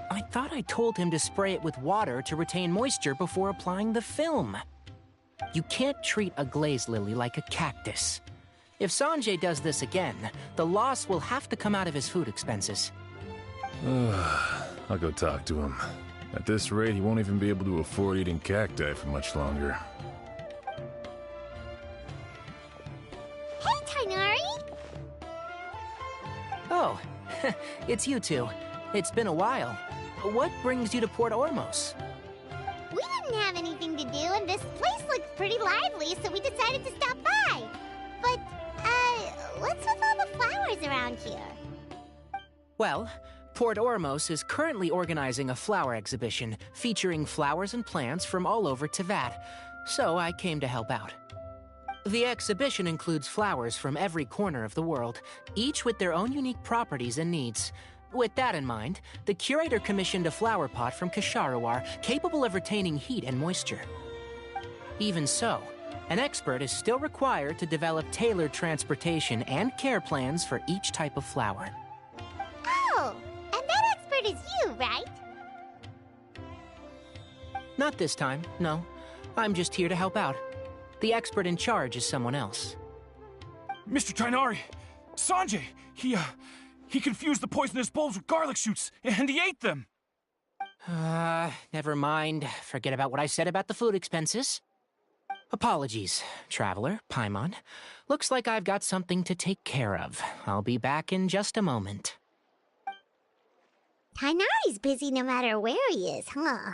I thought I told him to spray it with water to retain moisture before applying the film. You can't treat a glaze lily like a cactus. If Sanjay does this again, the loss will have to come out of his food expenses. I'll go talk to him. At this rate, he won't even be able to afford eating cacti for much longer. Hey, Tainari! Oh, it's you two. It's been a while. What brings you to Port Ormos? We didn't have anything to do, and this place looked pretty lively, so we decided to stop by. But, what's with all the flowers around here? Well, Port Ormos is currently organizing a flower exhibition featuring flowers and plants from all over Teyvat, so I came to help out. The exhibition includes flowers from every corner of the world, each with their own unique properties and needs. With that in mind, the curator commissioned a flower pot from Kasharawar capable of retaining heat and moisture. Even so, an expert is still required to develop tailored transportation and care plans for each type of flower. Oh, and that expert is you, right? Not this time, no. I'm just here to help out. The expert in charge is someone else. Mr. Tainari! Sanjay! He confused the poisonous bulbs with garlic shoots, and he ate them! Never mind. Forget about what I said about the food expenses. Apologies, Traveler, Paimon. Looks like I've got something to take care of. I'll be back in just a moment. Tainari's busy no matter where he is, huh?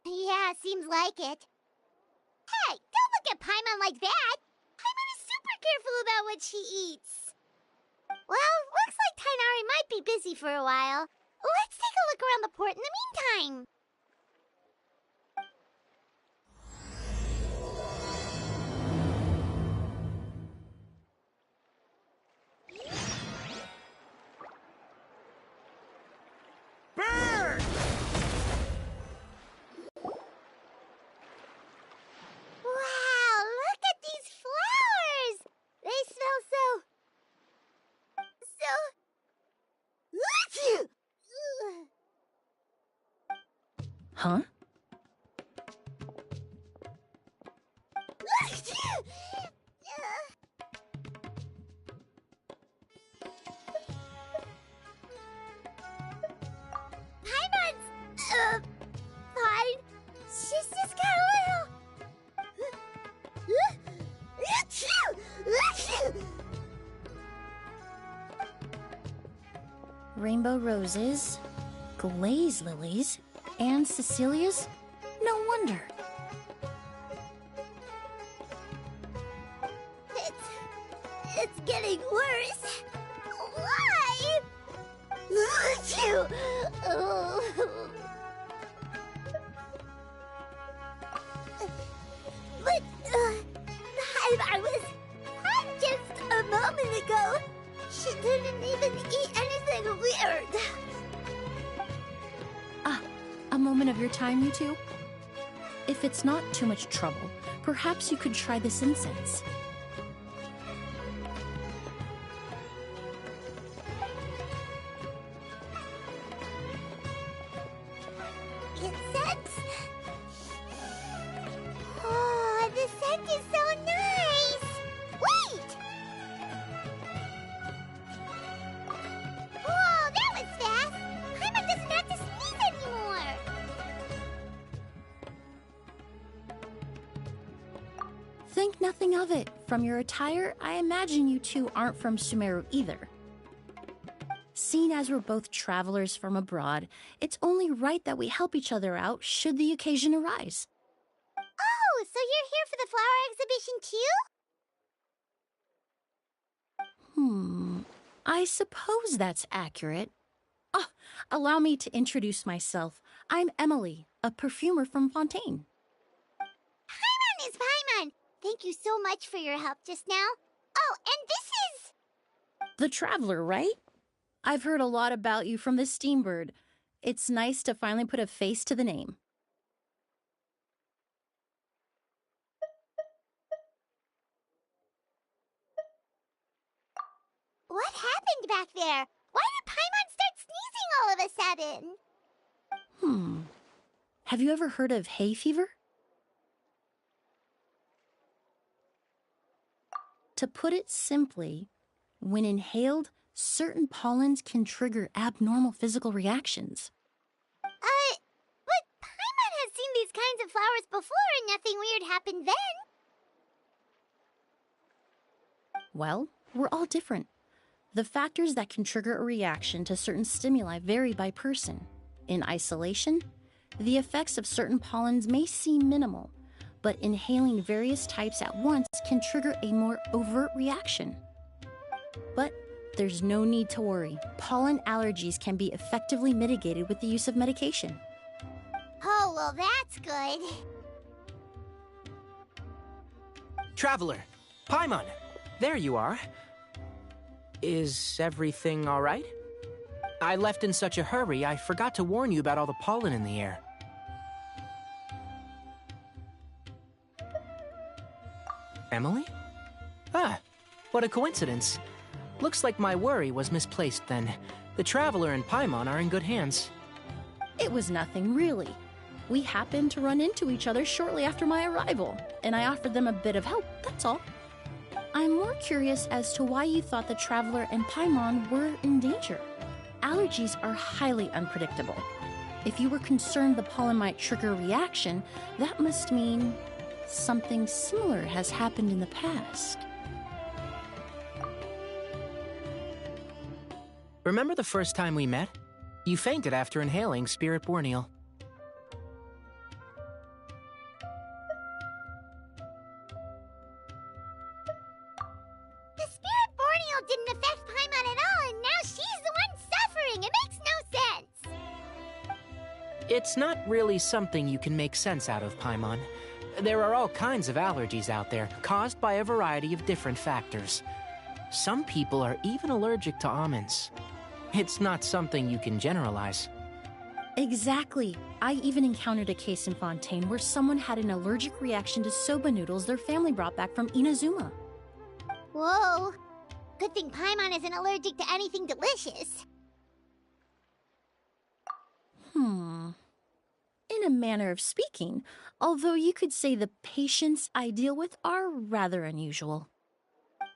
Yeah, seems like it. Hey, don't look at Paimon like that! Paimon is super careful about what she eats. Well, looks like Tainari might be busy for a while. Let's take a look around the port in the meantime. Bird! Wow, look at these flowers! They smell so... Huh? Paimon's... fine. She's just got a little... Rainbow roses, glaze lilies, and Cecilia's? No wonder. It's getting worse. Why? But, I was fine just a moment ago. She didn't even eat anything weird. A moment of your time, you two? If it's not too much trouble, perhaps you could try this incense. Incense? Oh, the scent is so nice! Wait! Nothing of it. From your attire, I imagine you two aren't from Sumeru either. Seeing as we're both travelers from abroad, it's only right that we help each other out should the occasion arise. Oh, so you're here for the flower exhibition too? I suppose that's accurate. Allow me to introduce myself. I'm Emily, a perfumer from Fontaine. Paimon is Paimon! Thank you so much for your help just now. Oh, and this is... The Traveler, right? I've heard a lot about you from the Steambird. It's nice to finally put a face to the name. What happened back there? Why did Paimon start sneezing all of a sudden? Have you ever heard of hay fever? To put it simply, when inhaled, certain pollens can trigger abnormal physical reactions. But Paimon has seen these kinds of flowers before and nothing weird happened then. Well, we're all different. The factors that can trigger a reaction to certain stimuli vary by person. In isolation, the effects of certain pollens may seem minimal, but inhaling various types at once can trigger a more overt reaction. But there's no need to worry. Pollen allergies can be effectively mitigated with the use of medication. Oh, well, that's good. Traveler, Paimon, there you are. Is everything all right? I left in such a hurry, I forgot to warn you about all the pollen in the air. Emily? Ah, what a coincidence. Looks like my worry was misplaced then. The Traveler and Paimon are in good hands. It was nothing, really. We happened to run into each other shortly after my arrival, and I offered them a bit of help, that's all. I'm more curious as to why you thought the Traveler and Paimon were in danger. Allergies are highly unpredictable. If you were concerned the pollen might trigger a reaction, that must mean something similar has happened in the past. Remember the first time we met? You fainted after inhaling Spirit Borneal. The Spirit Borneal didn't affect Paimon at all, and now she's the one suffering. It makes no sense. It's not really something you can make sense out of, Paimon. There are all kinds of allergies out there, caused by a variety of different factors. Some people are even allergic to almonds. It's not something you can generalize. Exactly. I even encountered a case in Fontaine where someone had an allergic reaction to soba noodles their family brought back from Inazuma. Whoa. Good thing Paimon isn't allergic to anything delicious. In a manner of speaking, although you could say the patients I deal with are rather unusual.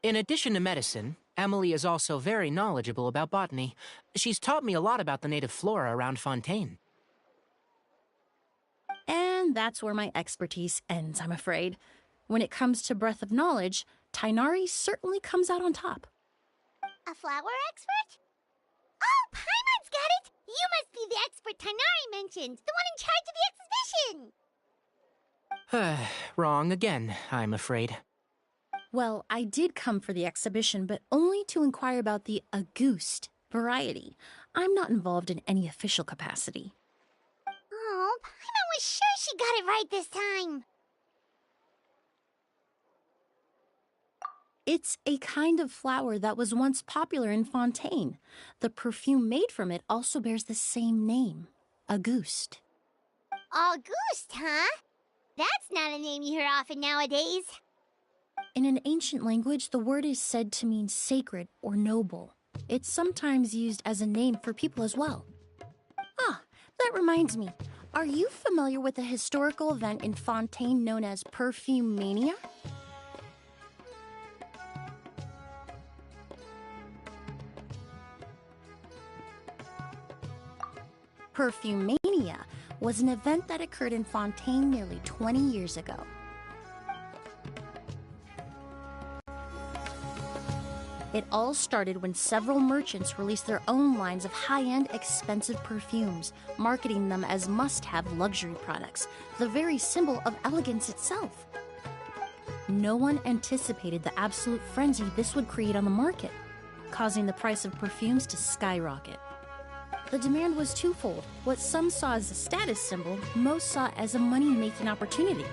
In addition to medicine, Emily is also very knowledgeable about botany. She's taught me a lot about the native flora around Fontaine. And that's where my expertise ends, I'm afraid. When it comes to breadth of knowledge, Tighnari certainly comes out on top. A flower expert? Oh, Paimon's got it! You must be the expert Tighnari mentioned, the one in charge of the exhibition! Wrong again, I'm afraid. Well, I did come for the exhibition, but only to inquire about the Auguste variety. I'm not involved in any official capacity. Oh, Paimon was sure she got it right this time. It's a kind of flower that was once popular in Fontaine. The perfume made from it also bears the same name, Auguste. Auguste, huh? That's not a name you hear often nowadays. In an ancient language, the word is said to mean sacred or noble. It's sometimes used as a name for people as well. Ah, that reminds me. Are you familiar with a historical event in Fontaine known as Perfume Mania? Perfume Mania was an event that occurred in Fontaine nearly 20 years ago. It all started when several merchants released their own lines of high-end, expensive perfumes, marketing them as must-have luxury products, the very symbol of elegance itself. No one anticipated the absolute frenzy this would create on the market, causing the price of perfumes to skyrocket. The demand was twofold. What some saw as a status symbol, most saw as a money-making opportunity.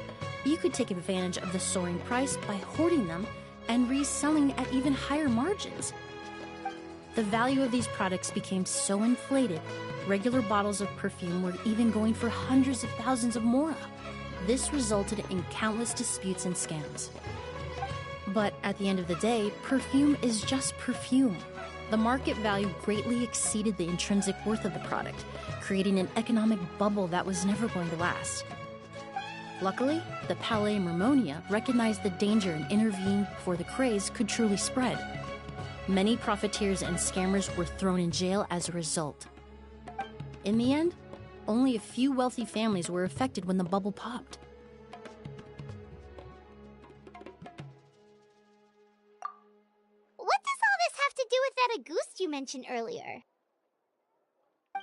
You could take advantage of the soaring price by hoarding them and reselling at even higher margins. The value of these products became so inflated, regular bottles of perfume were even going for hundreds of thousands of mora. This resulted in countless disputes and scams. But at the end of the day, perfume is just perfume. The market value greatly exceeded the intrinsic worth of the product, creating an economic bubble that was never going to last. Luckily, the Palais Mermonia recognized the danger and intervened before the craze could truly spread. Many profiteers and scammers were thrown in jail as a result. In the end, only a few wealthy families were affected when the bubble popped. What does all this have to do with that Auguste you mentioned earlier?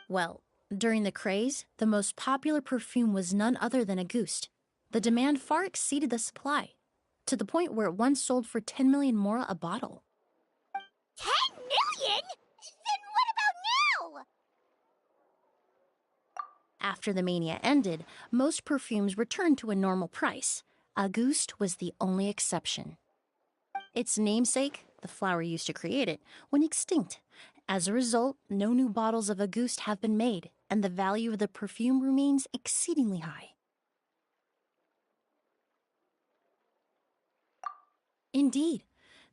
Well, during the craze, the most popular perfume was none other than Auguste. The demand far exceeded the supply, to the point where it once sold for 10 million mora a bottle. 10 million? Then what about now? After the mania ended, most perfumes returned to a normal price. Auguste was the only exception. Its namesake, the flower used to create it, went extinct. As a result, no new bottles of Auguste have been made, and the value of the perfume remains exceedingly high. Indeed,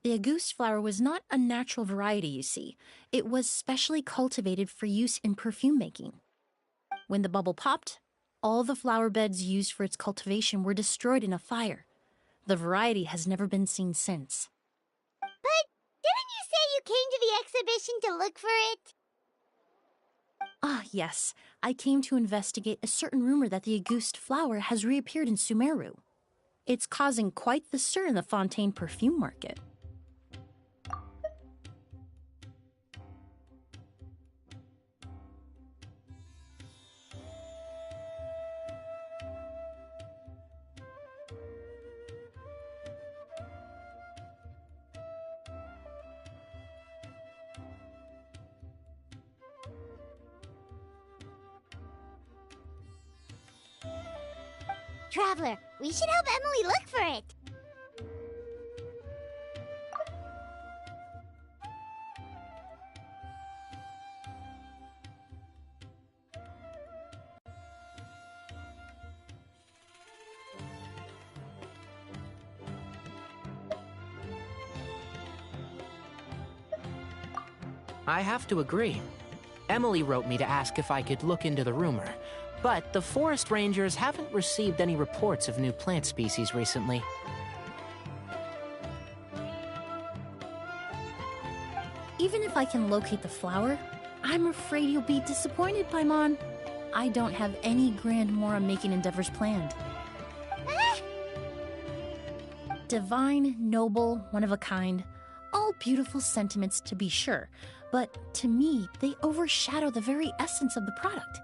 the Auguste flower was not a natural variety, you see. It was specially cultivated for use in perfume making. When the bubble popped, all the flower beds used for its cultivation were destroyed in a fire. The variety has never been seen since. But didn't you say you came to the exhibition to look for it? Ah, yes. I came to investigate a certain rumor that the Auguste flower has reappeared in Sumeru. It's causing quite the stir in the Fontaine perfume market. Traveler, we should help Emily look for it. I have to agree. Emily wrote me to ask if I could look into the rumor, but the forest rangers haven't received any reports of new plant species recently. Even if I can locate the flower, I'm afraid you'll be disappointed, Paimon. I don't have any grand mora-making endeavors planned. Divine, noble, one of a kind, all beautiful sentiments to be sure, but to me, they overshadow the very essence of the product.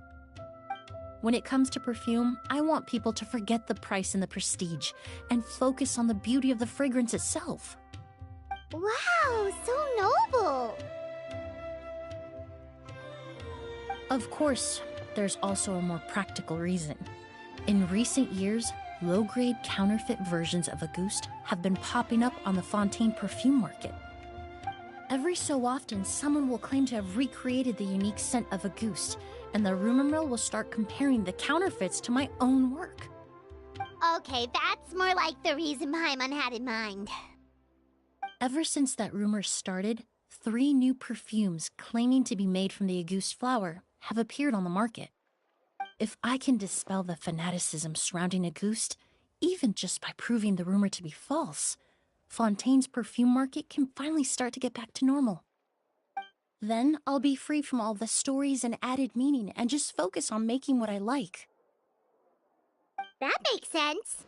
When it comes to perfume, I want people to forget the price and the prestige and focus on the beauty of the fragrance itself. Wow, so noble. Of course, there's also a more practical reason. In recent years, low-grade counterfeit versions of Auguste have been popping up on the Fontaine perfume market. Every so often, someone will claim to have recreated the unique scent of Auguste, and the rumor mill will start comparing the counterfeits to my own work. Okay, that's more like the reason Paimon had in mind. Ever since that rumor started, 3 new perfumes claiming to be made from the Auguste flower have appeared on the market. If I can dispel the fanaticism surrounding Auguste, even just by proving the rumor to be false, Fontaine's perfume market can finally start to get back to normal. Then I'll be free from all the stories and added meaning and just focus on making what I like. That makes sense.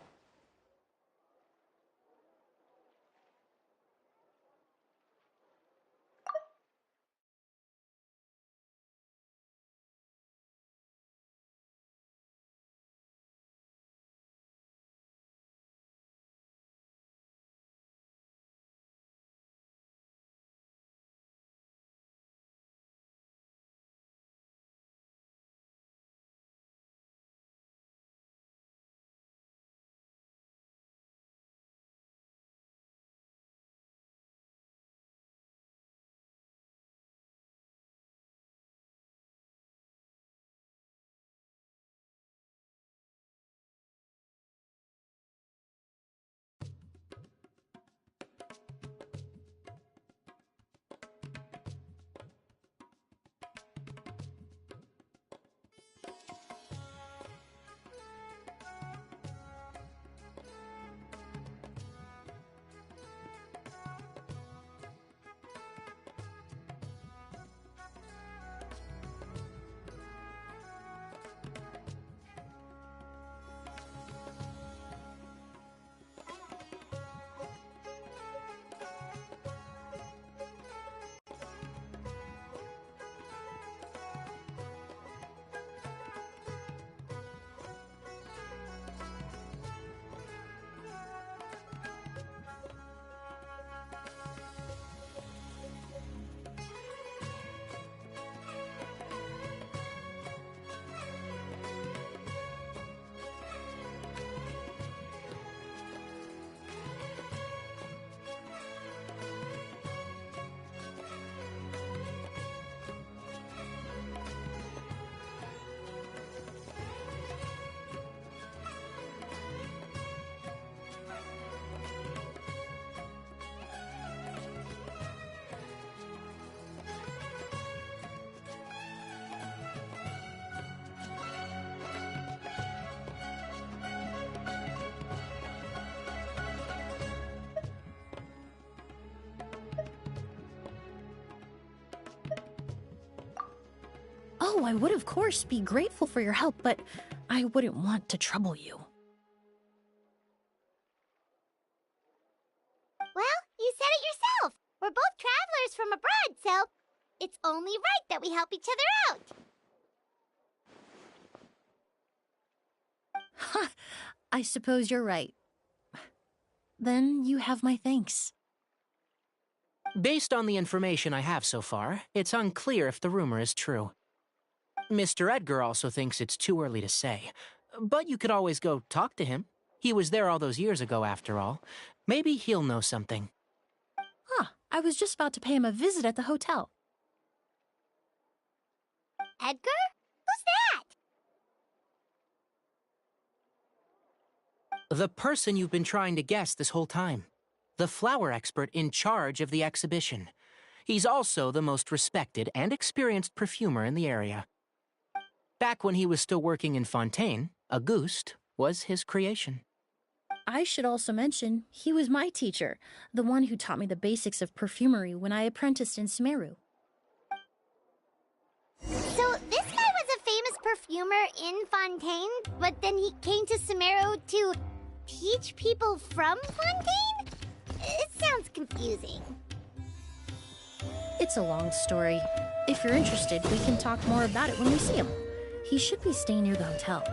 Oh, I would of course be grateful for your help, but I wouldn't want to trouble you. Well, you said it yourself. We're both travelers from abroad, so it's only right that we help each other out. Ha! I suppose you're right. Then you have my thanks. Based on the information I have so far, it's unclear if the rumor is true. Mr. Edgar also thinks it's too early to say, but you could always go talk to him. He was there all those years ago, after all. Maybe he'll know something. Huh, I was just about to pay him a visit at the hotel. Edgar? Who's that? The person you've been trying to guess this whole time. The flower expert in charge of the exhibition. He's also the most respected and experienced perfumer in the area. Back when he was still working in Fontaine, Auguste was his creation. I should also mention, he was my teacher, the one who taught me the basics of perfumery when I apprenticed in Sumeru. So this guy was a famous perfumer in Fontaine, but then he came to Sumeru to teach people from Fontaine? It sounds confusing. It's a long story. If you're interested, we can talk more about it when we see him. He should be staying near the hotel.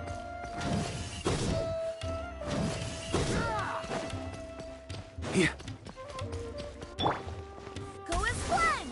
Here. Go as one!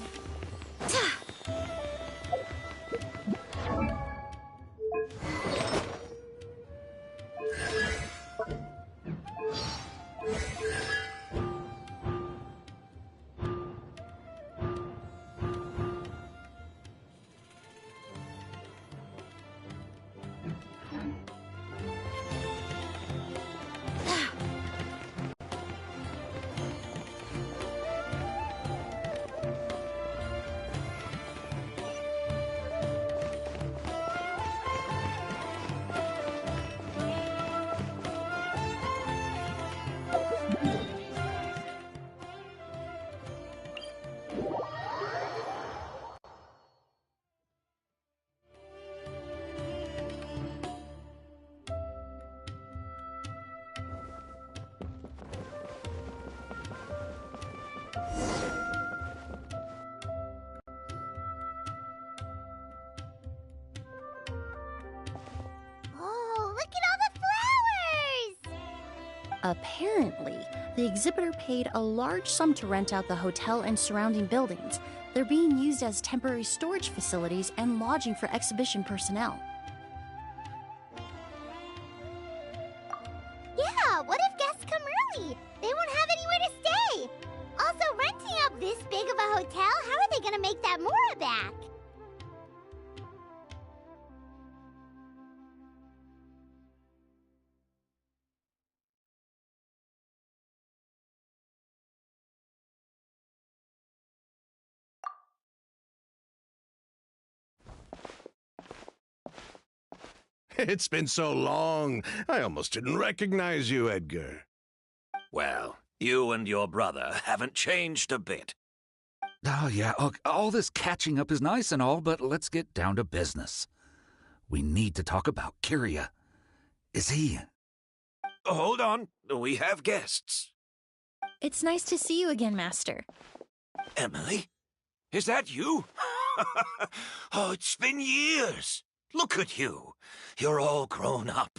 Oh, look at all the flowers! Apparently, the exhibitor paid a large sum to rent out the hotel and surrounding buildings. They're being used as temporary storage facilities and lodging for exhibition personnel. Yeah, what if guests come early? They won't have anywhere to stay. Also, renting out this big of a hotel, how are they gonna make that mora back? It's been so long, I almost didn't recognize you, Edgar. Well, you and your brother haven't changed a bit. Oh, yeah, look, all this catching up is nice and all, but let's get down to business. We need to talk about Kyria. Is he... Hold on, we have guests. It's nice to see you again, Master. Emily? Is that you? Oh, it's been years. Look at you. You're all grown up.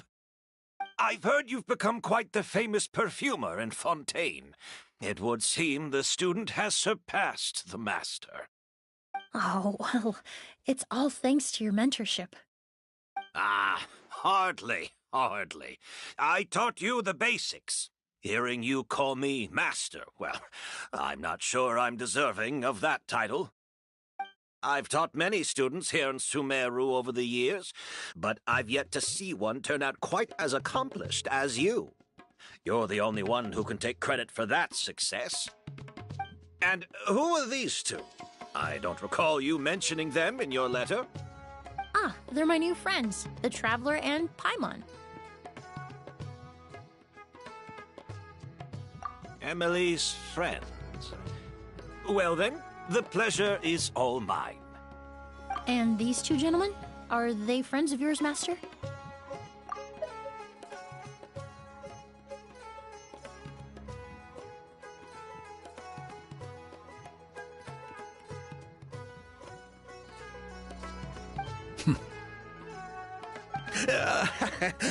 I've heard you've become quite the famous perfumer in Fontaine. It would seem the student has surpassed the master. Oh, well, it's all thanks to your mentorship. Ah, hardly. I taught you the basics. Hearing you call me master, well, I'm not sure I'm deserving of that title. I've taught many students here in Sumeru over the years, but I've yet to see one turn out quite as accomplished as you. You're the only one who can take credit for that success. And who are these two? I don't recall you mentioning them in your letter. Ah, they're my new friends, the Traveler and Paimon. Emily's friends. Well then, the pleasure is all mine. And these two gentlemen? Are they friends of yours, Master?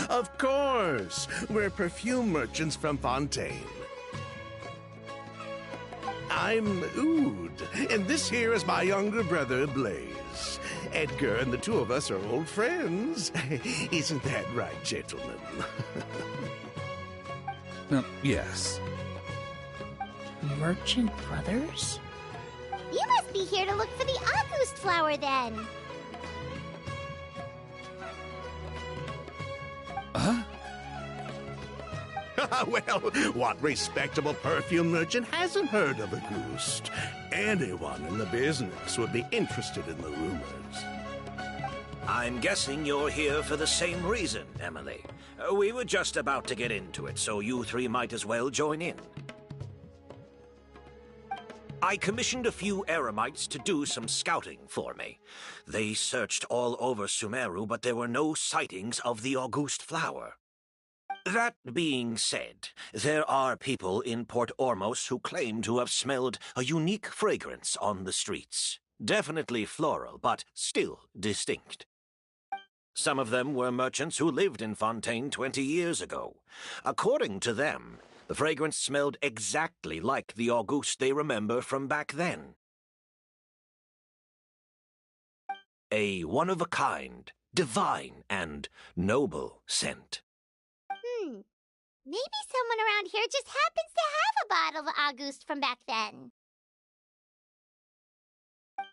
Of course! We're perfume merchants from Fontaine. I'm Oud, and this here is my younger brother, Blaze. Edgar and the two of us are old friends. Isn't that right, gentlemen? Yes. Merchant brothers? You must be here to look for the August flower, then. Huh? Well, what respectable perfume merchant hasn't heard of a goose? Anyone in the business would be interested in the rumors. I'm guessing you're here for the same reason, Emily. We were just about to get into it, so you three might as well join in. I commissioned a few eremites to do some scouting for me. They searched all over Sumeru, but there were no sightings of the August flower. That being said, there are people in Port Ormos who claim to have smelled a unique fragrance on the streets. Definitely floral, but still distinct. Some of them were merchants who lived in Fontaine 20 years ago. According to them, the fragrance smelled exactly like the August they remember from back then. A one-of-a-kind, divine, and noble scent. Maybe someone around here just happens to have a bottle of August from back then.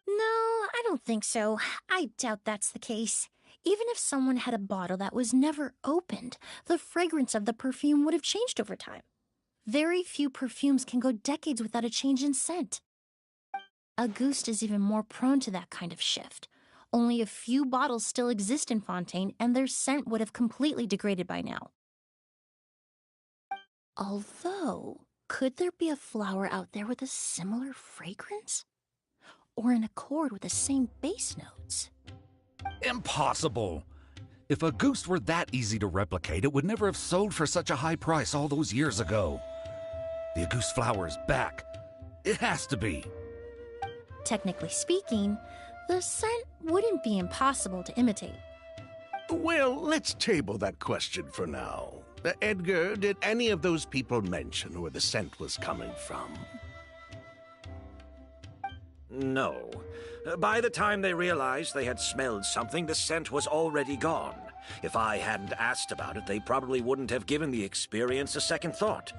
No, I don't think so. I doubt that's the case. Even if someone had a bottle that was never opened, the fragrance of the perfume would have changed over time. Very few perfumes can go decades without a change in scent. Auguste is even more prone to that kind of shift. Only a few bottles still exist in Fontaine, and their scent would have completely degraded by now. Although, could there be a flower out there with a similar fragrance? Or in accord with the same base notes? Impossible! If Auguste were that easy to replicate, it would never have sold for such a high price all those years ago. The Auguste flower is back. It has to be. Technically speaking, the scent wouldn't be impossible to imitate. Well, let's table that question for now. Edgar, did any of those people mention where the scent was coming from? No. By the time they realized they had smelled something, the scent was already gone. If I hadn't asked about it, they probably wouldn't have given the experience a second thought.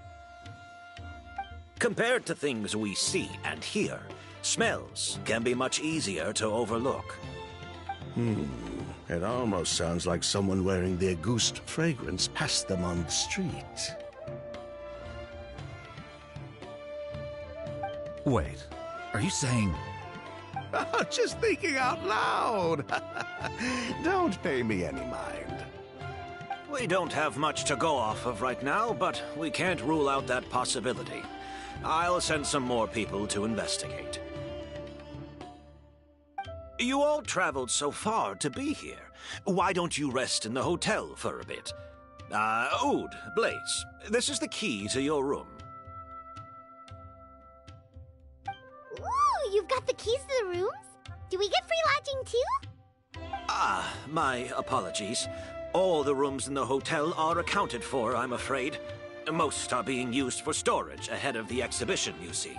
Compared to things we see and hear, smells can be much easier to overlook. It almost sounds like someone wearing the Auguste fragrance passed them on the street. Wait, are you saying... Just thinking out loud. Don't pay me any mind. We don't have much to go off of right now, but we can't rule out that possibility. I'll send some more people to investigate. You all traveled so far to be here. Why don't you rest in the hotel for a bit? Oud, Blaze, this is the key to your room. Ooh, you've got the keys to the rooms? Do we get free lodging too? My apologies. All the rooms in the hotel are accounted for, I'm afraid. Most are being used for storage ahead of the exhibition, you see.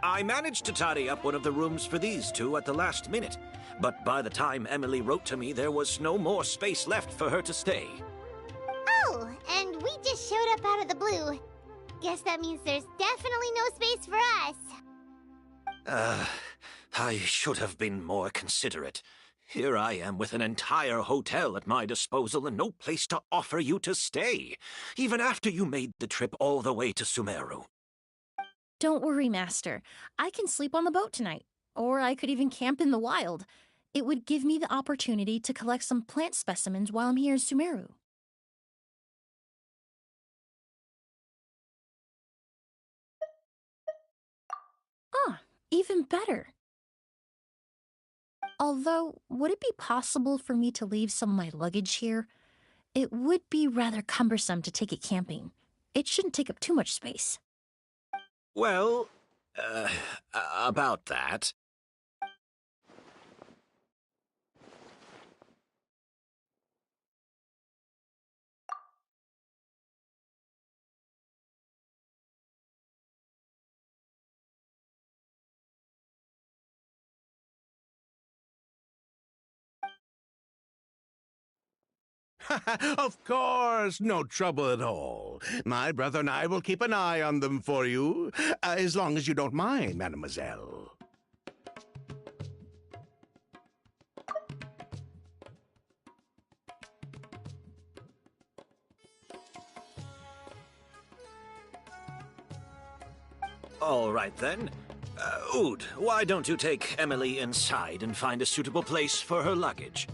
I managed to tidy up one of the rooms for these two at the last minute, but by the time Emily wrote to me, there was no more space left for her to stay. Oh, and we just showed up out of the blue. Guess that means there's definitely no space for us. I should have been more considerate. Here I am with an entire hotel at my disposal and no place to offer you to stay, even after you made the trip all the way to Sumeru. Don't worry, Master. I can sleep on the boat tonight, or I could even camp in the wild. It would give me the opportunity to collect some plant specimens while I'm here in Sumeru. Ah, even better. Although, would it be possible for me to leave some of my luggage here? It would be rather cumbersome to take it camping. It shouldn't take up too much space. Well, about that. Of course, no trouble at all. My brother and I will keep an eye on them for you, as long as you don't mind, mademoiselle. All right, then. Oud, why don't you take Emily inside and find a suitable place for her luggage?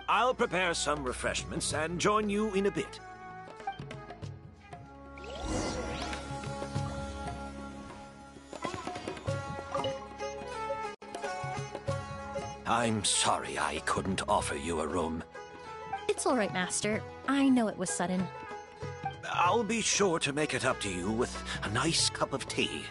I'll prepare some refreshments and join you in a bit. I'm sorry I couldn't offer you a room. It's all right, Master. I know it was sudden. I'll be sure to make it up to you with a nice cup of tea.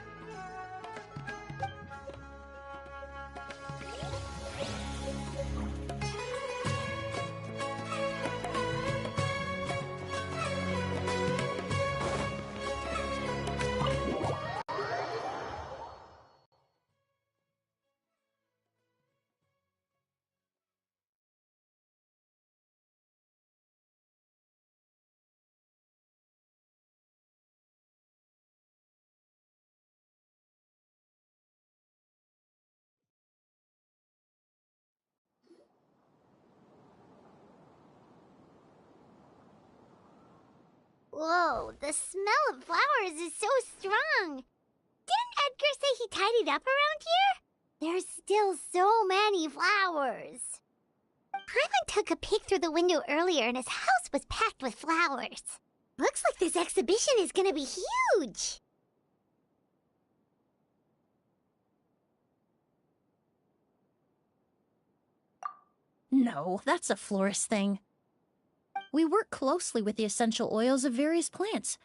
Whoa, the smell of flowers is so strong. Didn't Edgar say he tidied up around here? There's still so many flowers. Paimon took a peek through the window earlier and his house was packed with flowers. Looks like this exhibition is gonna be huge. No, that's a florist thing. We work closely with the essential oils of various plants,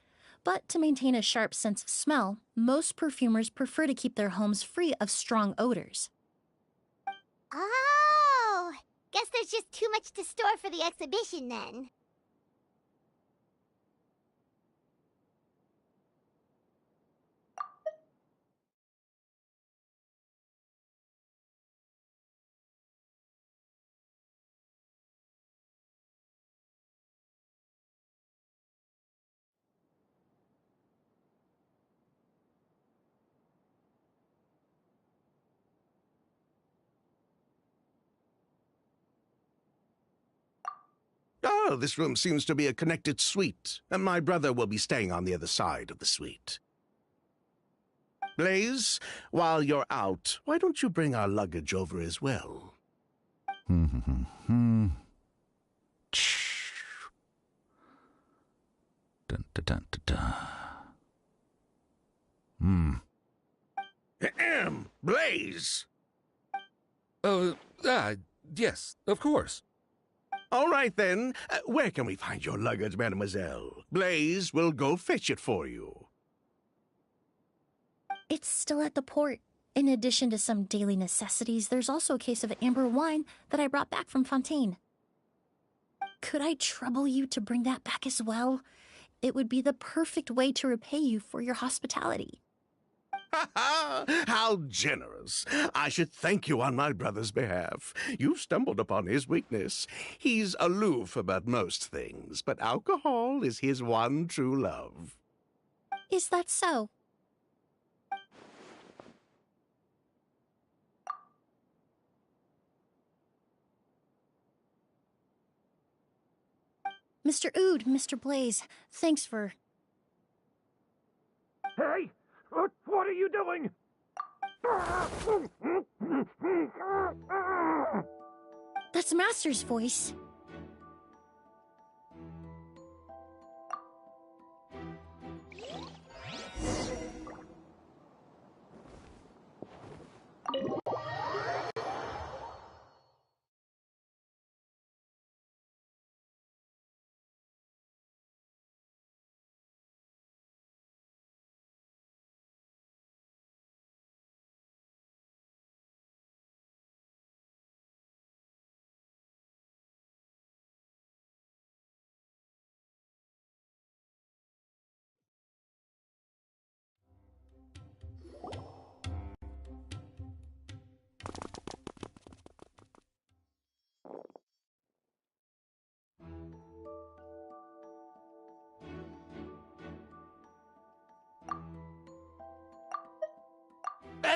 but to maintain a sharp sense of smell, most perfumers prefer to keep their homes free of strong odors. Oh, guess there's just too much to store for the exhibition then. Oh, this room seems to be a connected suite, and my brother will be staying on the other side of the suite. Blaze, while you're out, why don't you bring our luggage over as well? Dun, dun, dun, dun, dun. Blaze! Yes, of course. All right, then. Where can we find your luggage, mademoiselle? Blaze will go fetch it for you. It's still at the port. In addition to some daily necessities, there's also a case of amber wine that I brought back from Fontaine. Could I trouble you to bring that back as well? It would be the perfect way to repay you for your hospitality. How generous. I should thank you on my brother's behalf. You've stumbled upon his weakness. He's aloof about most things, but alcohol is his one true love. Is that so? Mr. Oud, Mr. Blaze, thanks for... Hey! What are you doing? That's Master's voice.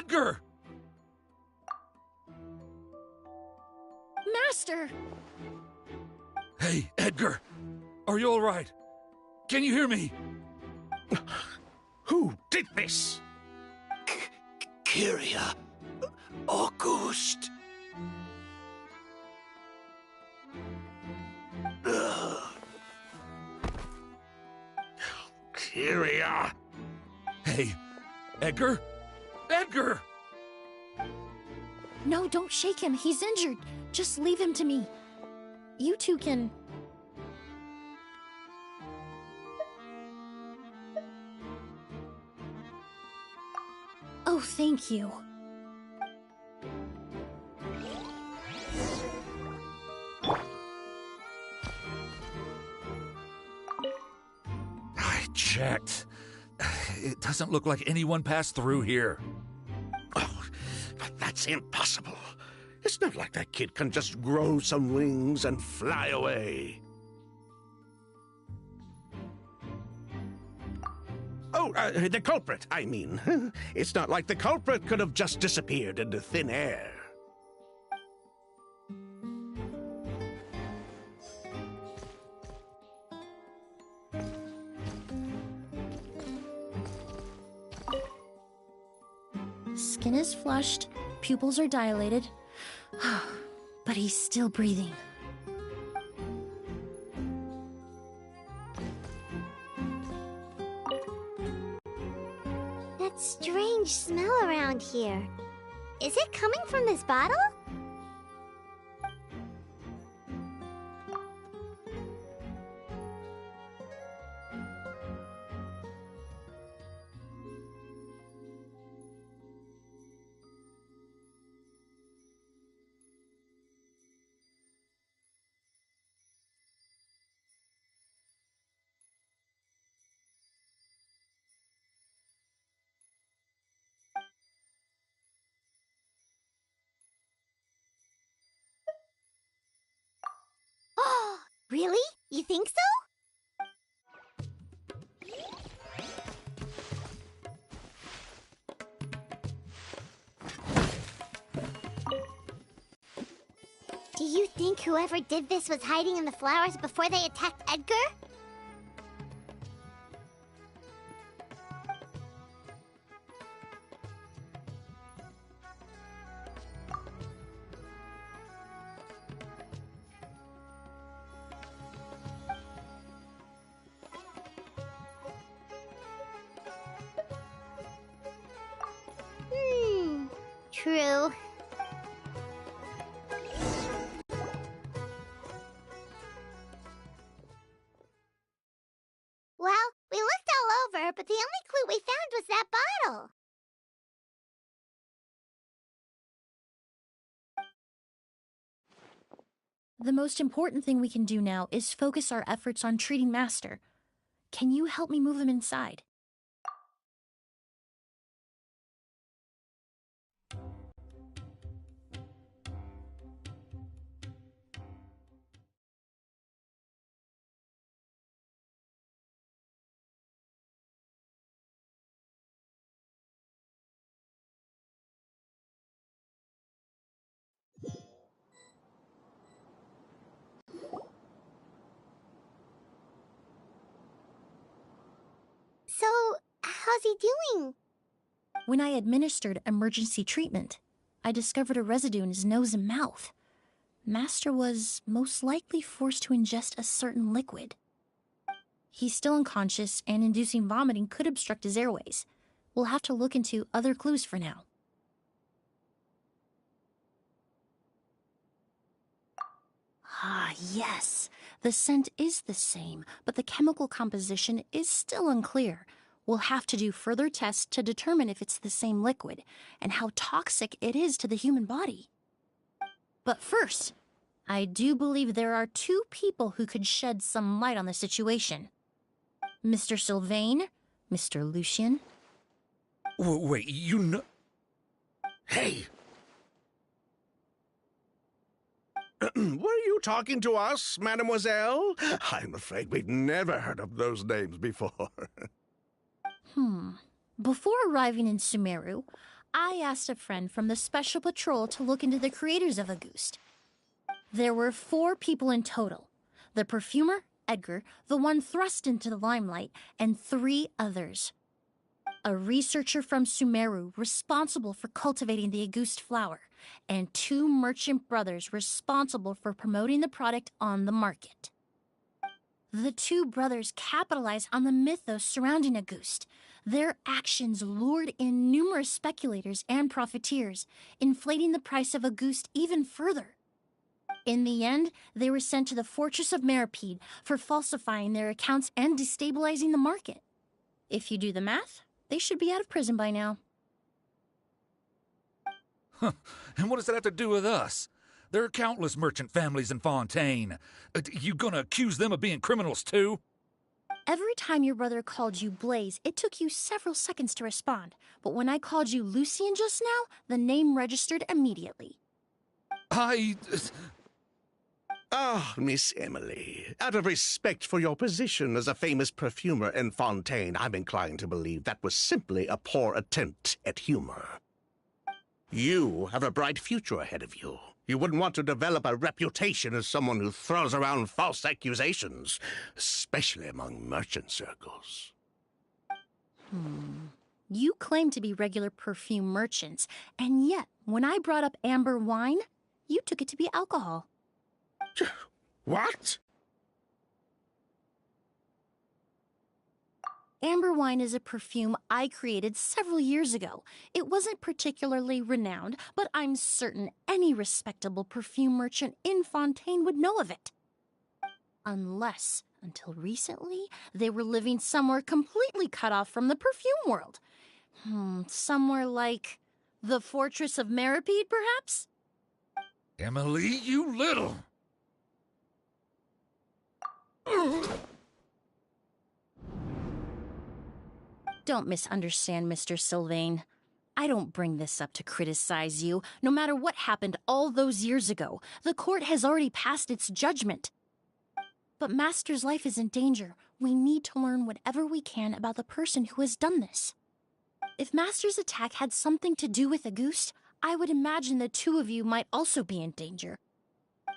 Edgar! Master! Hey, Edgar! Are you alright? Can you hear me? Who did this? Kyria. August. Kyria. Hey, Edgar? Edgar! No, don't shake him. He's injured. Just leave him to me. You two can... Oh, thank you. I checked. It doesn't look like anyone passed through here. Oh, but that's impossible. It's not like that kid can just grow some wings and fly away. Oh, the culprit, I mean. It's not like the culprit could have just disappeared into thin air. Skin is flushed, pupils are dilated, but he's still breathing. That strange smell around here. Is it coming from this bottle? Oh, really? You think so? Do you think whoever did this was hiding in the flowers before they attacked Edgar? True. Well, we looked all over, but the only clue we found was that bottle. The most important thing we can do now is focus our efforts on treating Master. Can you help me move him inside? So, how's he doing? When I administered emergency treatment, I discovered a residue in his nose and mouth. Master was most likely forced to ingest a certain liquid. He's still unconscious, and inducing vomiting could obstruct his airways. We'll have to look into other clues for now. Ah, yes. The scent is the same, but the chemical composition is still unclear. We'll have to do further tests to determine if it's the same liquid and how toxic it is to the human body. But first, I do believe there are two people who could shed some light on the situation. Mr. Sylvain, Mr. Lucien. Wait, you know... Hey! Were you talking to us, mademoiselle? I'm afraid we'd never heard of those names before. Before arriving in Sumeru, I asked a friend from the Special Patrol to look into the creators of Auguste. There were 4 people in total. The perfumer, Edgar, the one thrust into the limelight, and 3 others. A researcher from Sumeru responsible for cultivating the Auguste flower, and 2 merchant brothers responsible for promoting the product on the market. The 2 brothers capitalized on the mythos surrounding Auguste. Their actions lured in numerous speculators and profiteers, inflating the price of Auguste even further. In the end, they were sent to the Fortress of Meripede for falsifying their accounts and destabilizing the market. If you do the math, they should be out of prison by now. And what does that have to do with us? There are countless merchant families in Fontaine. You gonna accuse them of being criminals too? Every time your brother called you Blaze, it took you several seconds to respond. But when I called you Lucien just now, the name registered immediately. Ah, Miss Emily, out of respect for your position as a famous perfumer in Fontaine, I'm inclined to believe that was simply a poor attempt at humor. You have a bright future ahead of you. You wouldn't want to develop a reputation as someone who throws around false accusations, especially among merchant circles. You claim to be regular perfume merchants, and yet, when I brought up amber wine, you took it to be alcohol. What? Amber wine is a perfume I created several years ago. It wasn't particularly renowned, but I'm certain any respectable perfume merchant in Fontaine would know of it. Unless, until recently, they were living somewhere completely cut off from the perfume world. Somewhere like the Fortress of Meripede, perhaps? Emily, you little... Don't misunderstand, Mr. Sylvain. I don't bring this up to criticize you. No matter what happened all those years ago, the court has already passed its judgment. But Master's life is in danger. We need to learn whatever we can about the person who has done this. If Master's attack had something to do with Auguste, I would imagine the 2 of you might also be in danger.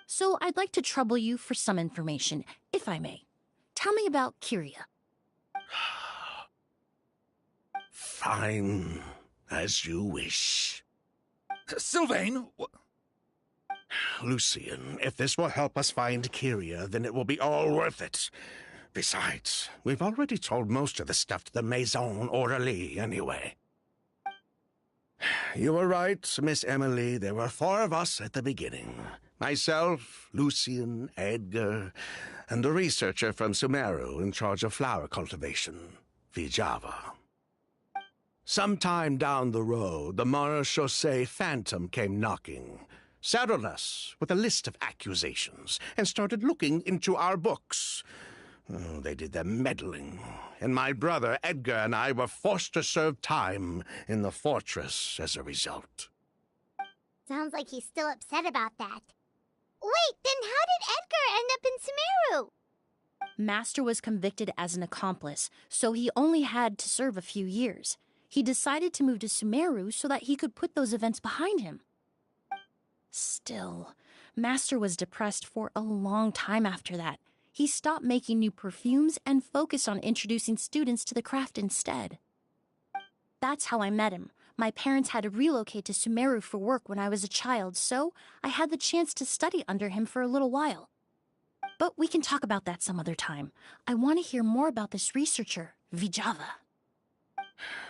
So I'd like to trouble you for some information, if I may. Tell me about Kyria. Fine, as you wish. Sylvain! Lucien, if this will help us find Kyria, then it will be all worth it. Besides, we've already told most of the stuff to the Maison Orderly anyway. You were right, Miss Emily. There were 4 of us at the beginning. Myself, Lucien, Edgar, and a researcher from Sumeru in charge of flower cultivation, Vijava. Sometime down the road, the Marechaussee Phantom came knocking, saddled us with a list of accusations, and started looking into our books. Oh, they did their meddling, and my brother Edgar and I were forced to serve time in the fortress as a result. Sounds like he's still upset about that. Wait, then how did Edgar end up in Sumeru? Master was convicted as an accomplice, so he only had to serve a few years. He decided to move to Sumeru so that he could put those events behind him. Still, Master was depressed for a long time after that. He stopped making new perfumes and focused on introducing students to the craft instead. That's how I met him. My parents had to relocate to Sumeru for work when I was a child, so I had the chance to study under him for a little while. But we can talk about that some other time. I want to hear more about this researcher, Vijava.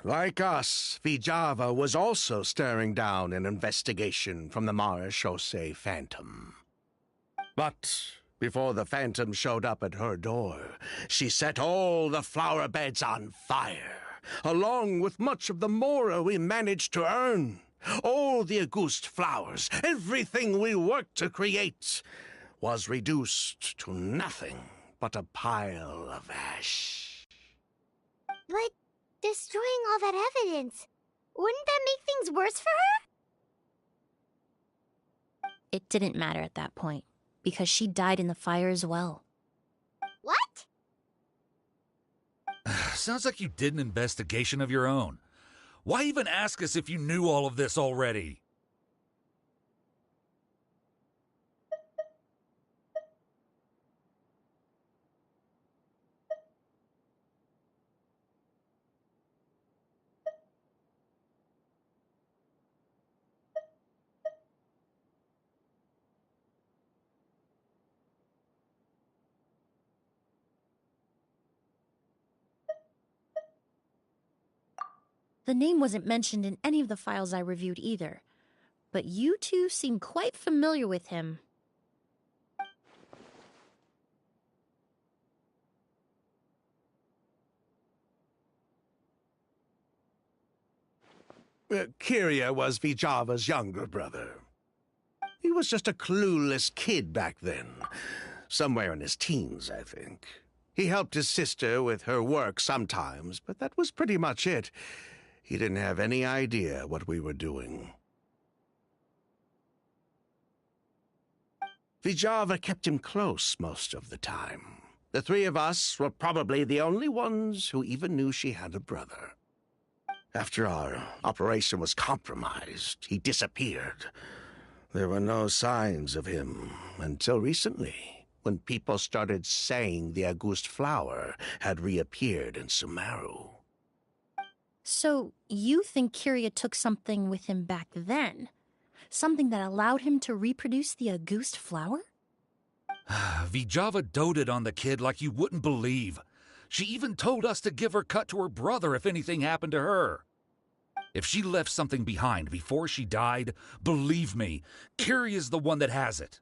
Like us, Vijava was also staring down an investigation from the Marechaussee Phantom. But before the Phantom showed up at her door, she set all the flower beds on fire, along with much of the mora we managed to earn. All the Auguste flowers, everything we worked to create, was reduced to nothing but a pile of ash. But destroying all that evidence, wouldn't that make things worse for her? It didn't matter at that point, because she died in the fire as well. What? Sounds like you did an investigation of your own. Why even ask us if you knew all of this already? The name wasn't mentioned in any of the files I reviewed either, but you two seem quite familiar with him. Kyria was Vijava's younger brother. He was just a clueless kid back then. Somewhere in his teens, I think. He helped his sister with her work sometimes, but that was pretty much it. He didn't have any idea what we were doing. Vijava kept him close most of the time. The three of us were probably the only ones who even knew she had a brother. After our operation was compromised, he disappeared. There were no signs of him until recently, when people started saying the August flower had reappeared in Sumeru. So, you think Kyria took something with him back then? Something that allowed him to reproduce the August flower? Vijava doted on the kid like you wouldn't believe. She even told us to give her cut to her brother if anything happened to her. If she left something behind before she died, believe me, Kyria's the one that has it.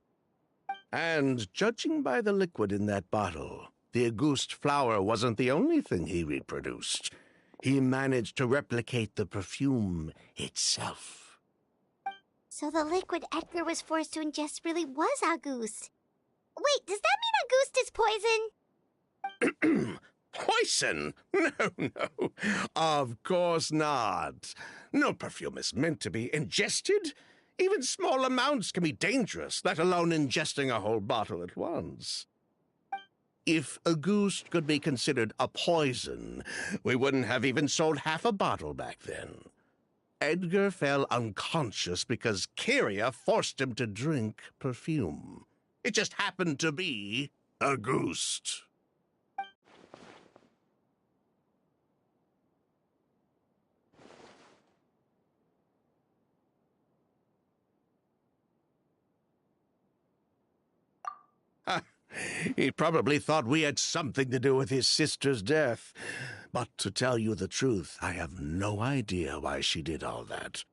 And judging by the liquid in that bottle, the August flower wasn't the only thing he reproduced. He managed to replicate the perfume itself. So the liquid Edgar was forced to ingest really was August. Wait, does that mean August is poison? Poison? No. Of course not. No perfume is meant to be ingested. Even small amounts can be dangerous, let alone ingesting a whole bottle at once. If August could be considered a poison, we wouldn't have even sold half a bottle back then. Edgar fell unconscious because Kyria forced him to drink perfume. It just happened to be August. He probably thought we had something to do with his sister's death. But to tell you the truth, I have no idea why she did all that.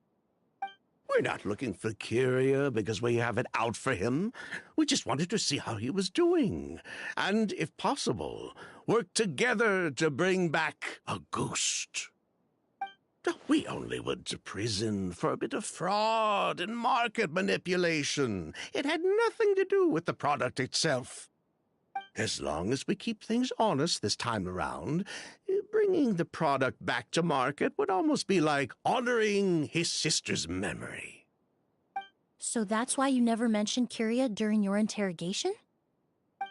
We're not looking for Kyria because we have it out for him. We just wanted to see how he was doing. And, if possible, work together to bring back August. We only went to prison for a bit of fraud and market manipulation. It had nothing to do with the product itself. As long as we keep things honest this time around, bringing the product back to market would almost be like honoring his sister's memory. So that's why you never mentioned Kyria during your interrogation?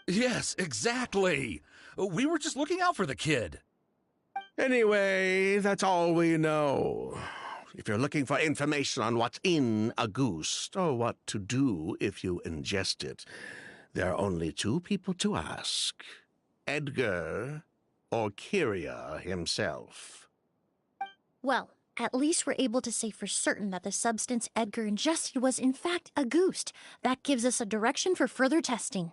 Yes, exactly. We were just looking out for the kid. Anyway, that's all we know. If you're looking for information on what's in August, or what to do if you ingest it, there are only two people to ask. Edgar or Kyria himself. Well, at least we're able to say for certain that the substance Edgar ingested was in fact August. That gives us a direction for further testing.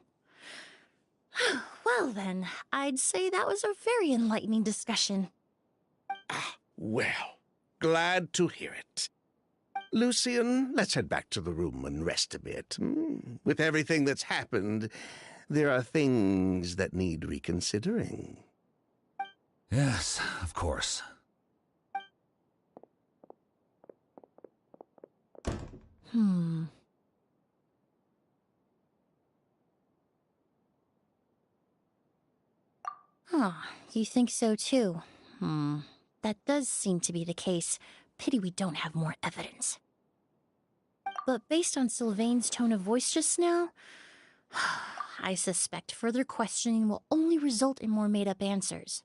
Well then, I'd say that was a very enlightening discussion. Well, glad to hear it. Lucian, let's head back to the room and rest a bit. With everything that's happened, there are things that need reconsidering. Yes, of course. You think so too? That does seem to be the case. Pity we don't have more evidence. But based on Sylvain's tone of voice just now, I suspect further questioning will only result in more made-up answers.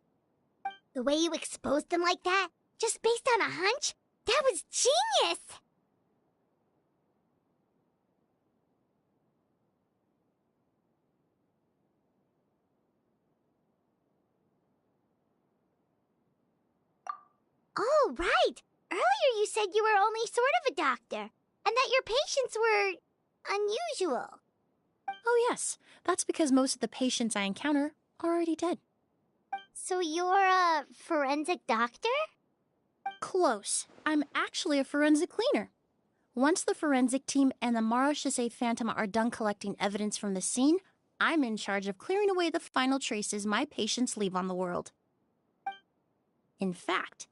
The way you exposed them like that? just based on a hunch? That was genius! Oh, right! Earlier you said you were only sort of a doctor, and that your patients were unusual. Oh yes, that's because most of the patients I encounter are already dead. So you're a forensic doctor? Close. I'm actually a forensic cleaner. Once the forensic team and the Marechaussee Phantom are done collecting evidence from the scene, I'm in charge of clearing away the final traces my patients leave on the world. In fact,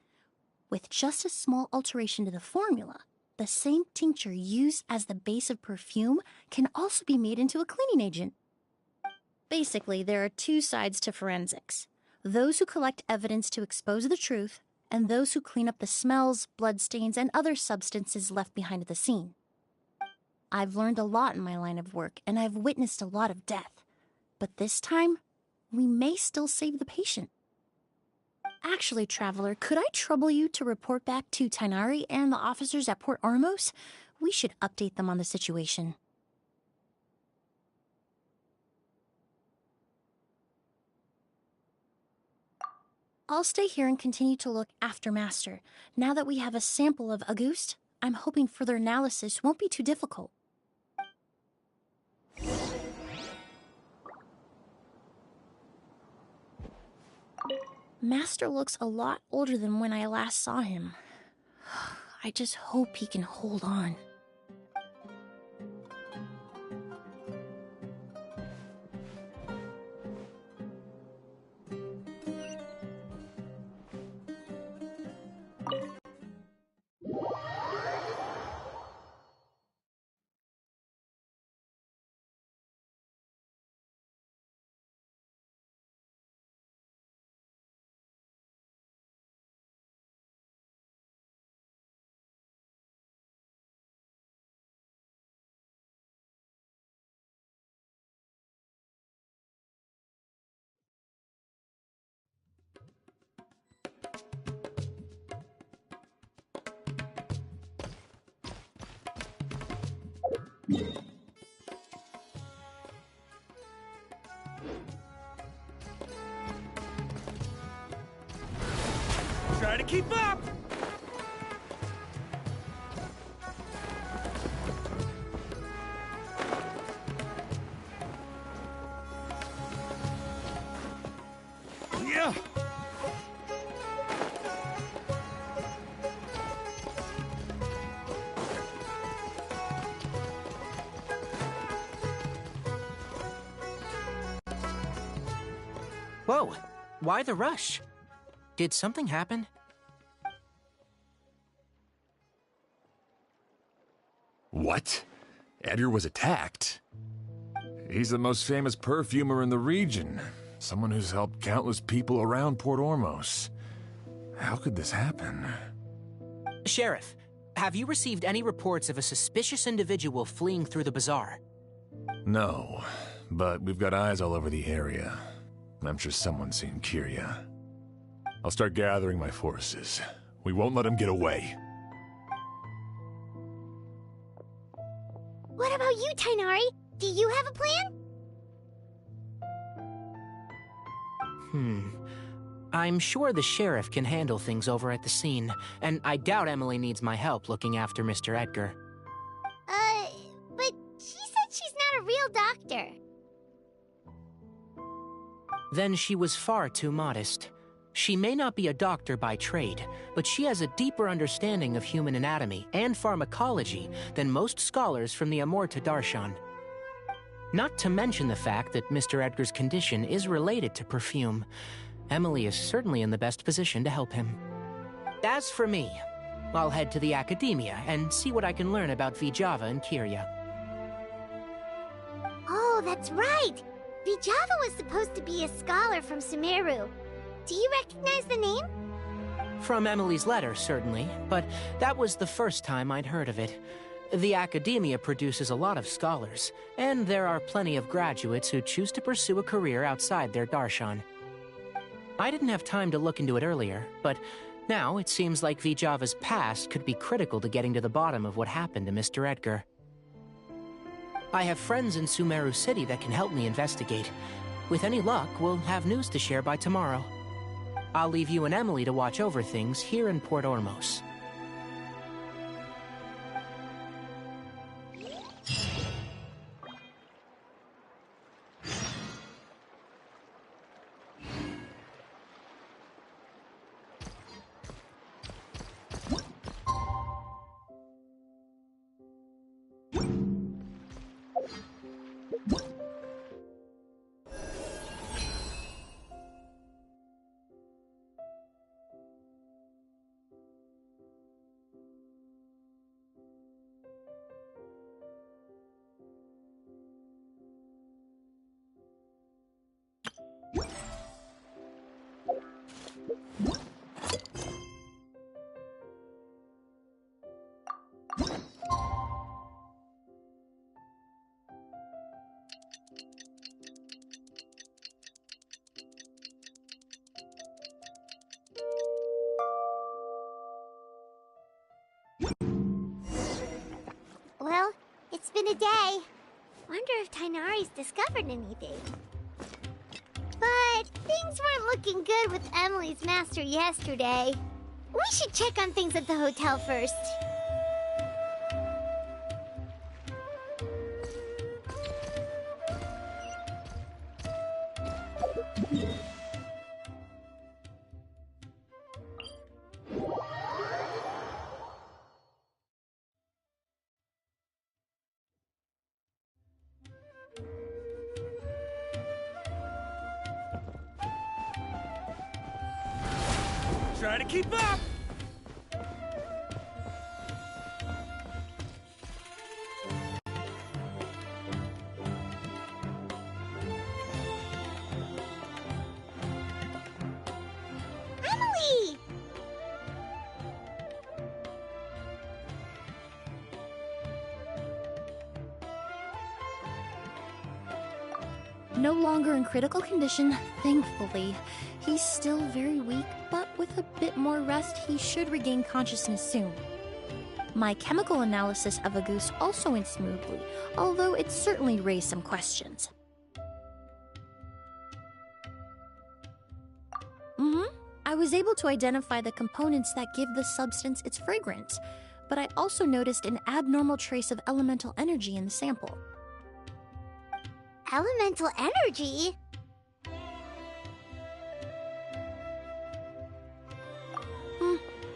with just a small alteration to the formula, the same tincture used as the base of perfume can also be made into a cleaning agent. Basically, there are two sides to forensics. Those who collect evidence to expose the truth, and those who clean up the smells, bloodstains, and other substances left behind at the scene. I've learned a lot in my line of work, and I've witnessed a lot of death. But this time, we may still save the patient. Actually, Traveler, could I trouble you to report back to Tainari and the officers at Port Ormos? We should update them on the situation. I'll stay here and continue to look after Master. Now that we have a sample of Auguste, I'm hoping further analysis won't be too difficult. Master looks a lot older than when I last saw him. I just hope he can hold on. Try to keep up! Yeah! Whoa, why the rush? Did something happen? What? Edgar was attacked? He's the most famous perfumer in the region. Someone who's helped countless people around Port Ormos. How could this happen? Sheriff, have you received any reports of a suspicious individual fleeing through the bazaar? No, but we've got eyes all over the area. I'm sure someone's seen Kyria. I'll start gathering my forces. We won't let him get away. What about you, Tainari? Do you have a plan? I'm sure the sheriff can handle things over at the scene, and I doubt Emily needs my help looking after Mr. Edgar. But she said she's not a real doctor. Then she was far too modest. She may not be a doctor by trade, but she has a deeper understanding of human anatomy and pharmacology than most scholars from the Amorta Darshan. Not to mention the fact that Mr. Edgar's condition is related to perfume. Emily is certainly in the best position to help him. As for me, I'll head to the academia and see what I can learn about Vijava and Kyria. Oh, that's right! Vijava was supposed to be a scholar from Sumeru. Do you recognize the name? From Emily's letter, certainly, but that was the first time I'd heard of it. The academia produces a lot of scholars, and there are plenty of graduates who choose to pursue a career outside their darshan. I didn't have time to look into it earlier, but Now, it seems like Vijava's past could be critical to getting to the bottom of what happened to Mr. Edgar. I have friends in Sumeru City that can help me investigate. With any luck, we'll have news to share by tomorrow. I'll leave you and Emily to watch over things here in Port Ormos. Well, it's been a day. Wonder if Tainari's discovered anything. But things weren't looking good with Emily's master yesterday. We should check on things at the hotel first. Try to keep up! Emily! No longer in critical condition, thankfully. He's still very weak, but with a bit more rest, he should regain consciousness soon. My chemical analysis of Agus also went smoothly, although it certainly raised some questions. I was able to identify the components that give the substance its fragrance, but I also noticed an abnormal trace of elemental energy in the sample. Elemental energy?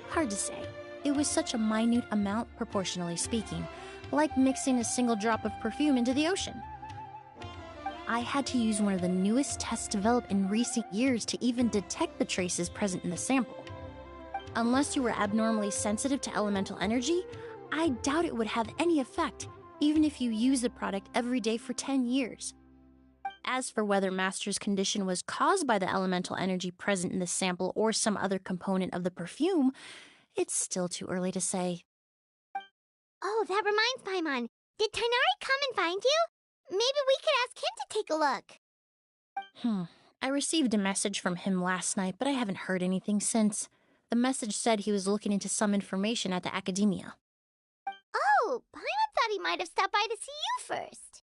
Hard to say. It was such a minute amount, proportionally speaking, like mixing a single drop of perfume into the ocean. I had to use one of the newest tests developed in recent years to even detect the traces present in the sample. Unless you were abnormally sensitive to elemental energy, I doubt it would have any effect, even if you use the product every day for 10 years. As for whether Master's condition was caused by the elemental energy present in the sample or some other component of the perfume, it's still too early to say. Oh, that reminds Paimon. Did Tainari come and find you? Maybe we could ask him to take a look. I received a message from him last night, but I haven't heard anything since. The message said he was looking into some information at the academia. Oh, Paimon thought he might have stopped by to see you first.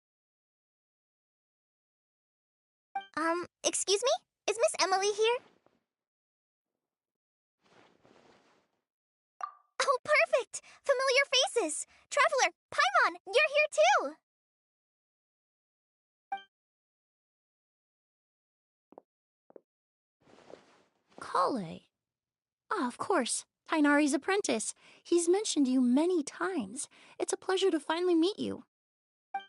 Excuse me? Is Miss Emily here? Oh, perfect! Familiar faces! Traveler, Paimon, you're here too! Kale. Ah, of course. Tainari's apprentice. He's mentioned you many times. It's a pleasure to finally meet you.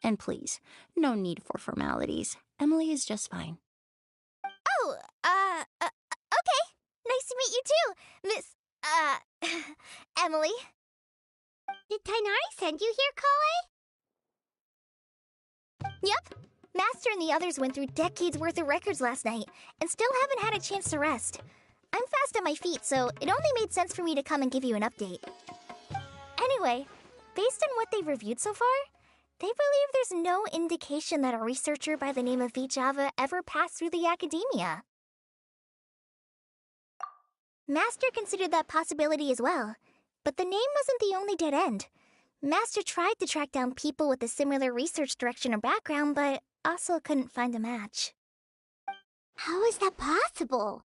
And please, no need for formalities. Emily is just fine. Oh, okay. Nice to meet you too, Miss, Emily. Did Tainari send you here, Kale? Yep. Master and the others went through decades worth of records last night, and still haven't had a chance to rest. I'm fast on my feet, so it only made sense for me to come and give you an update. Anyway, based on what they've reviewed so far, they believe there's no indication that a researcher by the name of Vijava ever passed through the academia. Master considered that possibility as well. But the name wasn't the only dead end. Master tried to track down people with a similar research direction or background, but also couldn't find a match. How is that possible?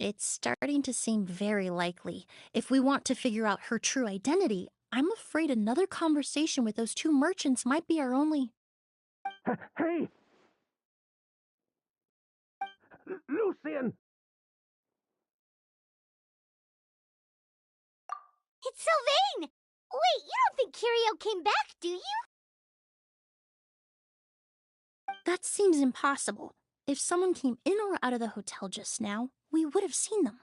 It's starting to seem very likely. If we want to figure out her true identity, I'm afraid another conversation with those two merchants might be our only... Hey! Lucian! It's Sylvain! Wait, you don't think Curio came back, do you? That seems impossible. If someone came in or out of the hotel just now, we would have seen them.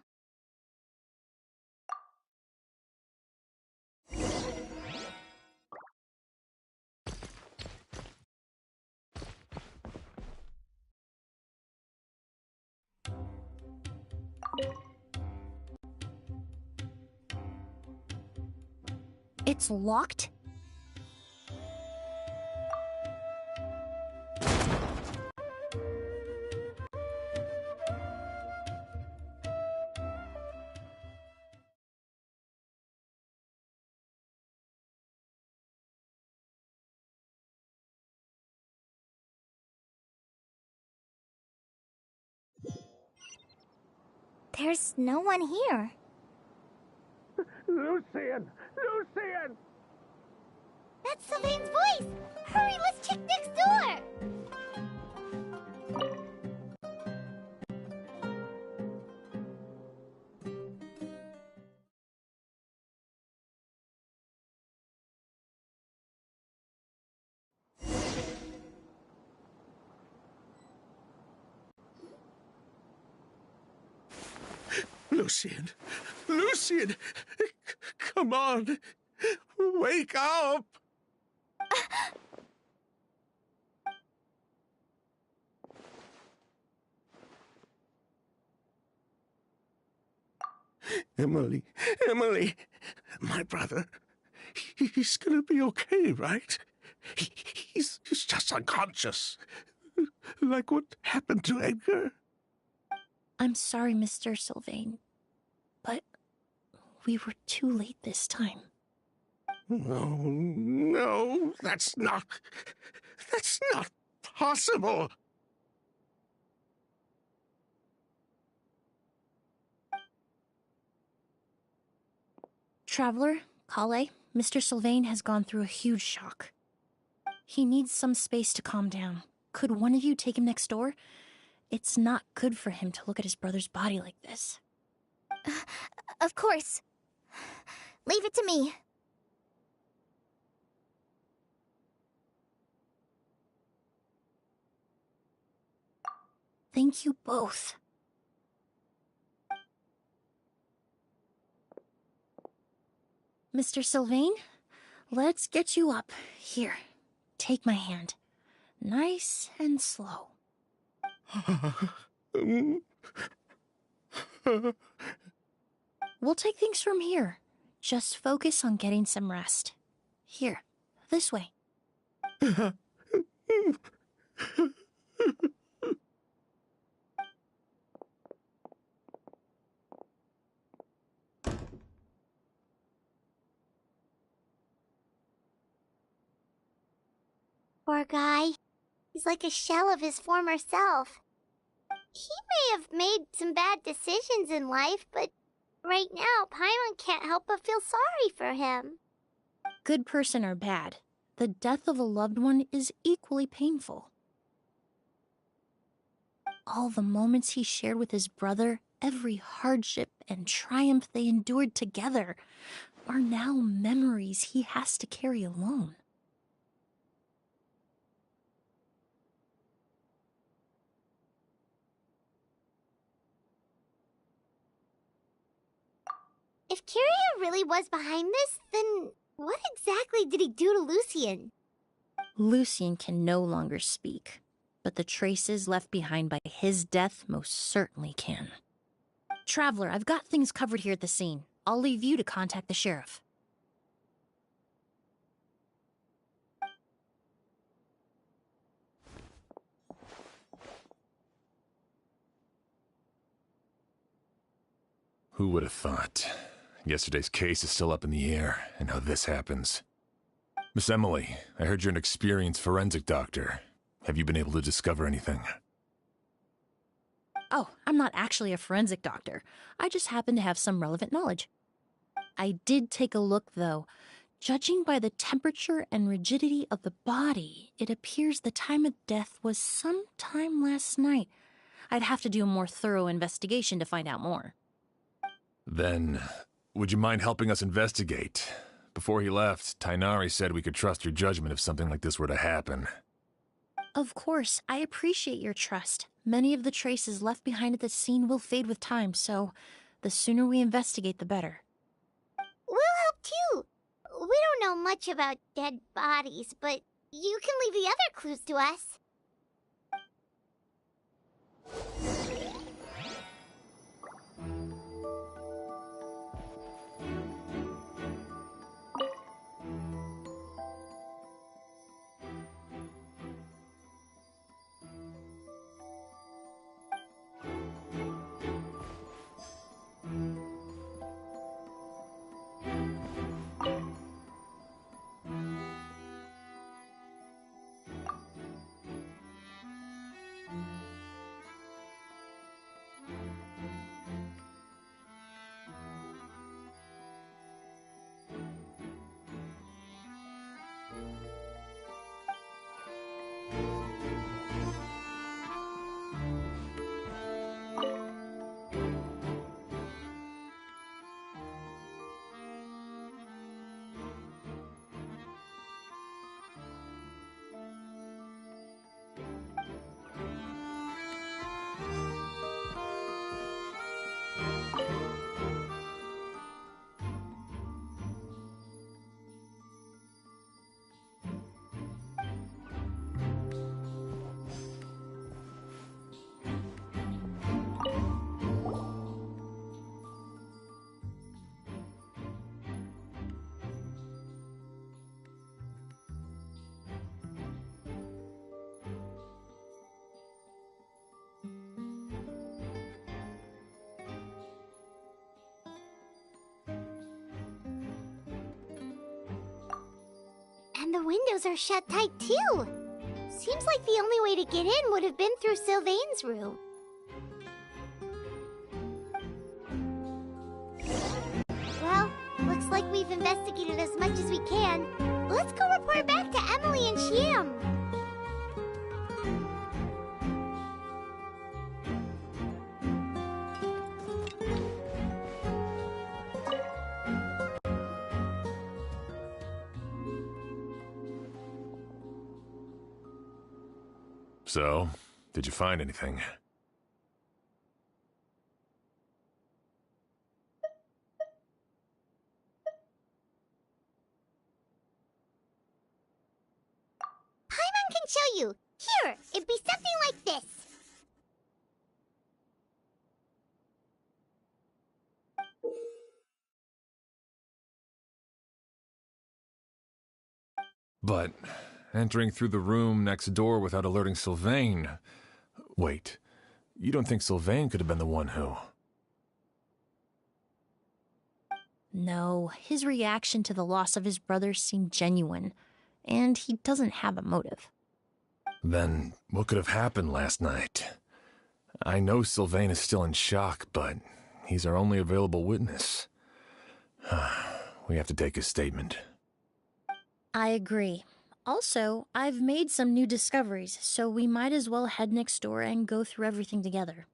It's locked? There's no one here. Lucian! Lucian! That's Sylvain's voice! Hurry, let's check next door! Lucian! Lucian! Come on! Wake up! Emily, Emily, my brother, he's gonna be okay, right? He's just unconscious. Like what happened to Edgar. I'm sorry, Mr. Sylvain, but we were too late this time. No, that's not possible. Traveler, Kale, Mr. Sylvain has gone through a huge shock. He needs some space to calm down. Could one of you take him next door? It's not good for him to look at his brother's body like this. Of course. Leave it to me. Thank you both. Mr. Sylvain, let's get you up. Here, take my hand. Nice and slow. We'll take things from here. Just focus on getting some rest. Here, this way. Poor guy. He's like a shell of his former self. He may have made some bad decisions in life, but right now, Paimon can't help but feel sorry for him. Good person or bad, the death of a loved one is equally painful. All the moments he shared with his brother, every hardship and triumph they endured together, are now memories he has to carry alone. If Curio really was behind this, then what exactly did he do to Lucian? Lucian can no longer speak, but the traces left behind by his death most certainly can. Traveler, I've got things covered here at the scene. I'll leave you to contact the sheriff. Who would have thought? Yesterday's case is still up in the air, and now this happens. Miss Emily, I heard you're an experienced forensic doctor. Have you been able to discover anything? Oh, I'm not actually a forensic doctor. I just happen to have some relevant knowledge. I did take a look, though. Judging by the temperature and rigidity of the body, it appears the time of death was sometime last night. I'd have to do a more thorough investigation to find out more. Then, would you mind helping us investigate? Before he left, Tainari said we could trust your judgment if something like this were to happen. Of course, I appreciate your trust. Many of the traces left behind at the scene will fade with time, so the sooner we investigate, the better. We'll help too. We don't know much about dead bodies, but you can leave the other clues to us. And the windows are shut tight, too. Seems like the only way to get in would have been through Sylvain's room. Well, looks like we've investigated as much as we can. Let's go report back to Emily and Shiam. So, did you find anything? Paimon can show you. Here, it'd be something like this. But entering through the room next door without alerting Sylvain... Wait, you don't think Sylvain could have been the one who... No, his reaction to the loss of his brother seemed genuine, and he doesn't have a motive. Then what could have happened last night? I know Sylvain is still in shock, but he's our only available witness. We have to take his statement. I agree. Also, I've made some new discoveries, so we might as well head next door and go through everything together.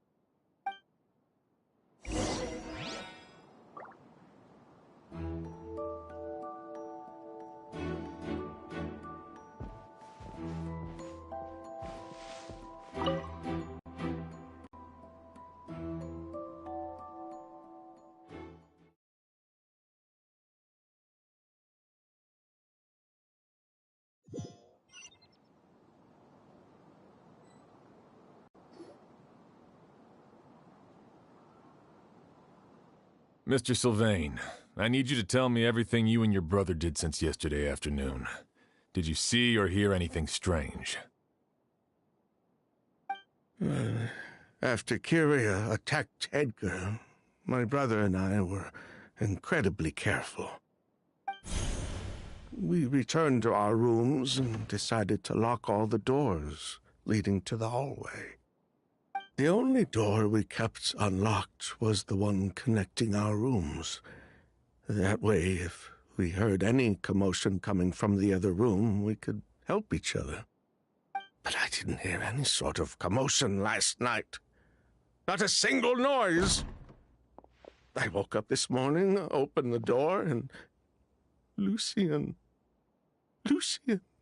Mr. Sylvain, I need you to tell me everything you and your brother did since yesterday afternoon. Did you see or hear anything strange? After Kyria attacked Edgar, my brother and I were incredibly careful. We returned to our rooms and decided to lock all the doors leading to the hallway. The only door we kept unlocked was the one connecting our rooms. That way, if we heard any commotion coming from the other room, we could help each other. But I didn't hear any sort of commotion last night. Not a single noise. I woke up this morning, opened the door, and Lucian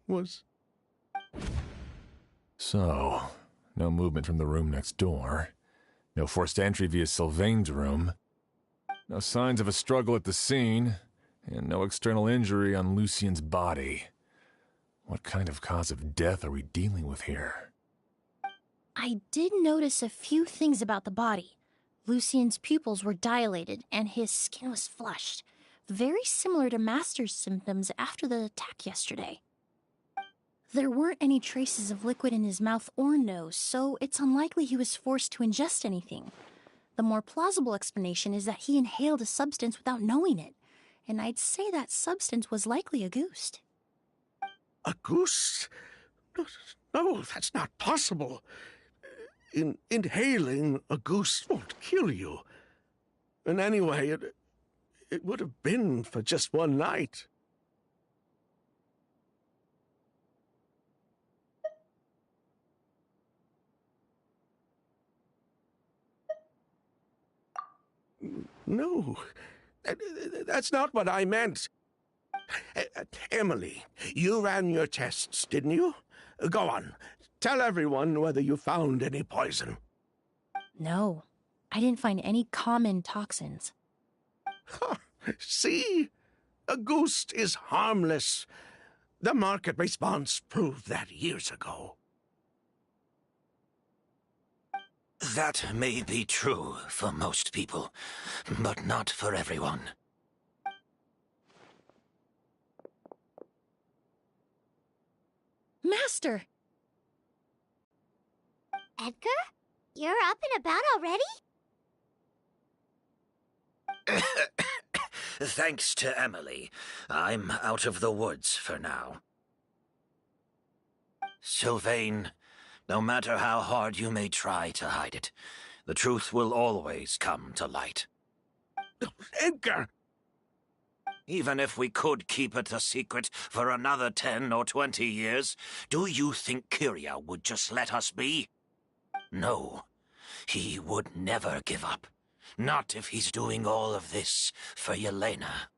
was... So, no movement from the room next door. No forced entry via Sylvain's room. No signs of a struggle at the scene. And no external injury on Lucian's body. What kind of cause of death are we dealing with here? I did notice a few things about the body. Lucian's pupils were dilated, and his skin was flushed. Very similar to Master's symptoms after the attack yesterday. There weren't any traces of liquid in his mouth or nose, so it's unlikely he was forced to ingest anything. The more plausible explanation is that he inhaled a substance without knowing it, and I'd say that substance was likely a goose. A goose? No, that's not possible. Inhaling a goose won't kill you. And anyway, it would have been for just one night. No, that's not what I meant. Emily, you ran your tests, didn't you? Go on. Tell everyone whether you found any poison. No, I didn't find any common toxins. See? A goose is harmless. The market response proved that years ago. That may be true for most people, but not for everyone. Master! Edgar? You're up and about already? Thanks to Emily, I'm out of the woods for now. Sylvain, no matter how hard you may try to hide it, the truth will always come to light. Edgar! Even if we could keep it a secret for another 10 or 20 years, do you think Kyria would just let us be? No, he would never give up. Not if he's doing all of this for Yelena.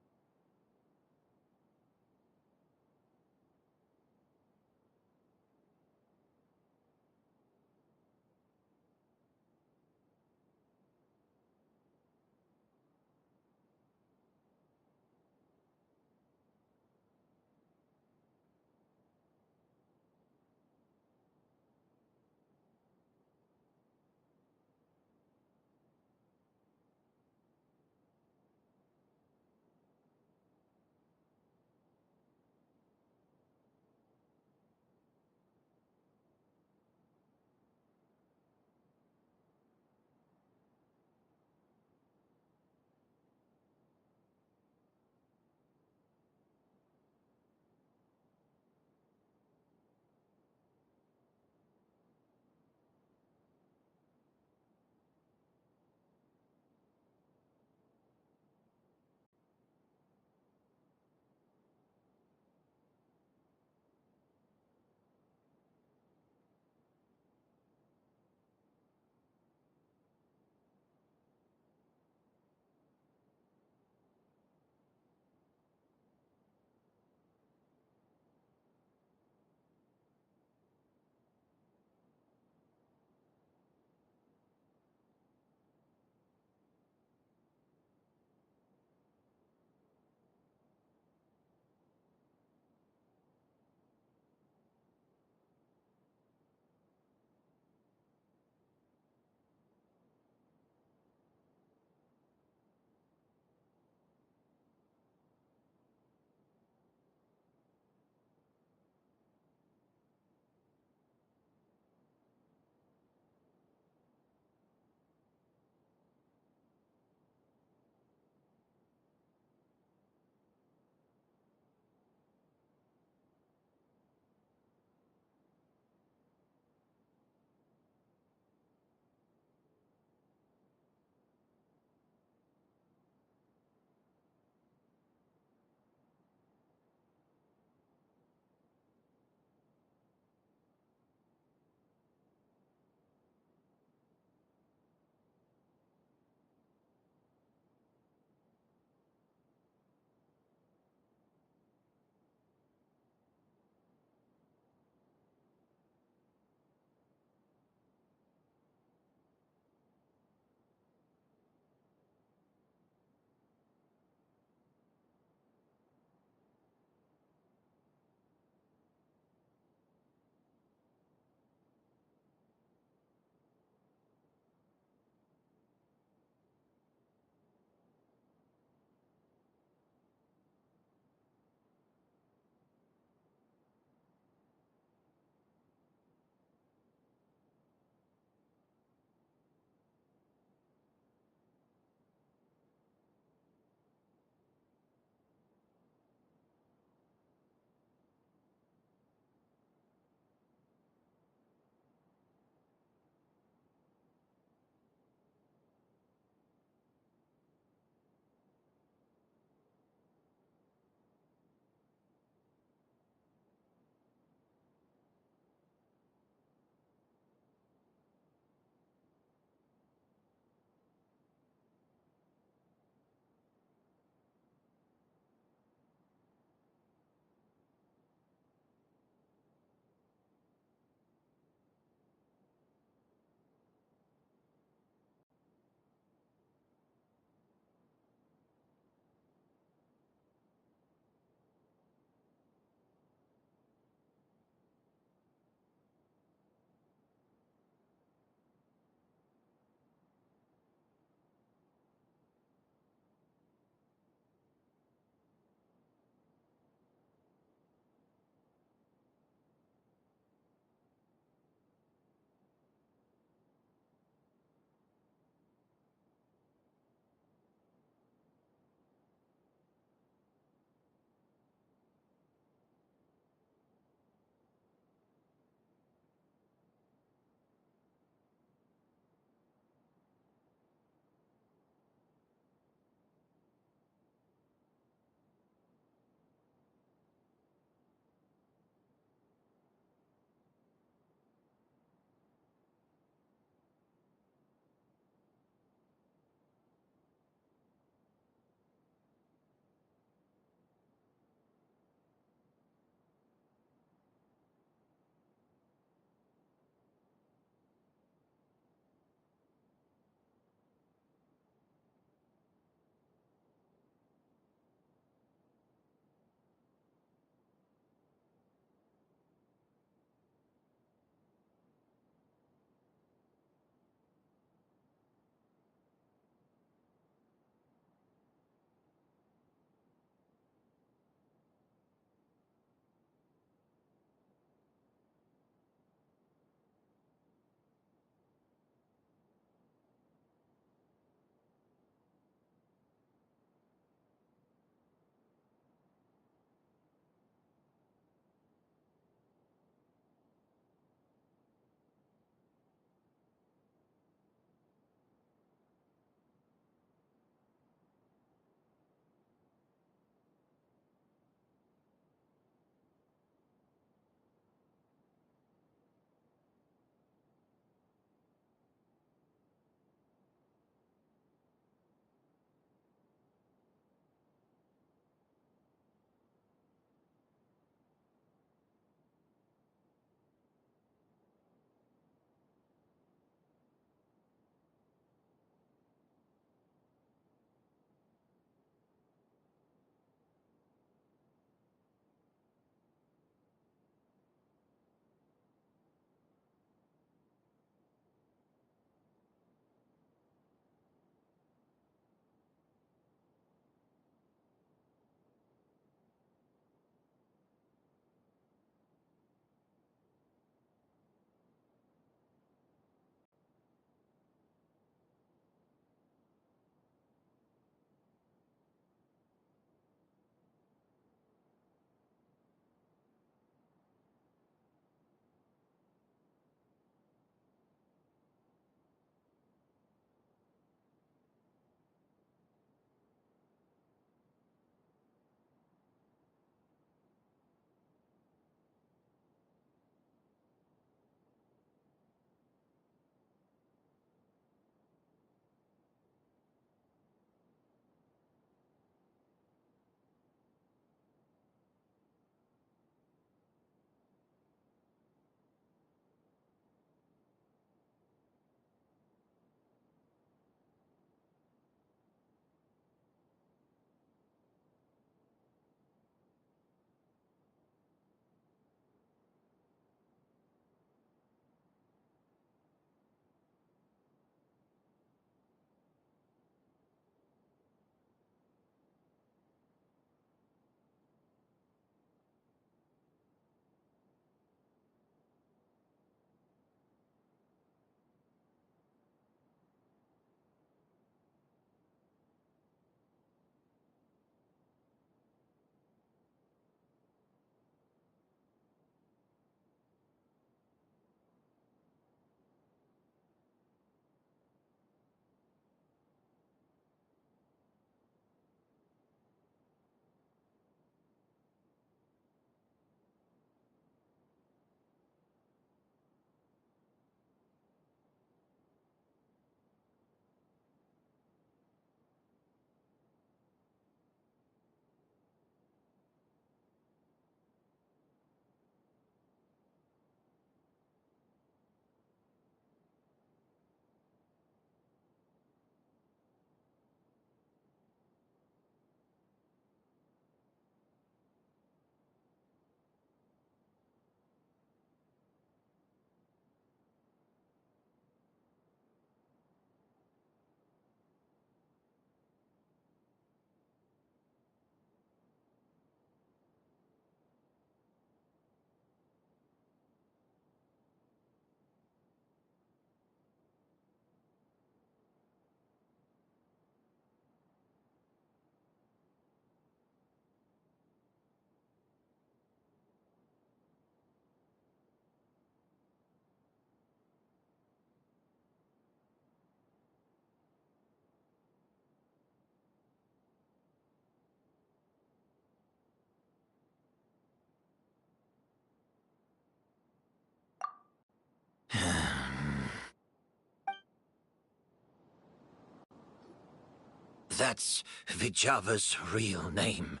That's Vijava's real name.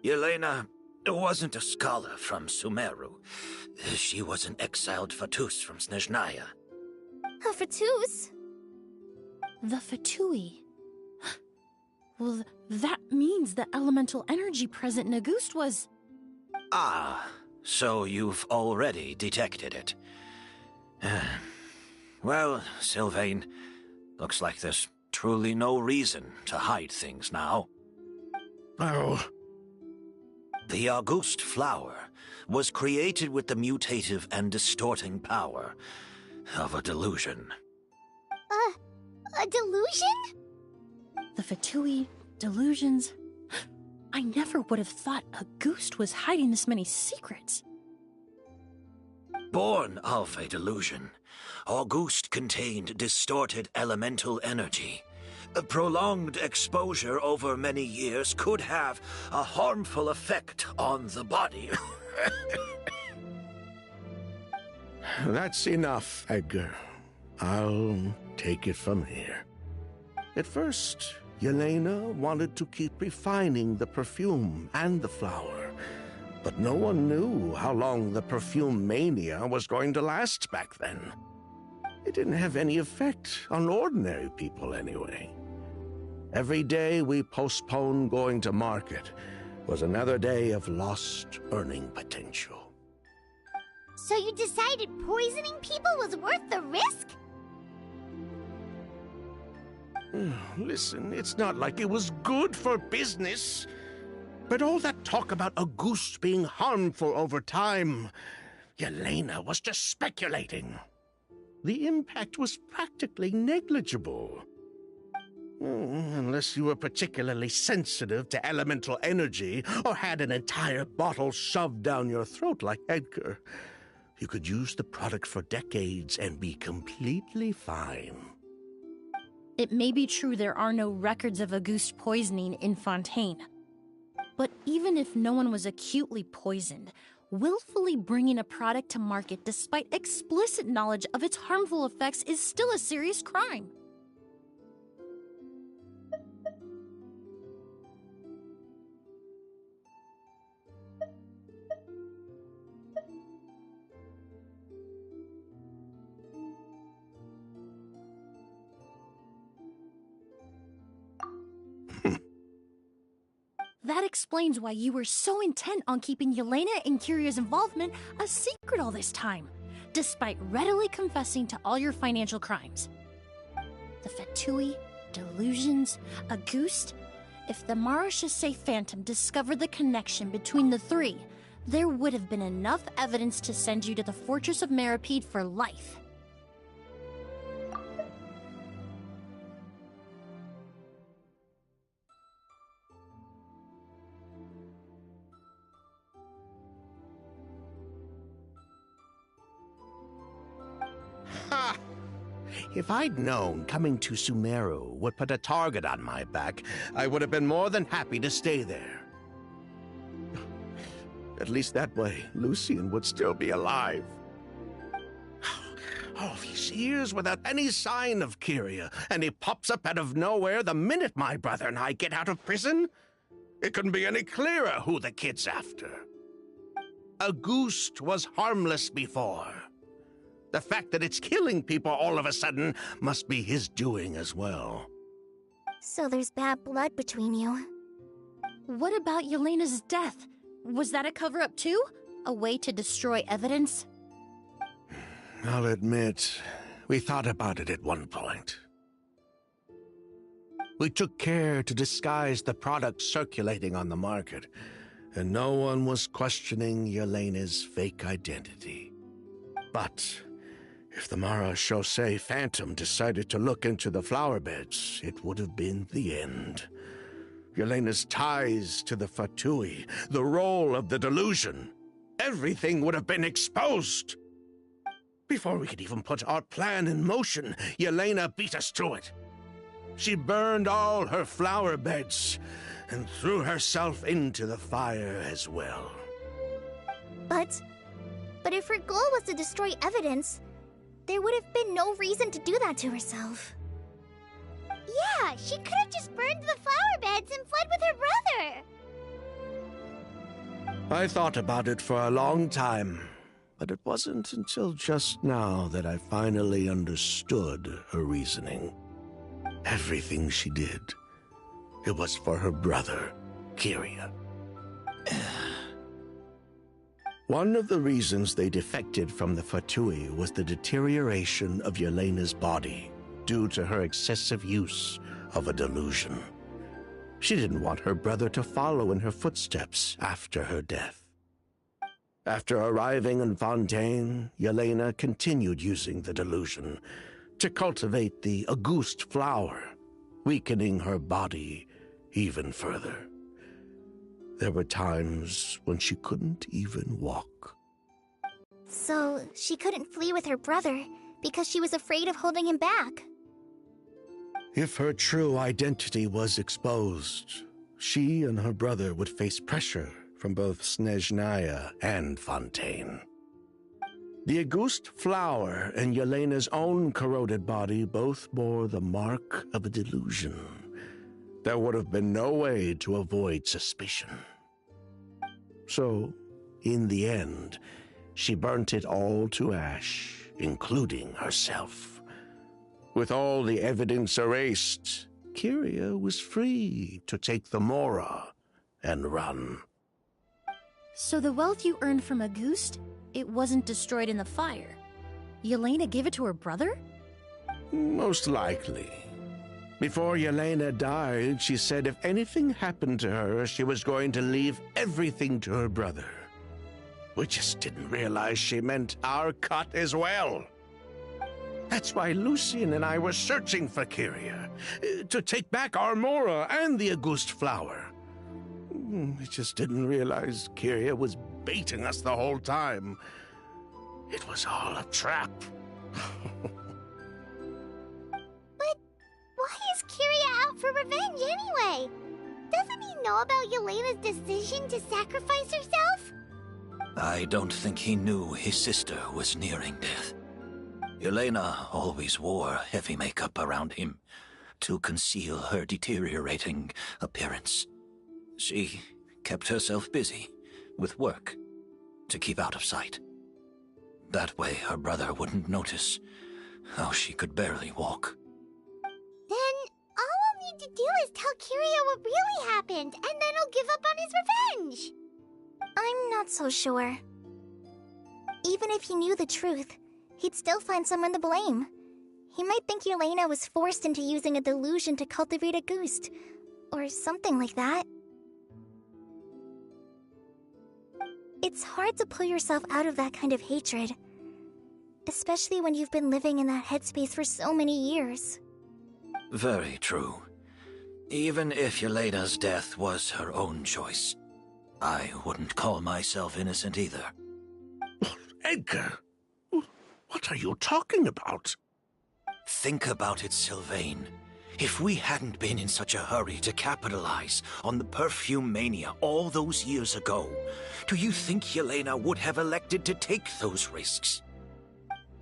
Yelena wasn't a scholar from Sumeru. She was an exiled Fatus from Snezhnaya. A Fatus? The Fatui. Well, that means the elemental energy present in Auguste was... Ah, so you've already detected it. Well, Sylvain, looks like there's truly no reason to hide things now. Oh, The Auguste flower was created with the mutative and distorting power of a delusion. A delusion? The Fatui, delusions... I never would have thought Auguste was hiding this many secrets. Born of a delusion, Auguste contained distorted elemental energy. A prolonged exposure over many years could have a harmful effect on the body. that's enough, Edgar. I'll take it from here. At first, Yelena wanted to keep refining the perfume and the flower, but no one knew how long the perfume mania was going to last back then. It didn't have any effect on ordinary people anyway. Every day we postponed going to market was another day of lost earning potential. So you decided poisoning people was worth the risk? Listen, it's not like it was good for business. But all that talk about Auguste being harmful over time, Yelena was just speculating. The impact was practically negligible. Unless you were particularly sensitive to elemental energy or had an entire bottle shoved down your throat like Edgar, you could use the product for decades and be completely fine. It may be true there are no records of Auguste poisoning in Fontaine. But even if no one was acutely poisoned, willfully bringing a product to market despite explicit knowledge of its harmful effects is still a serious crime. That explains why you were so intent on keeping Yelena and Kiria's involvement a secret all this time, despite readily confessing to all your financial crimes. The Fatui, delusions, Auguste. If the Marechaussee Phantom discovered the connection between the three, there would have been enough evidence to send you to the Fortress of Meripede for life. Ha! If I'd known coming to Sumeru would put a target on my back, I would have been more than happy to stay there. At least that way, Lucian would still be alive. All these years without any sign of Kyria, and he pops up out of nowhere the minute my brother and I get out of prison? It couldn't be any clearer who the kid's after. Auguste was harmless before. The fact that it's killing people all of a sudden must be his doing as well. So there's bad blood between you. What about Yelena's death? Was that a cover-up too? A way to destroy evidence? I'll admit, we thought about it at one point. We took care to disguise the product circulating on the market, and no one was questioning Yelena's fake identity. But if the Marechaussee Phantom decided to look into the flower beds, it would have been the end. Yelena's ties to the Fatui, the role of the delusion, everything would have been exposed. Before we could even put our plan in motion, Yelena beat us to it. She burned all her flower beds and threw herself into the fire as well. But if her goal was to destroy evidence, there would have been no reason to do that to herself. Yeah, she could have just burned the flower beds and fled with her brother. I thought about it for a long time, but it wasn't until just now that I finally understood her reasoning. Everything she did, it was for her brother, Kyria. One of the reasons they defected from the Fatui was the deterioration of Yelena's body due to her excessive use of a delusion. She didn't want her brother to follow in her footsteps after her death. After arriving in Fontaine, Yelena continued using the delusion to cultivate the Auguste flower, weakening her body even further. There were times when she couldn't even walk. So, she couldn't flee with her brother because she was afraid of holding him back. If her true identity was exposed, she and her brother would face pressure from both Snezhnaya and Fontaine. The Auguste flower and Yelena's own corroded body both bore the mark of a delusion. There would have been no way to avoid suspicion. So, in the end, she burnt it all to ash, including herself. With all the evidence erased, Kyria was free to take the Mora and run. So the wealth you earned from Auguste, it wasn't destroyed in the fire. Yelena gave it to her brother? Most likely. Before Yelena died, she said if anything happened to her, she was going to leave everything to her brother. We just didn't realize she meant our cut as well. That's why Lucien and I were searching for Kyria, to take back our Mora and the Auguste flower. We just didn't realize Kyria was baiting us the whole time. It was all a trap. But why is Kyria out for revenge anyway? Doesn't he know about Yelena's decision to sacrifice herself? I don't think he knew his sister was nearing death. Yelena always wore heavy makeup around him to conceal her deteriorating appearance. She kept herself busy with work to keep out of sight. That way her brother wouldn't notice how she could barely walk. Then all we'll need to do is tell Kyria what really happened, and then he'll give up on his revenge. I'm not so sure. Even if he knew the truth, he'd still find someone to blame. He might think Yelena was forced into using a delusion to cultivate a Auguste, or something like that. It's hard to pull yourself out of that kind of hatred, especially when you've been living in that headspace for so many years. Very true. Even if Yelena's death was her own choice, I wouldn't call myself innocent either. Edgar, what are you talking about? Think about it, Sylvain. If we hadn't been in such a hurry to capitalize on the perfume mania all those years ago, do you think Yelena would have elected to take those risks?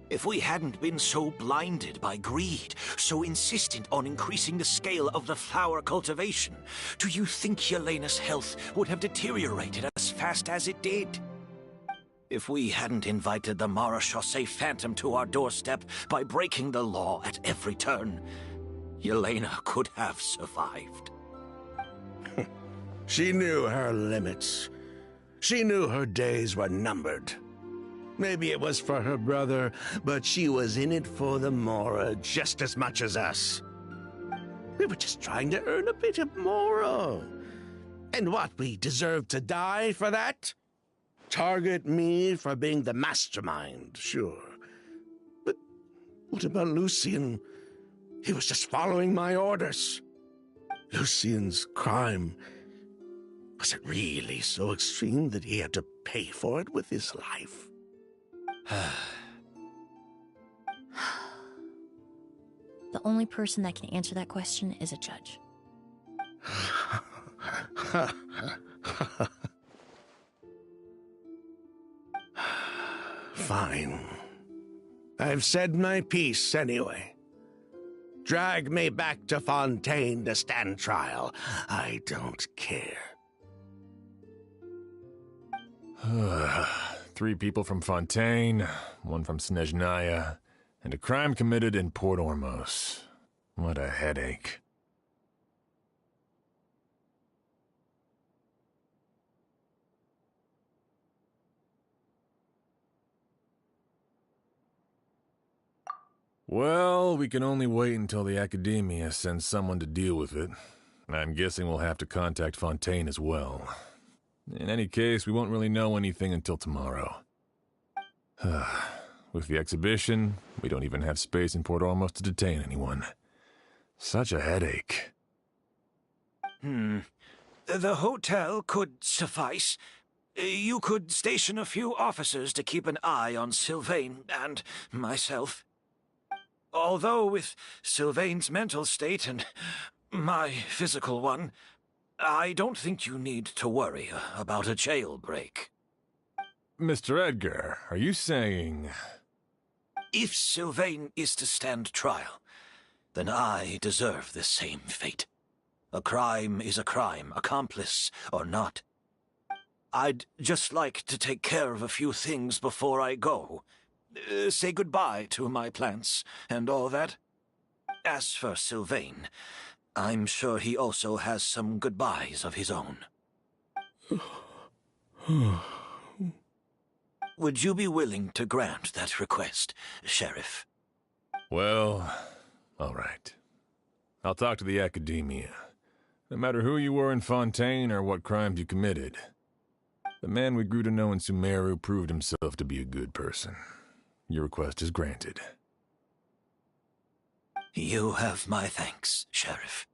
If we hadn't been so blinded by greed, so insistent on increasing the scale of the flower cultivation, do you think Yelena's health would have deteriorated as fast as it did? If we hadn't invited the Marechaussee Phantom to our doorstep by breaking the law at every turn, Yelena could have survived. She knew her limits. She knew her days were numbered. Maybe it was for her brother, but she was in it for the Mora just as much as us. We were just trying to earn a bit of Mora. And what, we deserve to die for that? Target me for being the mastermind, sure. But what about Lucien? He was just following my orders. Lucien's crime, was it really so extreme that he had to pay for it with his life? The only person that can answer that question is a judge. Fine. I've said my piece anyway. Drag me back to Fontaine to stand trial. I don't care. 3 people from Fontaine, 1 from Snezhnaya, and a crime committed in Port Ormos. What a headache. Well, we can only wait until the Academia sends someone to deal with it. I'm guessing we'll have to contact Fontaine as well. In any case, we won't really know anything until tomorrow. With the exhibition, we don't even have space in Port Ormos to detain anyone. Such a headache. The hotel could suffice. You could station a few officers to keep an eye on Sylvain and myself. Although with Sylvain's mental state and my physical one, I don't think you need to worry about a jailbreak. Mr. Edgar, are you saying... If Sylvain is to stand trial, then I deserve the same fate. A crime is a crime, accomplice or not. I'd just like to take care of a few things before I go. Say goodbye to my plants and all that. As for Sylvain, I'm sure he also has some goodbyes of his own. Would you be willing to grant that request, Sheriff? Well, all right. I'll talk to the Academia. No matter who you were in Fontaine or what crimes you committed, the man we grew to know in Sumeru proved himself to be a good person. Your request is granted. You have my thanks, Sheriff.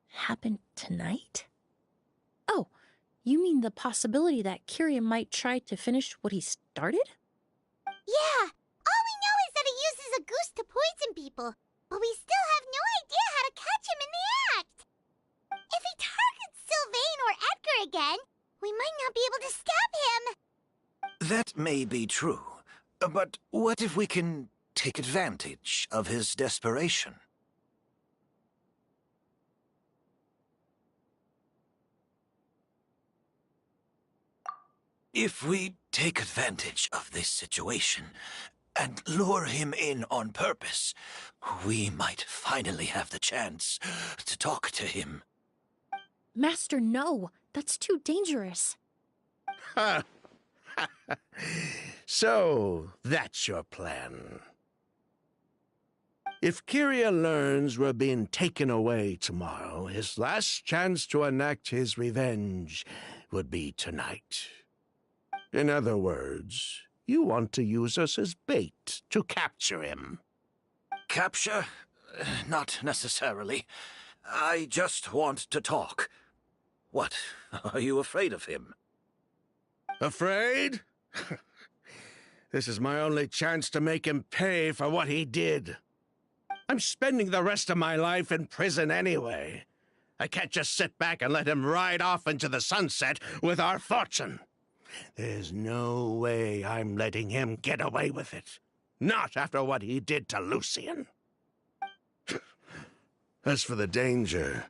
Happen tonight? Oh, you mean the possibility that Kyria might try to finish what he started? Yeah, all we know is that he uses a goose to poison people, but we still have no idea how to catch him in the act. If he targets Sylvain or Edgar again, we might not be able to stop him. That may be true, but what if we can take advantage of his desperation? If we take advantage of this situation and lure him in on purpose, we might finally have the chance to talk to him. Master, no. That's too dangerous. So, that's your plan. If Kyria learns we're being taken away tomorrow, his last chance to enact his revenge would be tonight. In other words, you want to use us as bait to capture him. Capture? Not necessarily. I just want to talk. What? Are you afraid of him? Afraid? This is my only chance to make him pay for what he did. I'm spending the rest of my life in prison anyway. I can't just sit back and let him ride off into the sunset with our fortune. There's no way I'm letting him get away with it. Not after what he did to Lucian. As for the danger,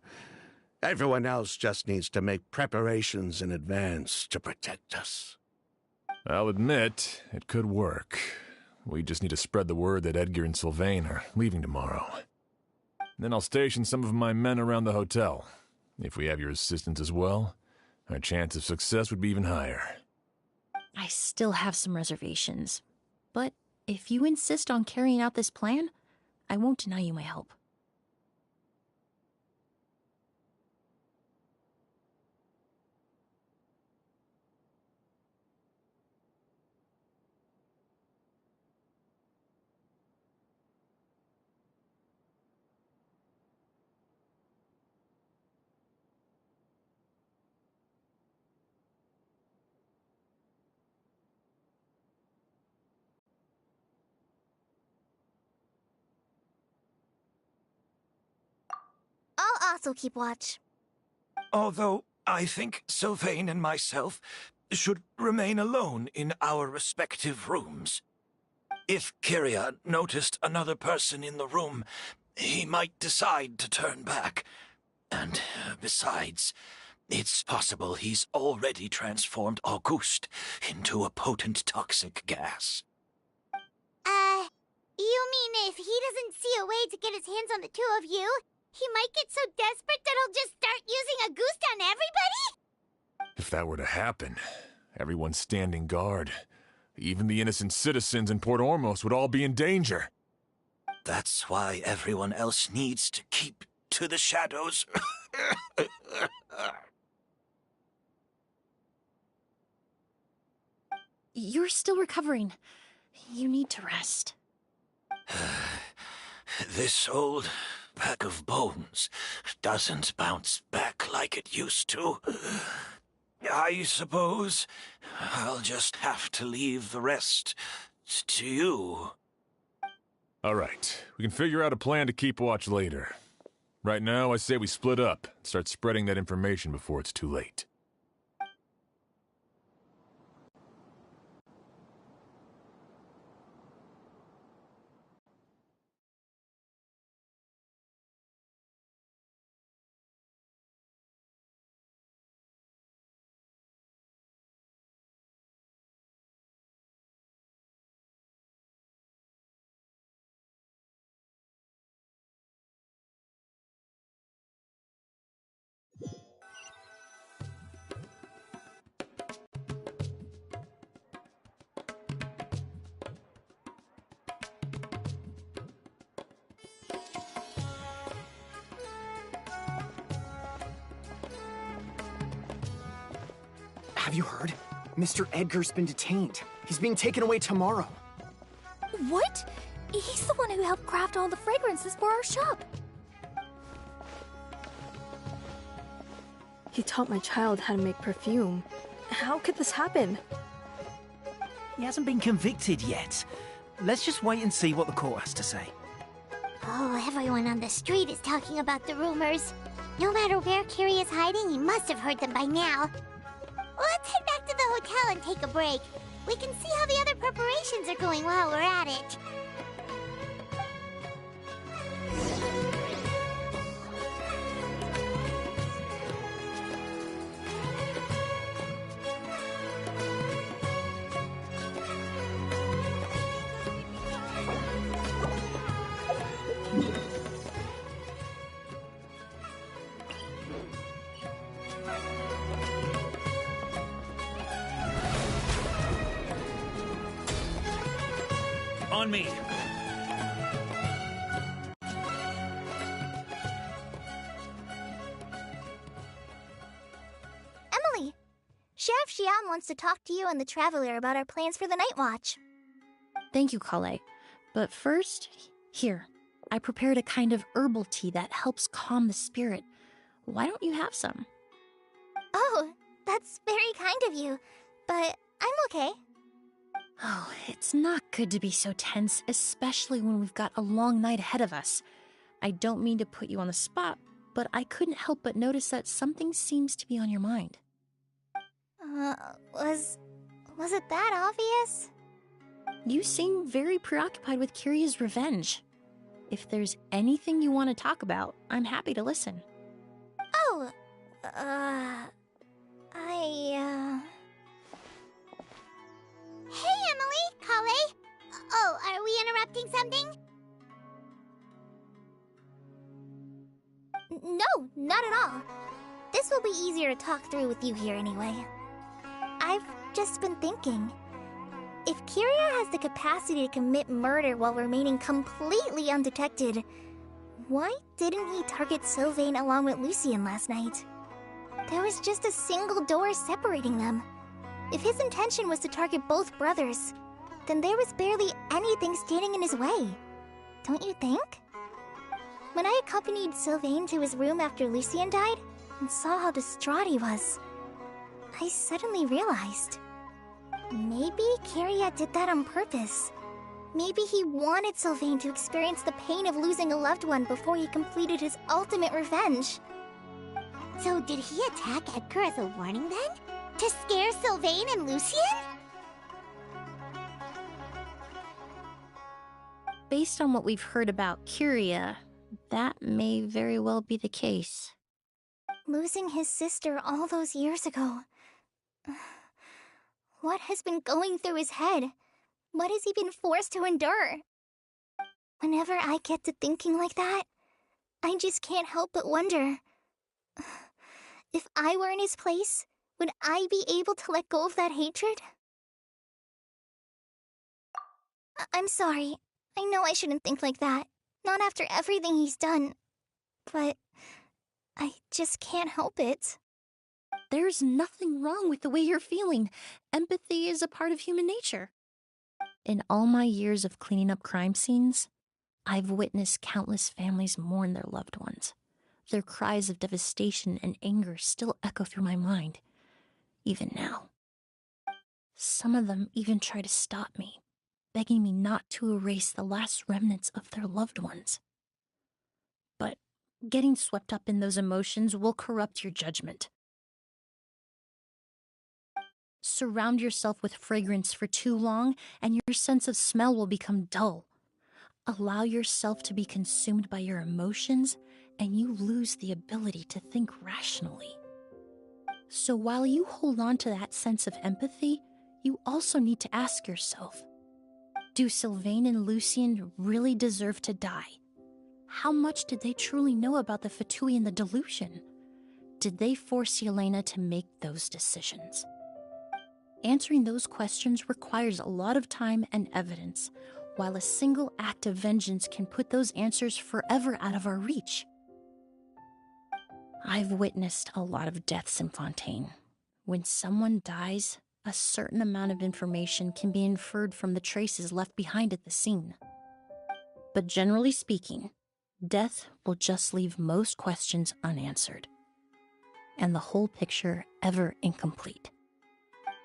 everyone else just needs to make preparations in advance to protect us. I'll admit, it could work. We just need to spread the word that Edgar and Sylvain are leaving tomorrow. Then I'll station some of my men around the hotel. If we have your assistance as well, our chance of success would be even higher. I still have some reservations. But if you insist on carrying out this plan, I won't deny you my help. also keep watch. Although I think Sylvain and myself should remain alone in our respective rooms. If Kyria noticed another person in the room, he might decide to turn back. And besides, it's possible he's already transformed Auguste into a potent toxic gas. You mean if he doesn't see a way to get his hands on the two of you, he might get so desperate that he'll just start using Auguste on everybody? If that were to happen, everyone's standing guard. Even the innocent citizens in Port Ormos would all be in danger. That's why everyone else needs to keep to the shadows. You're still recovering. You need to rest. This old bag of bones doesn't bounce back like it used to. I suppose I'll just have to leave the rest to you. All right, we can figure out a plan to keep watch later. Right now, I say we split up and start spreading that information before it's too late. Have you heard? Mr. Edgar's been detained. He's being taken away tomorrow. What? He's the one who helped craft all the fragrances for our shop. He taught my child how to make perfume. How could this happen? He hasn't been convicted yet. Let's just wait and see what the court has to say. Oh, everyone on the street is talking about the rumors. No matter where Kyria is hiding, he must have heard them by now. Let's head back to the hotel and take a break. We can see how the other preparations are going while we're at it. On me. Emily, Sheriff Xian wants to talk to you and the Traveler about our plans for the Night Watch. Thank you, Kale. But first, here, I prepared a kind of herbal tea that helps calm the spirit. Why don't you have some? Oh, that's very kind of you, but I'm okay. Oh, it's not good to be so tense, especially when we've got a long night ahead of us. I don't mean to put you on the spot, but I couldn't help but notice that something seems to be on your mind. Was it that obvious? You seem very preoccupied with Kyria's revenge. If there's anything you want to talk about, I'm happy to listen. Oh, Hey, Emily, Kale. Oh, are we interrupting something? No, not at all. This will be easier to talk through with you here anyway. I've just been thinking. If Kyria has the capacity to commit murder while remaining completely undetected, why didn't he target Sylvain along with Lucien last night? There was just a single door separating them. If his intention was to target both brothers, then there was barely anything standing in his way. Don't you think? When I accompanied Sylvain to his room after Lucien died, and saw how distraught he was, I suddenly realized maybe Kyria did that on purpose. Maybe he wanted Sylvain to experience the pain of losing a loved one before he completed his ultimate revenge. So did he attack Edgar as a warning then? To scare Sylvain and Lucien? Based on what we've heard about Curia, that may very well be the case. Losing his sister all those years ago. What has been going through his head? What has he been forced to endure? Whenever I get to thinking like that, I just can't help but wonder. If I were in his place, would I be able to let go of that hatred? I'm sorry. I know I shouldn't think like that. Not after everything he's done. But I just can't help it. There's nothing wrong with the way you're feeling. Empathy is a part of human nature. In all my years of cleaning up crime scenes, I've witnessed countless families mourn their loved ones. Their cries of devastation and anger still echo through my mind, even now. Some of them even try to stop me, begging me not to erase the last remnants of their loved ones. But getting swept up in those emotions will corrupt your judgment. Surround yourself with fragrance for too long, and your sense of smell will become dull. Allow yourself to be consumed by your emotions, and you lose the ability to think rationally. So while you hold on to that sense of empathy, you also need to ask yourself, do Sylvain and Lucien really deserve to die? How much did they truly know about the Fatui and the delusion? Did they force Yelena to make those decisions? Answering those questions requires a lot of time and evidence, while a single act of vengeance can put those answers forever out of our reach. I've witnessed a lot of deaths in Fontaine. When someone dies, a certain amount of information can be inferred from the traces left behind at the scene. But generally speaking, death will just leave most questions unanswered, and the whole picture ever incomplete.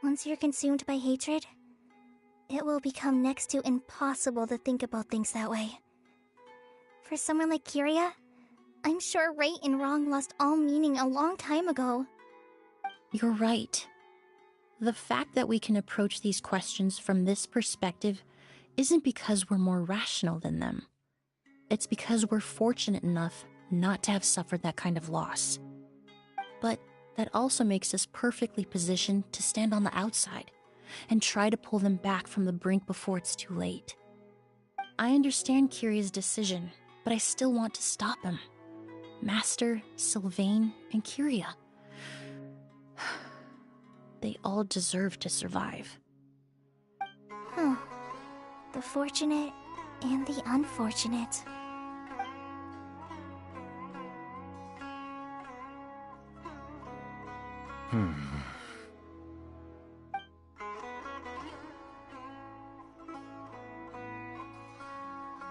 Once you're consumed by hatred, it will become next to impossible to think about things that way. For someone like Curia, I'm sure right and wrong lost all meaning a long time ago. You're right. The fact that we can approach these questions from this perspective isn't because we're more rational than them. It's because we're fortunate enough not to have suffered that kind of loss. But that also makes us perfectly positioned to stand on the outside and try to pull them back from the brink before it's too late. I understand Curia's decision, but I still want to stop him. Master, Sylvain, and Curia. They all deserve to survive. The fortunate and the unfortunate.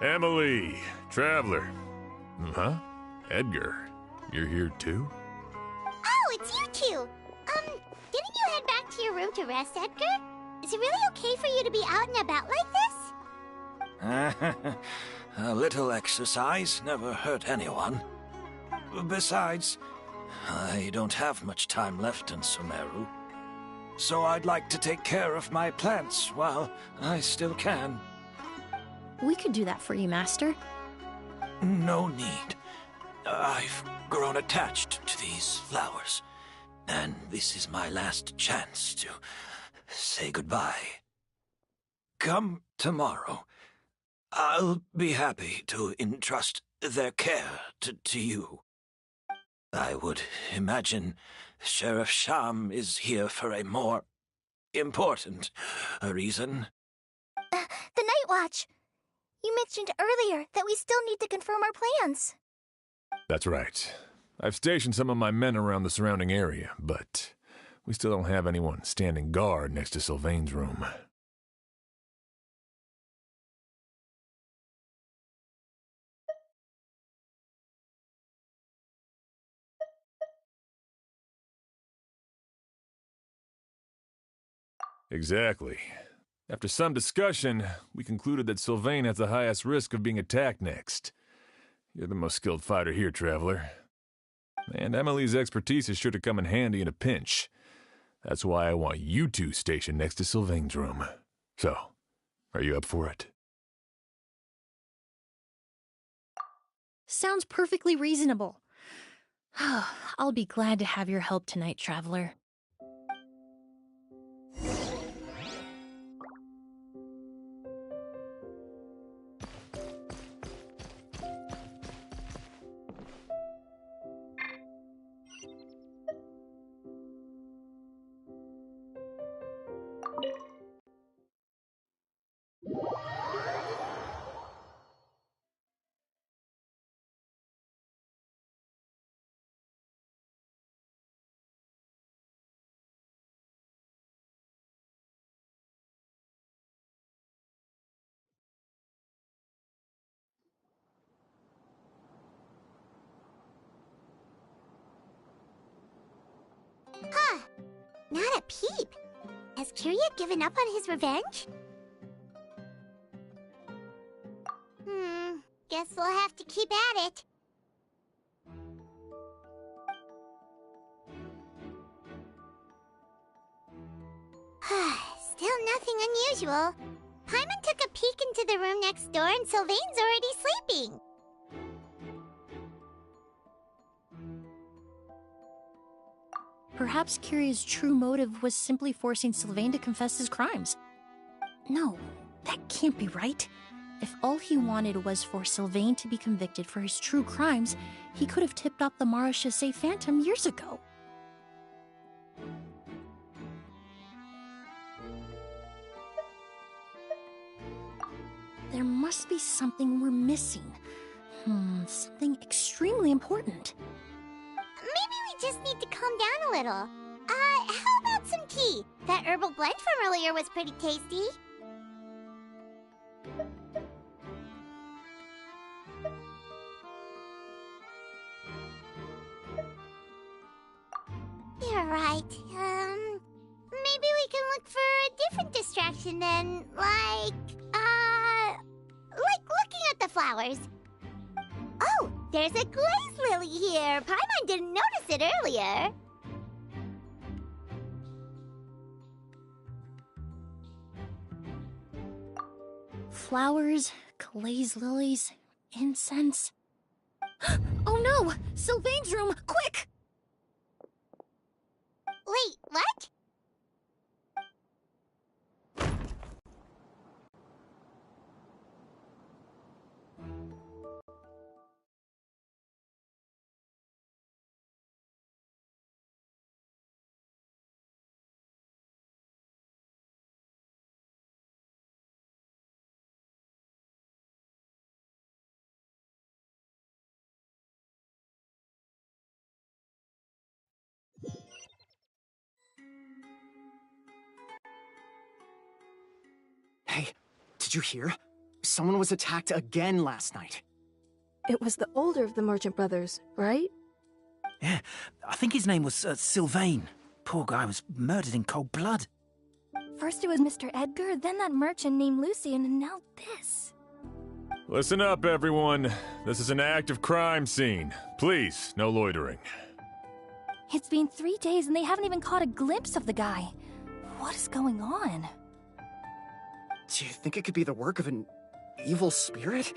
Emily, Traveler. Huh? Edgar, you're here too? Oh, it's you two! Didn't you head back to your room to rest, Edgar? Is it really okay for you to be out and about like this? A little exercise never hurt anyone. Besides, I don't have much time left in Sumeru. So I'd like to take care of my plants while I still can. We could do that for you, Master. No need. I've grown attached to these flowers, and this is my last chance to say goodbye. Come tomorrow. I'll be happy to entrust their care to you. I would imagine Sheriff Sham is here for a more important reason. The Night Watch! You mentioned earlier that we still need to confirm our plans. That's right. I've stationed some of my men around the surrounding area, but we still don't have anyone standing guard next to Sylvain's room. Exactly. After some discussion, we concluded that Sylvain has the highest risk of being attacked next. You're the most skilled fighter here, Traveler. And Emily's expertise is sure to come in handy in a pinch. That's why I want you two stationed next to Sylvain's room. So, are you up for it? Sounds perfectly reasonable. I'll be glad to have your help tonight, Traveler. Huh. Not a peep. Has Kiria given up on his revenge? Guess we'll have to keep at it. Still nothing unusual. Paimon took a peek into the room next door and Sylvain's already sleeping. Perhaps Kiria's true motive was simply forcing Sylvain to confess his crimes. No, that can't be right. If all he wanted was for Sylvain to be convicted for his true crimes, he could have tipped off the Marechaussee Phantom years ago. There must be something we're missing. Something extremely important. Maybe we just need to calm down a little. How about some tea? That herbal blend from earlier was pretty tasty. You're right. Maybe we can look for a different distraction then, like looking at the flowers. Oh, there's a glaze lily here. Paimon didn't notice it earlier. Flowers, glaze lilies, incense. Oh no! Sylvain's room! Quick! Wait, what? Hey, did you hear? Someone was attacked again last night. It was the older of the merchant brothers, right? Yeah, I think his name was Sylvain. Poor guy was murdered in cold blood. First it was Mr. Edgar, then that merchant named Lucian, and now this. Listen up, everyone. This is an active crime scene. Please, no loitering. It's been 3 days and they haven't even caught a glimpse of the guy. What is going on? Do you think it could be the work of an evil spirit?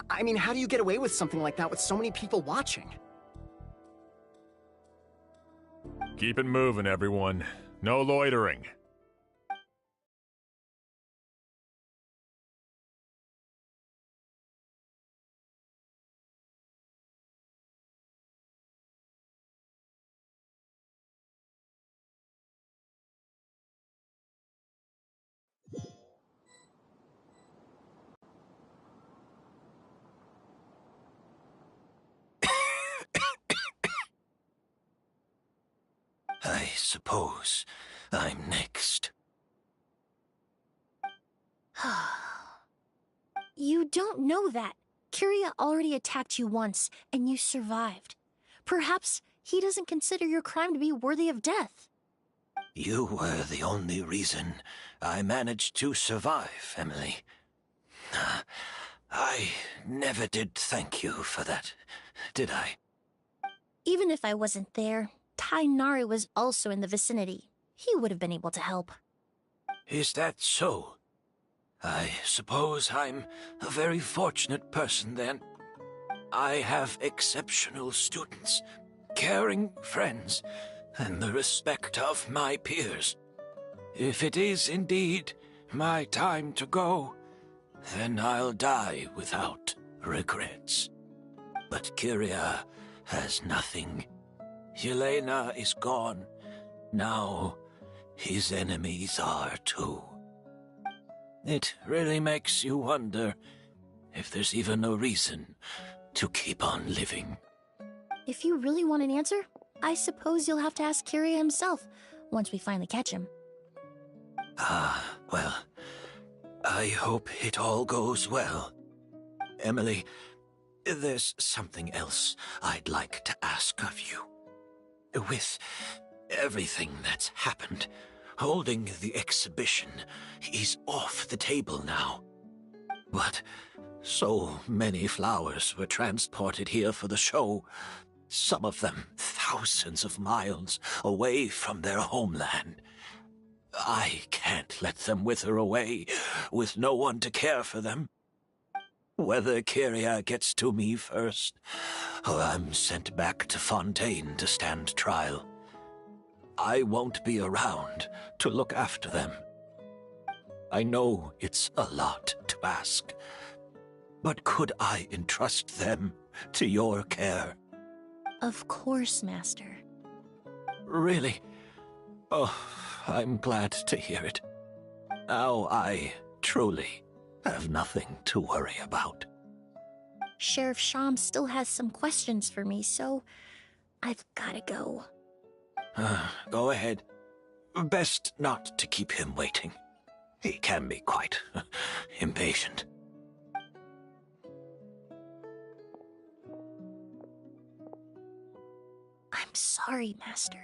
I mean, how do you get away with something like that with so many people watching? Keep it moving, everyone. No loitering. I suppose I'm next. You don't know that. Kiria already attacked you once, and you survived. Perhaps he doesn't consider your crime to be worthy of death. You were the only reason I managed to survive, Emily. I never did thank you for that, did I? Even if I wasn't there, Tainari was also in the vicinity. He would have been able to help. Is that so? I suppose I'm a very fortunate person then. I have exceptional students, caring friends, and the respect of my peers. If it is indeed my time to go, then I'll die without regrets. But Kyria has nothing. Yelena is gone. Now, his enemies are too. It really makes you wonder if there's even a reason to keep on living. If you really want an answer, I suppose you'll have to ask Kyria himself, once we finally catch him. Well, I hope it all goes well. Emily, there's something else I'd like to ask of you. With everything that's happened, holding the exhibition is off the table now. But so many flowers were transported here for the show, some of them thousands of miles away from their homeland. I can't let them wither away with no one to care for them. Whether Kyria gets to me first, or I'm sent back to Fontaine to stand trial, I won't be around to look after them. I know it's a lot to ask, but could I entrust them to your care? Of course, Master. Really? Oh, I'm glad to hear it. Now I truly have nothing to worry about. Sheriff Sham still has some questions for me, so I've gotta go. Go ahead. Best not to keep him waiting. He can be quite impatient. I'm sorry, Master.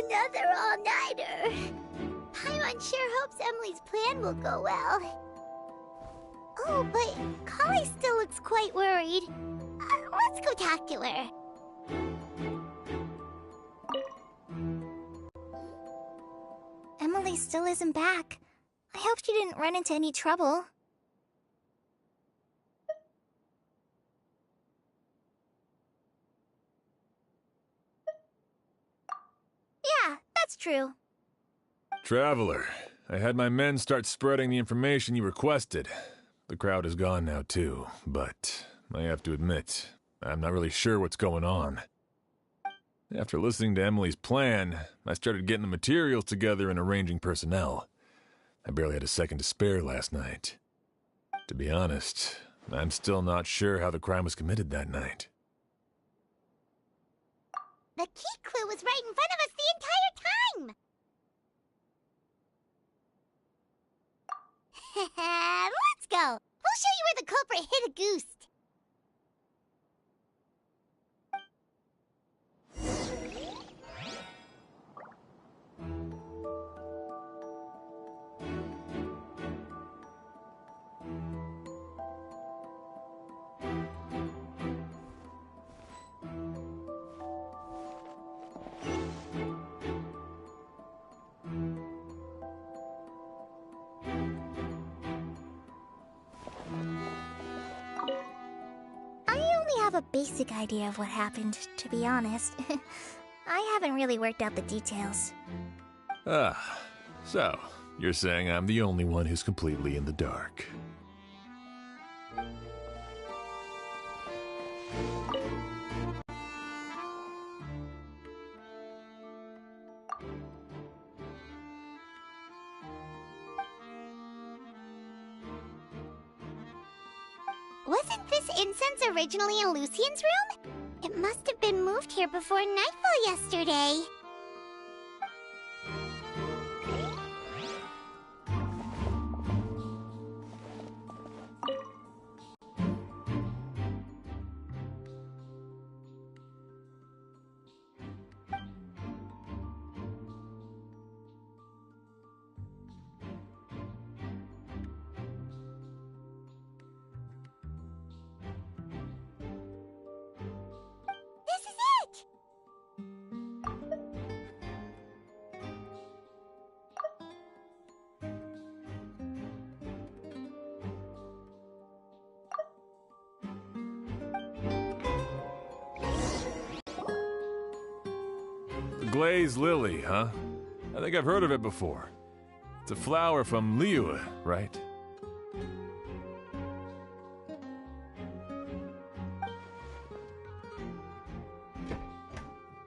Another all-nighter. Paimon sure hopes Emily's plan will go well. Oh, but Kali still looks quite worried. Let's go talk to her. Emily still isn't back. I hope she didn't run into any trouble. Yeah, that's true. Traveler, I had my men start spreading the information you requested. The crowd is gone now too, but I have to admit, I'm not really sure what's going on. After listening to Emily's plan, I started getting the materials together and arranging personnel. I barely had a second to spare last night. To be honest, I'm still not sure how the crime was committed that night. The key clue was right in front of us the entire time! Let's go! We'll show you where the culprit hid a goose. I have a basic idea of what happened, to be honest. I haven't really worked out the details. Ah, so you're saying I'm the only one who's completely in the dark. Wasn't this incense originally in Lucien's room? It must have been moved here before nightfall yesterday. Glazed lily, huh? I think I've heard of it before. It's a flower from Liyue, right?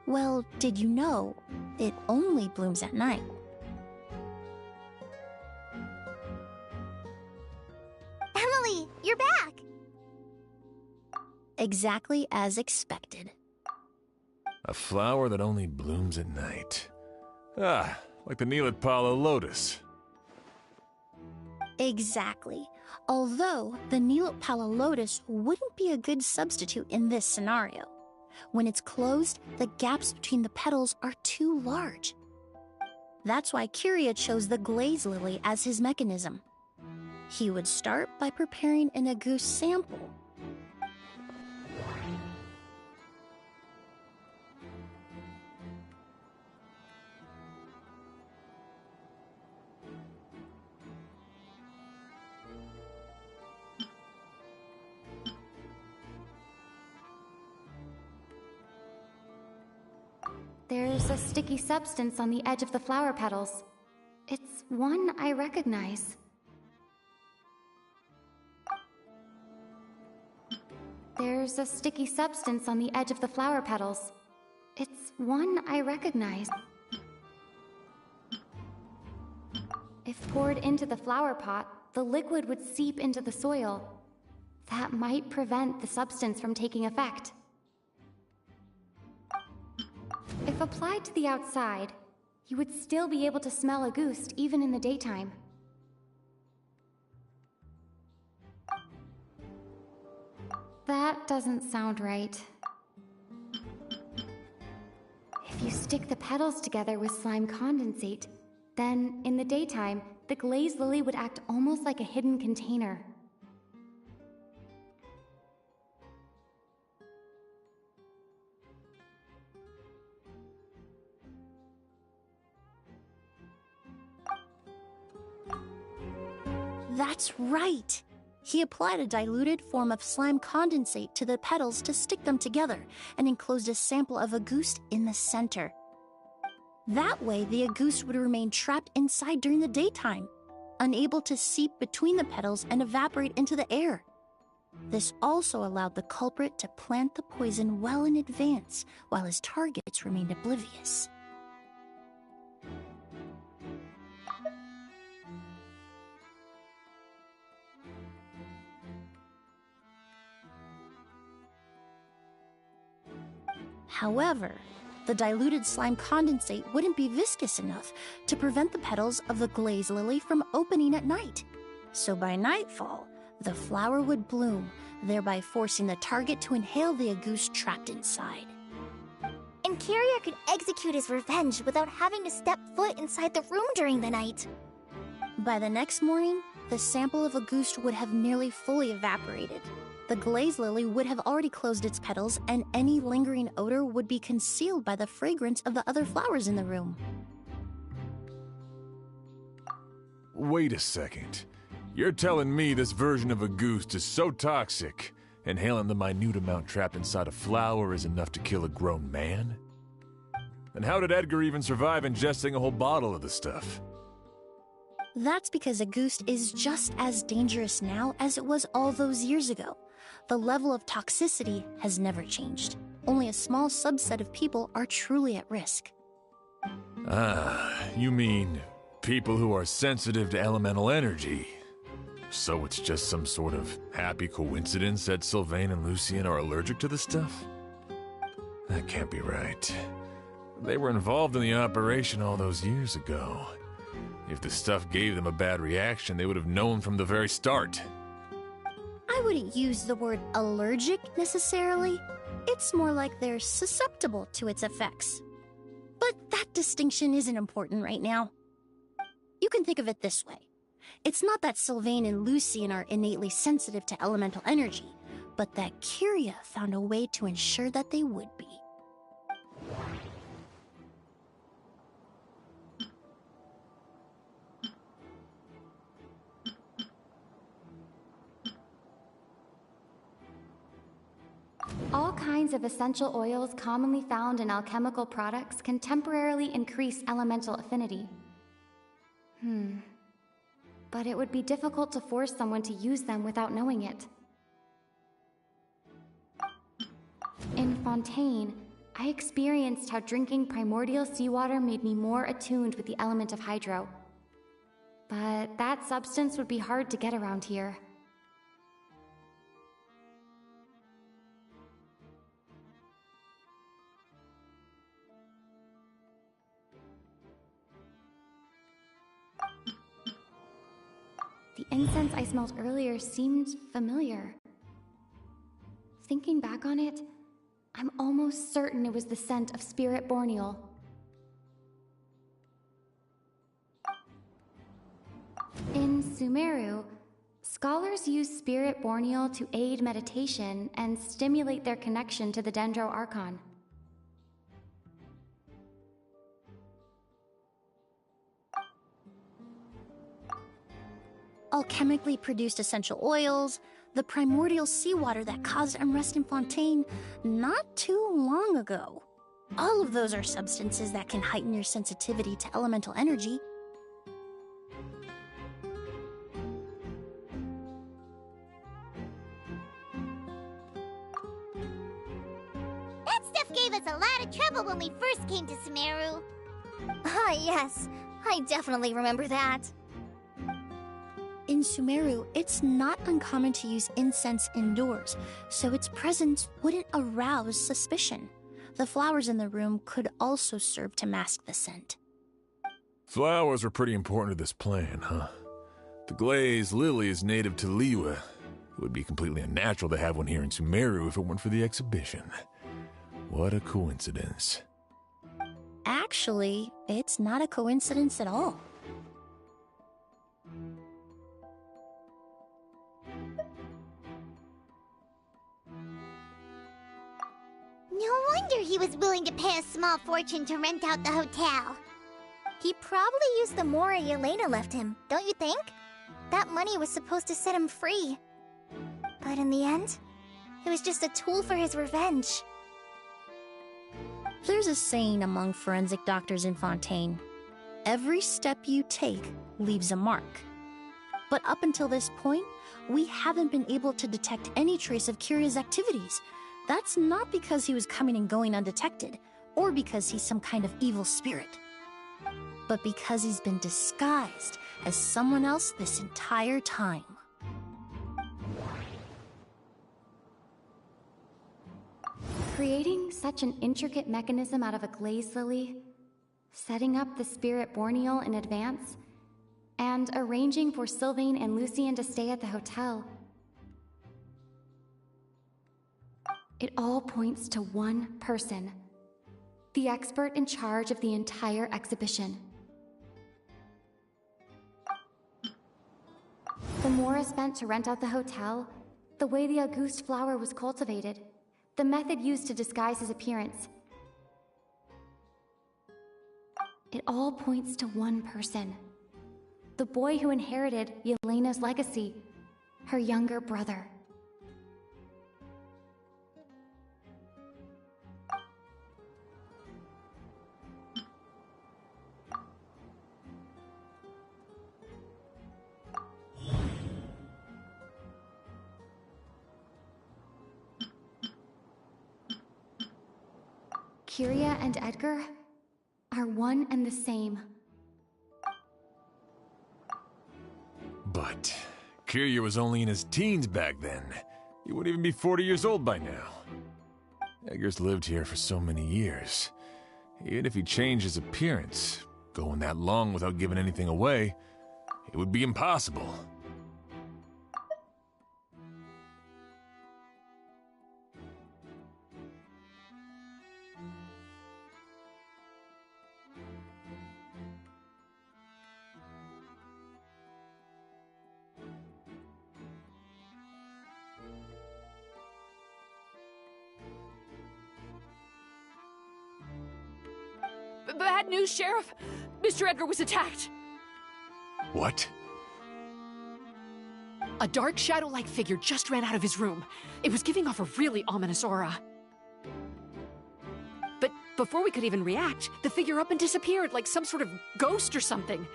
Well, did you know it only blooms at night? Emily, you're back! Exactly as expected. A flower that only blooms at night. Ah, like the Neelit Pala lotus. Exactly. Although the Neelit Pala lotus wouldn't be a good substitute in this scenario. When it's closed, the gaps between the petals are too large. That's why Kyria chose the glaze lily as his mechanism. He would start by preparing an Auguste sample. There's a sticky substance on the edge of the flower petals. It's one I recognize. There's a sticky substance on the edge of the flower petals. It's one I recognize. If poured into the flower pot, the liquid would seep into the soil. That might prevent the substance from taking effect. If applied to the outside, you would still be able to smell Auguste even in the daytime. That doesn't sound right. If you stick the petals together with slime condensate, then in the daytime, the glazed lily would act almost like a hidden container. That's right! He applied a diluted form of slime condensate to the petals to stick them together and enclosed a sample of Auguste in the center. That way, the Auguste would remain trapped inside during the daytime, unable to seep between the petals and evaporate into the air. This also allowed the culprit to plant the poison well in advance, while his targets remained oblivious. However, the diluted slime condensate wouldn't be viscous enough to prevent the petals of the glaze lily from opening at night. So by nightfall, the flower would bloom, thereby forcing the target to inhale the Auguste trapped inside. And Kyria could execute his revenge without having to step foot inside the room during the night. By the next morning, the sample of Auguste would have nearly fully evaporated. The glaze lily would have already closed its petals, and any lingering odor would be concealed by the fragrance of the other flowers in the room. Wait a second. You're telling me this version of Auguste is so toxic, inhaling the minute amount trapped inside a flower is enough to kill a grown man? And how did Edgar even survive ingesting a whole bottle of the stuff? That's because Auguste is just as dangerous now as it was all those years ago. The level of toxicity has never changed. Only a small subset of people are truly at risk. Ah, you mean people who are sensitive to elemental energy. So it's just some sort of happy coincidence that Sylvain and Lucien are allergic to the stuff? That can't be right. They were involved in the operation all those years ago. If the stuff gave them a bad reaction, they would have known from the very start. I wouldn't use the word allergic necessarily. It's more like they're susceptible to its effects. But that distinction isn't important right now. You can think of it this way. It's not that Sylvain and Lucien are innately sensitive to elemental energy, but that Kyria found a way to ensure that they would be. All kinds of essential oils commonly found in alchemical products can temporarily increase elemental affinity. But it would be difficult to force someone to use them without knowing it. In Fontaine, I experienced how drinking primordial seawater made me more attuned with the element of hydro. But that substance would be hard to get around here. The incense I smelled earlier seemed familiar. Thinking back on it, I'm almost certain it was the scent of Spirit Borneal. In Sumeru, scholars use Spirit Borneal to aid meditation and stimulate their connection to the Dendro Archon. Alchemically produced essential oils, the primordial seawater that caused unrest in Fontaine not too long ago. All of those are substances that can heighten your sensitivity to elemental energy. That stuff gave us a lot of trouble when we first came to Sumeru. Ah, yes. I definitely remember that. In Sumeru, it's not uncommon to use incense indoors, so its presence wouldn't arouse suspicion. The flowers in the room could also serve to mask the scent. Flowers are pretty important to this plan, huh? The glazed lily is native to Liyue. It would be completely unnatural to have one here in Sumeru if it weren't for the exhibition. What a coincidence. Actually, it's not a coincidence at all. No wonder he was willing to pay a small fortune to rent out the hotel. He probably used the Mora Yelena left him, don't you think? That money was supposed to set him free. But in the end, it was just a tool for his revenge. There's a saying among forensic doctors in Fontaine. Every step you take leaves a mark. But up until this point, we haven't been able to detect any trace of Kyria's activities. That's not because he was coming and going undetected, or because he's some kind of evil spirit, but because he's been disguised as someone else this entire time. Creating such an intricate mechanism out of a glazed lily, setting up the Spirit Borneal in advance, and arranging for Sylvain and Lucien to stay at the hotel. It all points to one person, the expert in charge of the entire exhibition. The Mora spent to rent out the hotel, the way the Auguste flower was cultivated, the method used to disguise his appearance. It all points to one person, the boy who inherited Yelena's legacy, her younger brother. Kyria and Edgar are one and the same. But Kirya was only in his teens back then. He wouldn't even be 40 years old by now. Edgar's lived here for so many years. Even if he changed his appearance, going that long without giving anything away, it would be impossible. Bad news, Sheriff! Mr. Edgar was attacked! What? A dark shadow-like figure just ran out of his room. It was giving off a really ominous aura. But before we could even react, the figure up and disappeared like some sort of ghost or something.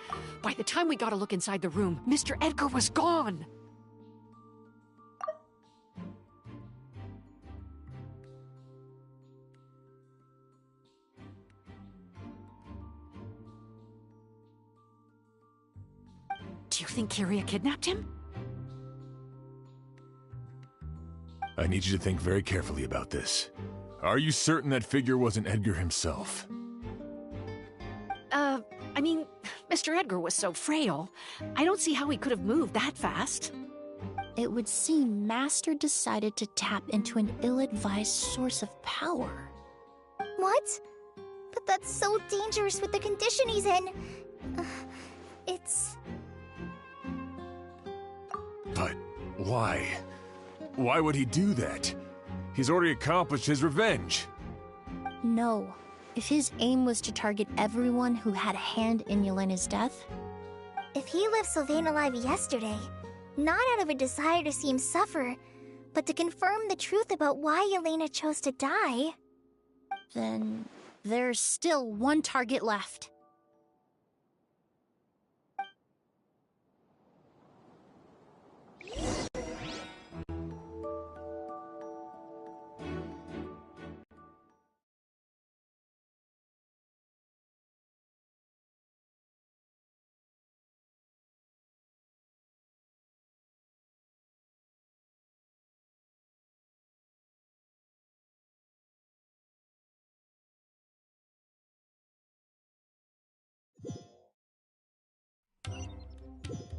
By the time we got a look inside the room, Mr. Edgar was gone! Do you think Kirya kidnapped him? I need you to think very carefully about this. Are you certain that figure wasn't Edgar himself? I mean, Mr. Edgar was so frail. I don't see how he could have moved that fast. It would seem Master decided to tap into an ill-advised source of power. What? But that's so dangerous with the condition he's in. It's... But why? Why would he do that? He's already accomplished his revenge. No. If his aim was to target everyone who had a hand in Yelena's death... If he left Sylvain alive yesterday, not out of a desire to see him suffer, but to confirm the truth about why Yelena chose to die... Then there's still one target left.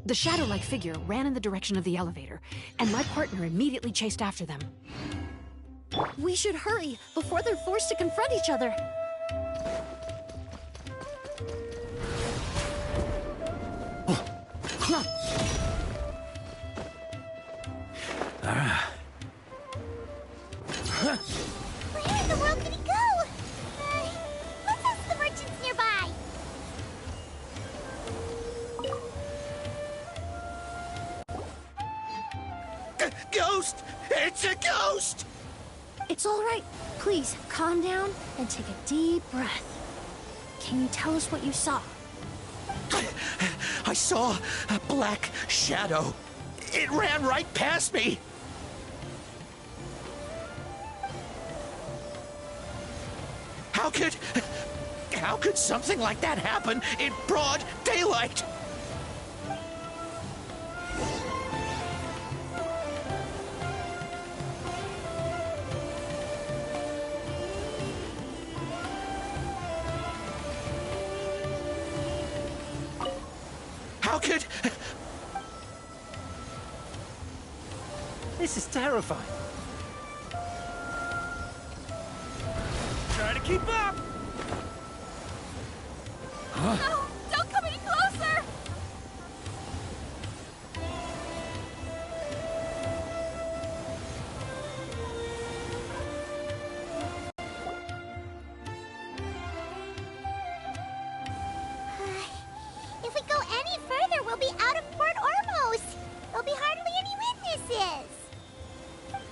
The shadow-like figure ran in the direction of the elevator, and my partner immediately chased after them. We should hurry before they're forced to confront each other. Where in the world did he go? Let's ask the merchants nearby. Ghost! It's a ghost! It's all right. Please, calm down and take a deep breath. Can you tell us what you saw? I saw a black shadow. It ran right past me. How could something like that happen in broad daylight? This is terrifying. Try to keep up! Huh? No! Don't come any closer! If we go any further, we'll be out of Port Ormos. There'll be hardly any witnesses.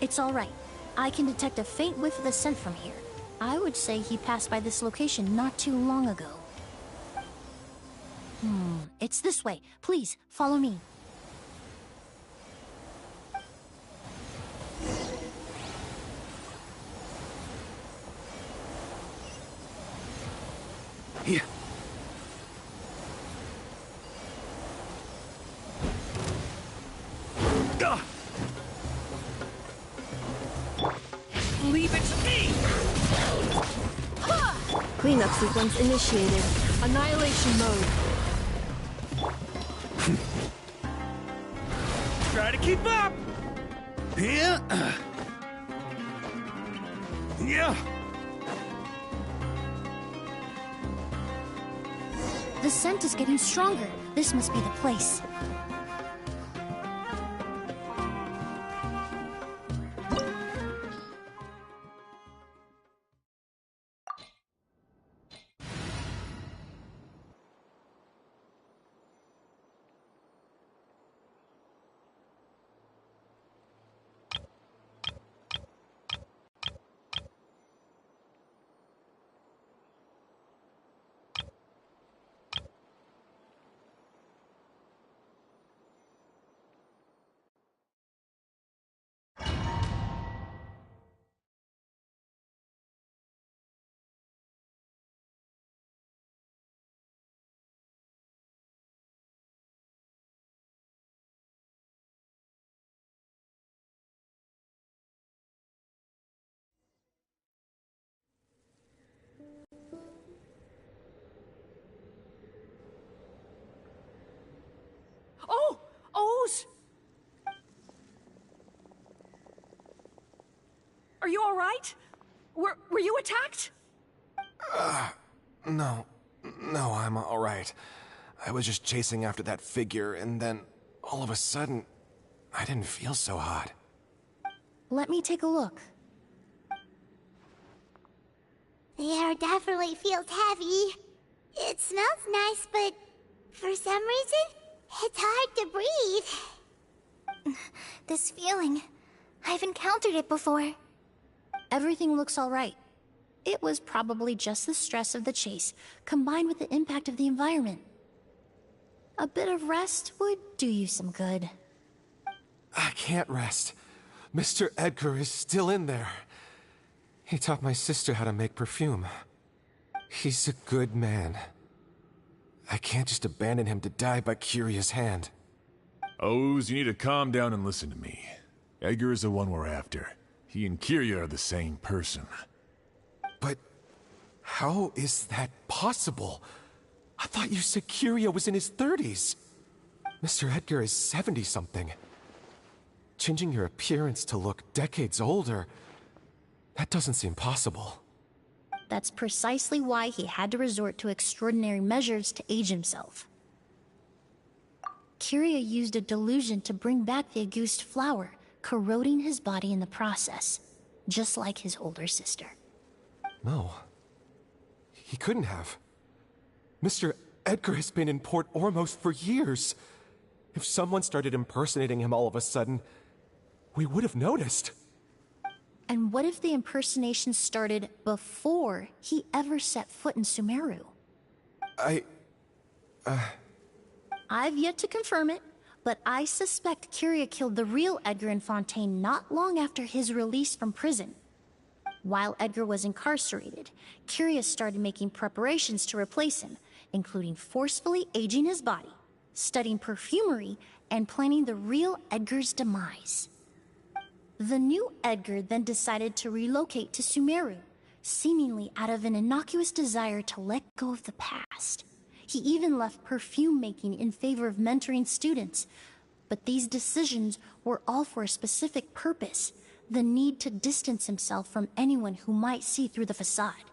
It's all right. I can detect a faint whiff of the scent from here. I would say he passed by this location not too long ago. It's this way. Please, follow me. Here. Cleanup sequence initiated. Annihilation mode. Try to keep up! Yeah. Yeah! The scent is getting stronger. This must be the place. Oh! Oz! Are you all right? Were you attacked? No, I'm all right. I was just chasing after that figure, and then all of a sudden, I didn't feel so hot. Let me take a look. The air definitely feels heavy. It smells nice, but for some reason, it's hard to breathe. This feeling, I've encountered it before. Everything looks all right. It was probably just the stress of the chase, combined with the impact of the environment. A bit of rest would do you some good. I can't rest. Mr. Edgar is still in there. He taught my sister how to make perfume. He's a good man. I can't just abandon him to die by Curia's hand. Oz, you need to calm down and listen to me. Edgar is the one we're after. He and Curia are the same person. But how is that possible? I thought you said Curia was in his 30s. Mr. Edgar is 70-something. Changing your appearance to look decades older, that doesn't seem possible. That's precisely why he had to resort to extraordinary measures to age himself. Curia used a delusion to bring back the Auguste flower, corroding his body in the process, just like his older sister. No. He couldn't have. Mr. Edgar has been in Port Ormos for years. If someone started impersonating him all of a sudden, we would have noticed. And what if the impersonation started before he ever set foot in Sumeru? I've yet to confirm it, but I suspect Curia killed the real Edgar in Fontaine not long after his release from prison. While Edgar was incarcerated, Curia started making preparations to replace him, including forcefully aging his body, studying perfumery, and planning the real Edgar's demise. The new Edgar then decided to relocate to Sumeru, seemingly out of an innocuous desire to let go of the past. He even left perfume making in favor of mentoring students. But these decisions were all for a specific purpose: the need to distance himself from anyone who might see through the facade.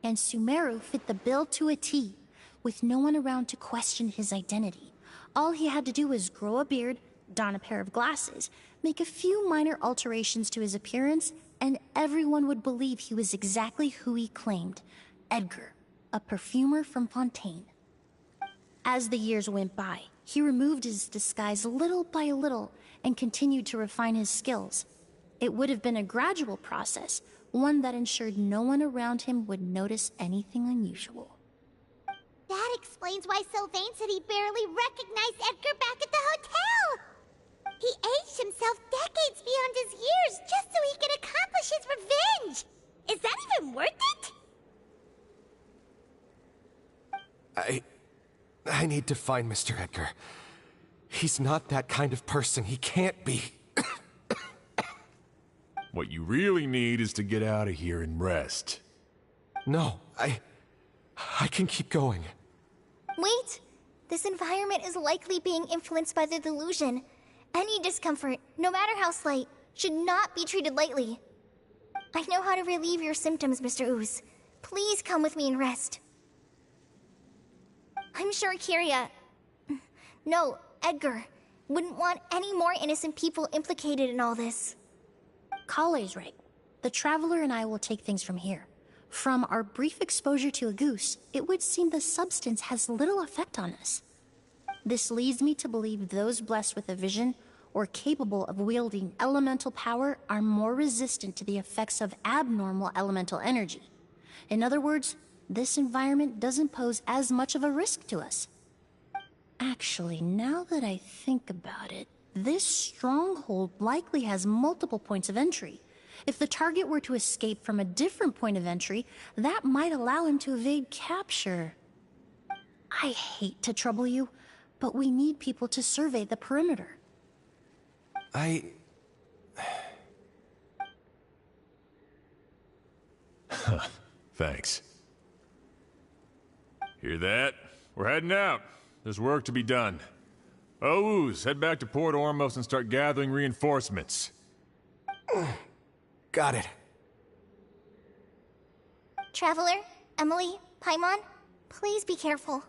And Sumeru fit the bill to a T, with no one around to question his identity. All he had to do was grow a beard, don a pair of glasses, make a few minor alterations to his appearance, and everyone would believe he was exactly who he claimed: Edgar, a perfumer from Fontaine. As the years went by, he removed his disguise little by little and continued to refine his skills. It would have been a gradual process, one that ensured no one around him would notice anything unusual. That explains why Sylvain said he barely recognized Edgar back at the hotel. He aged himself decades beyond his years just so he could accomplish his revenge. Is that even worth it? I need to find Mr. Edgar. He's not that kind of person. He can't be. What you really need is to get out of here and rest. No, I can keep going. Wait! This environment is likely being influenced by the delusion. Any discomfort, no matter how slight, should not be treated lightly. I know how to relieve your symptoms, Mr. Ooze. Please come with me and rest. I'm sure Kyria... No, Edgar wouldn't want any more innocent people implicated in all this. Kale's right. The Traveler and I will take things from here. From our brief exposure to a goose, it would seem the substance has little effect on us. This leads me to believe those blessed with a vision or capable of wielding elemental power are more resistant to the effects of abnormal elemental energy. In other words, this environment doesn't pose as much of a risk to us. Actually, now that I think about it, this stronghold likely has multiple points of entry. If the target were to escape from a different point of entry, that might allow him to evade capture. I hate to trouble you, but we need people to survey the perimeter. Thanks. Hear that? We're heading out. There's work to be done. Ooze, head back to Port Ormos and start gathering reinforcements. Got it. Traveler, Emily, Paimon, please be careful.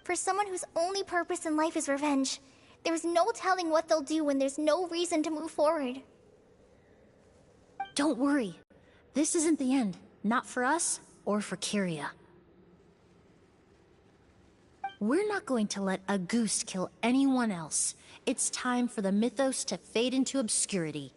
For someone whose only purpose in life is revenge, there's no telling what they'll do when there's no reason to move forward. Don't worry. This isn't the end. Not for us or for Kyria. We're not going to let a goose kill anyone else. It's time for the mythos to fade into obscurity.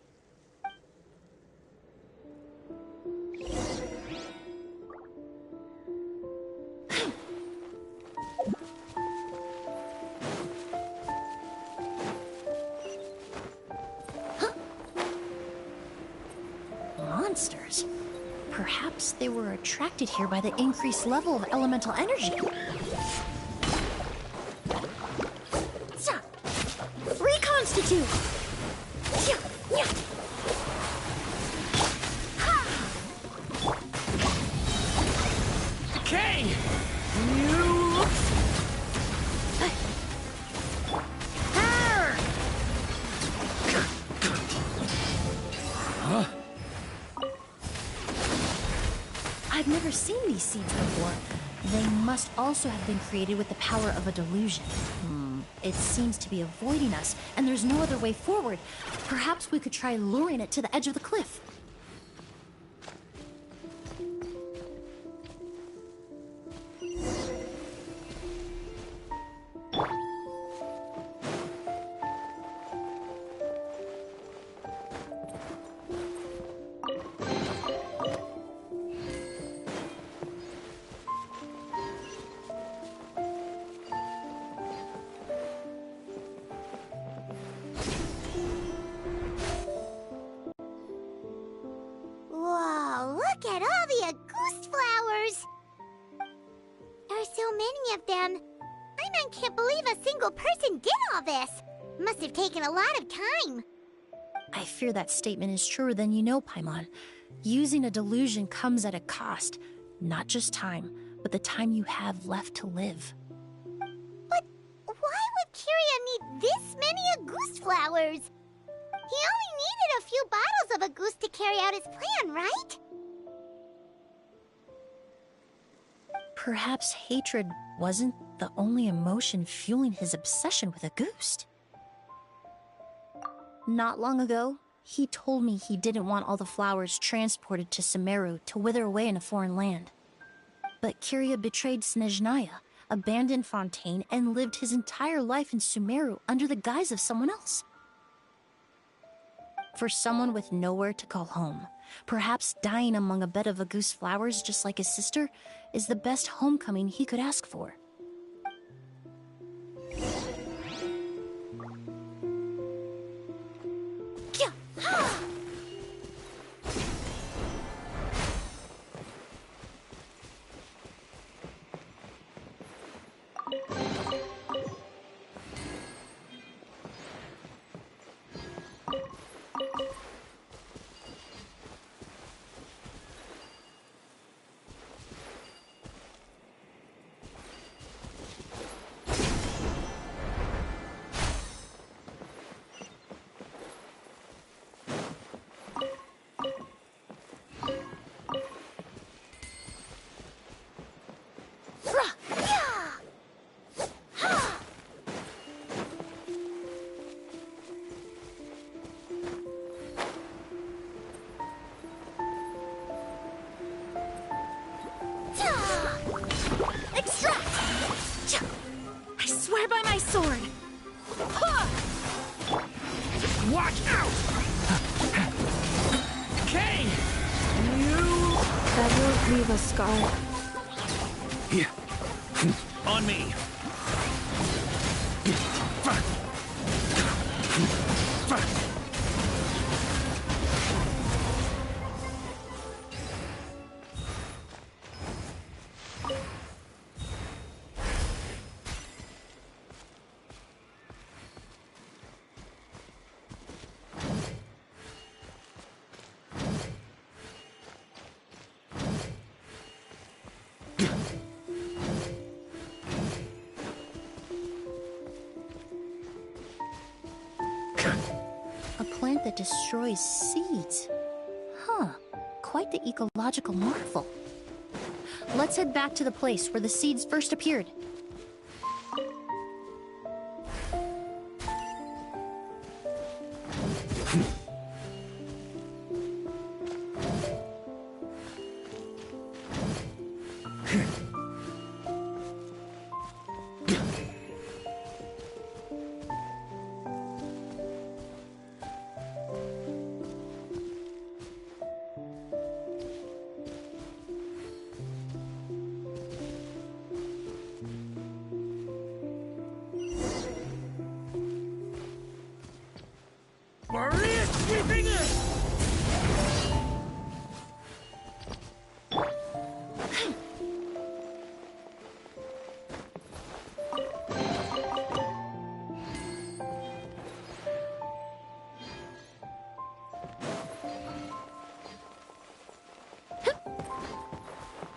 Monsters. Perhaps they were attracted here by the increased level of elemental energy. Reconstitute! Okay! Huh? I've never seen these seeds before. They must also have been created with the power of a delusion. It seems to be avoiding us, and there's no other way forward. Perhaps we could try luring it to the edge of the cliff. Whoa, look at all the Auguste flowers! There are so many of them. I can't believe a single person did all this. Must have taken a lot of time. I fear that statement is truer than you know, Paimon. Using a delusion comes at a cost. Not just time, but the time you have left to live. But why would Kyria need this many Auguste flowers? He only needed a few bottles of Auguste to carry out his plan, right? Perhaps hatred wasn't the only emotion fueling his obsession with Auguste. Not long ago, he told me he didn't want all the flowers transported to Sumeru to wither away in a foreign land. But Kyria betrayed Snezhnaya, abandoned Fontaine, and lived his entire life in Sumeru under the guise of someone else. For someone with nowhere to call home, perhaps dying among a bed of Auguste flowers just like his sister is the best homecoming he could ask for. leave a scar. Here. On me. A plant that destroys seeds. Huh. Quite the ecological marvel. Let's head back to the place where the seeds first appeared.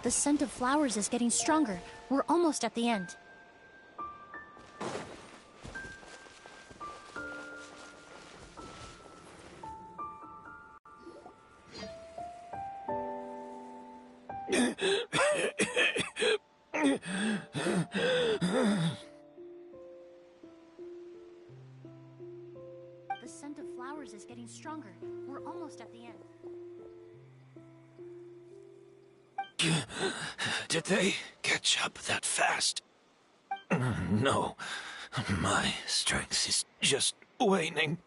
The scent of flowers is getting stronger. We're almost at the end. The scent of flowers is getting stronger. We're almost at the end. Did they catch up that fast? No. My strength is just waning.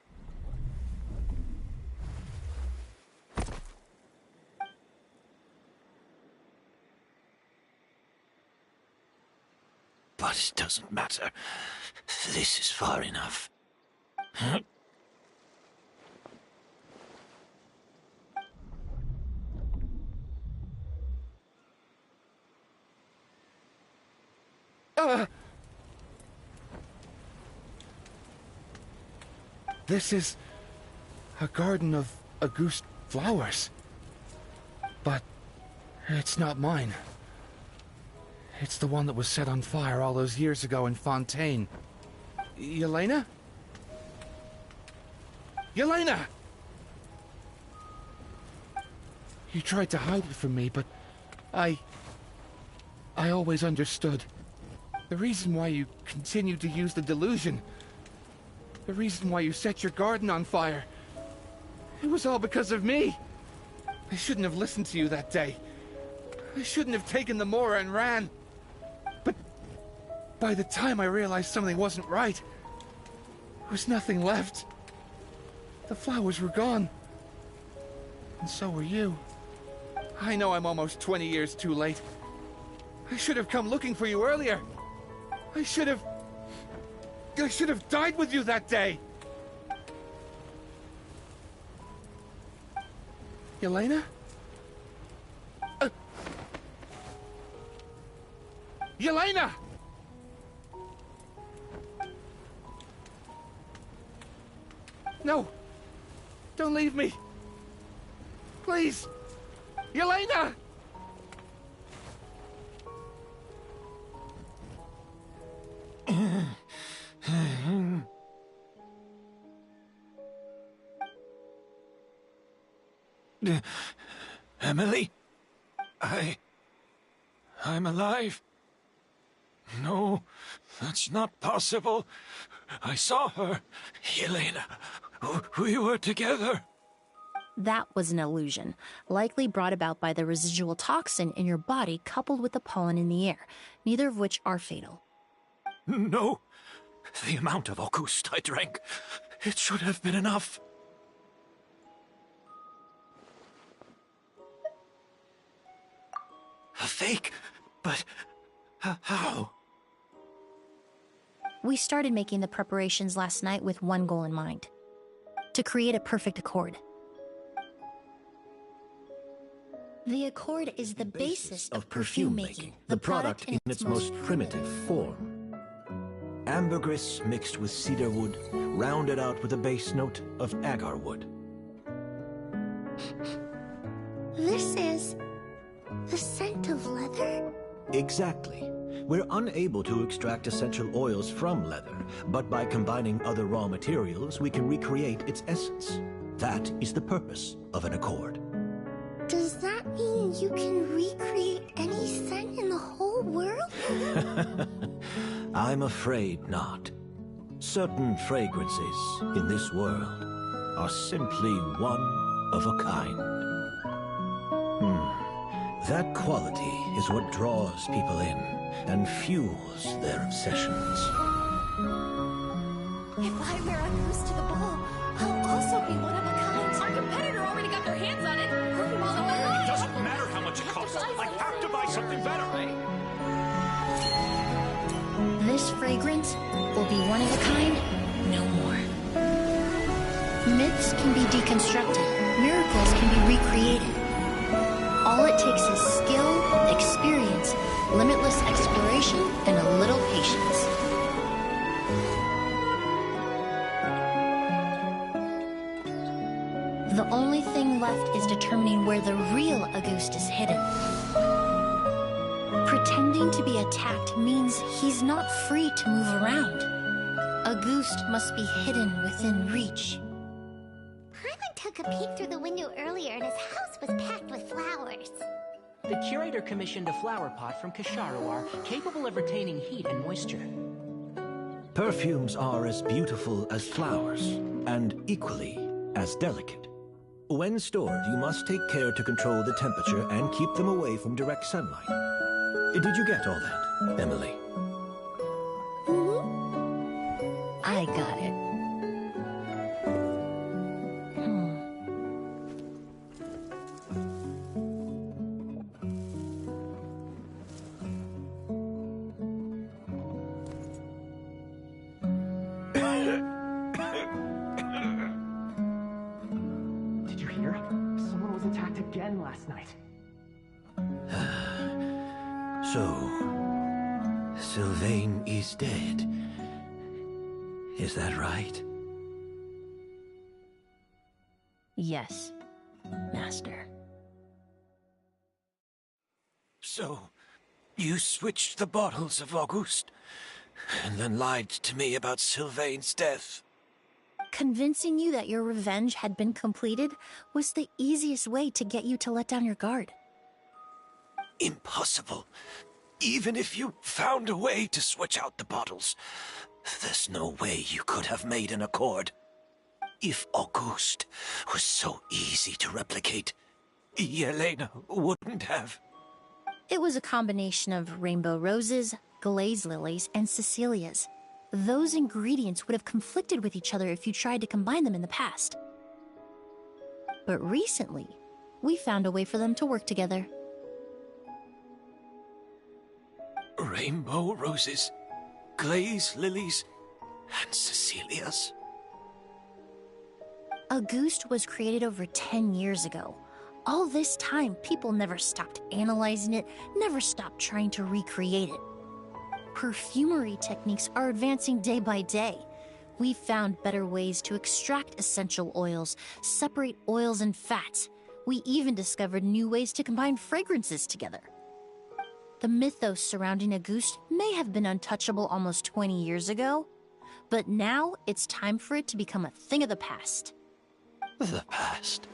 But it doesn't matter. This is far enough. This is a garden of Auguste flowers. But it's not mine. It's the one that was set on fire all those years ago in Fontaine. Yelena? Yelena! You tried to hide it from me, but I always understood. The reason why you continued to use the delusion, the reason why you set your garden on fire, it was all because of me. I shouldn't have listened to you that day. I shouldn't have taken the Mora and ran. But by the time I realized something wasn't right, there was nothing left. The flowers were gone. And so were you. I know I'm almost 20 years too late. I should have come looking for you earlier. I should have died with you that day. Yelena? Yelena! No! Don't leave me! Please! Yelena! Emily? I'm alive. No, that's not possible. I saw her. Yelena, we were together. That was an illusion, likely brought about by the residual toxin in your body coupled with the pollen in the air, neither of which are fatal. No. The amount of Auguste I drank, it should have been enough. A fake? But how? We started making the preparations last night with one goal in mind: to create a perfect accord. The accord is the basis of perfume making, the product in its most primitive form. Ambergris mixed with cedarwood, rounded out with a base note of agarwood. This is the scent of leather? Exactly. We're unable to extract essential oils from leather, but by combining other raw materials, we can recreate its essence. That is the purpose of an accord. Does that mean you can recreate any scent in the whole world? I'm afraid not. Certain fragrances in this world are simply one of a kind. That quality is what draws people in and fuels their obsessions. If I wear a goose to the ball, I'll also be one of a kind. Our competitor already got their hands on it. Perfume all the way. It doesn't matter how much it costs. I have to buy something better. This fragrance will be one of a kind no more. Myths can be deconstructed. Miracles can be recreated. All it takes is skill, experience, limitless exploration, and a little patience. The only thing left is determining where the real Auguste is hidden. Pretending to be attacked means he's not free to move around. Auguste must be hidden within reach. Paimon took a peek through the window earlier and his house was packed with flowers. The curator commissioned a flower pot from Kasharawar, capable of retaining heat and moisture. Perfumes are as beautiful as flowers, and equally as delicate. When stored, you must take care to control the temperature and keep them away from direct sunlight. Did you get all that, Emily? I got it. Did you hear? Someone was attacked again last night. So, Sylvain is dead. Is that right? Yes, Master. So, you switched the bottles of Auguste, and then lied to me about Sylvain's death. Convincing you that your revenge had been completed was the easiest way to get you to let down your guard. Impossible. Even if you found a way to switch out the bottles, there's no way you could have made an accord. If Auguste was so easy to replicate, Yelena wouldn't have. It was a combination of rainbow roses, glaze lilies, and Cecilias. Those ingredients would have conflicted with each other if you tried to combine them in the past. But recently, we found a way for them to work together. Rainbow roses, glaze lilies, and Cecilias. Auguste was created over 10 years ago. All this time, people never stopped analyzing it, never stopped trying to recreate it. Perfumery techniques are advancing day by day. We've found better ways to extract essential oils, separate oils and fats. We even discovered new ways to combine fragrances together. The mythos surrounding Auguste may have been untouchable almost 20 years ago, but now it's time for it to become a thing of the past. The past?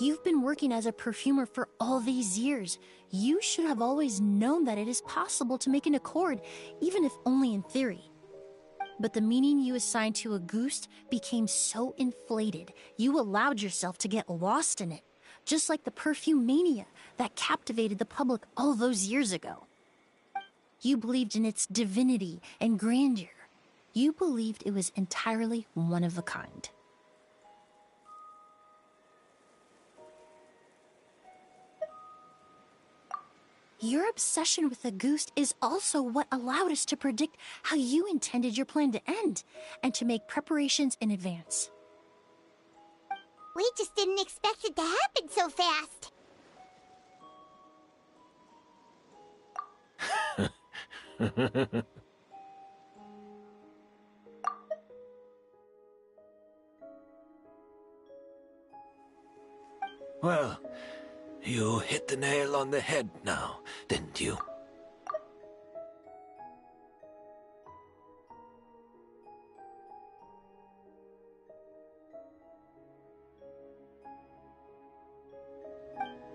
You've been working as a perfumer for all these years. You should have always known that it is possible to make an accord, even if only in theory. But the meaning you assigned to Auguste became so inflated, you allowed yourself to get lost in it, just like the perfume mania that captivated the public all those years ago. You believed in its divinity and grandeur. You believed it was entirely one of a kind. Your obsession with the goose is also what allowed us to predict how you intended your plan to end, and to make preparations in advance. We just didn't expect it to happen so fast. Well, you hit the nail on the head now, didn't you?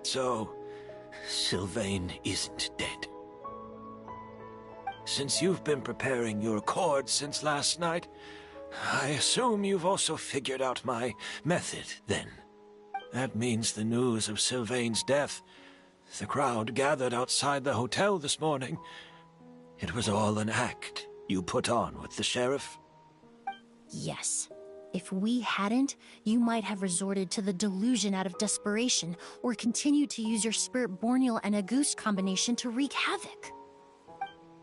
So, Sylvain isn't dead. Since you've been preparing your cord since last night, I assume you've also figured out my method, then. That means the news of Sylvain's death, the crowd gathered outside the hotel this morning, it was all an act you put on with the sheriff? Yes. If we hadn't, you might have resorted to the delusion out of desperation, or continued to use your spirit borneal and a goose combination to wreak havoc.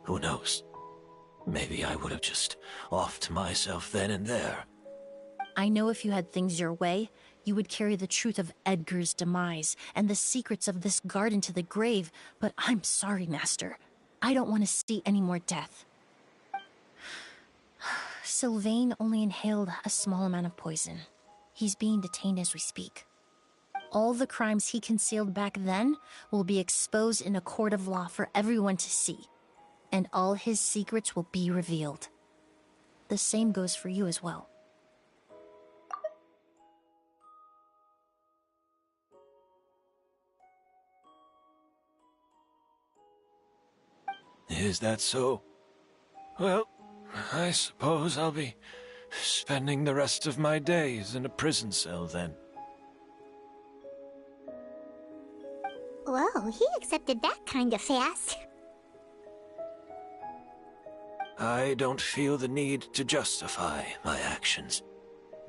Who knows? Maybe I would have just offed myself then and there. I know if you had things your way, you would carry the truth of Edgar's demise and the secrets of this garden to the grave, but I'm sorry, Master. I don't want to see any more death. Sylvain only inhaled a small amount of poison. He's being detained as we speak. All the crimes he concealed back then will be exposed in a court of law for everyone to see, and all his secrets will be revealed. The same goes for you as well. Is that so? Well, I suppose I'll be spending the rest of my days in a prison cell then. Whoa, he accepted that kind of fast. I don't feel the need to justify my actions,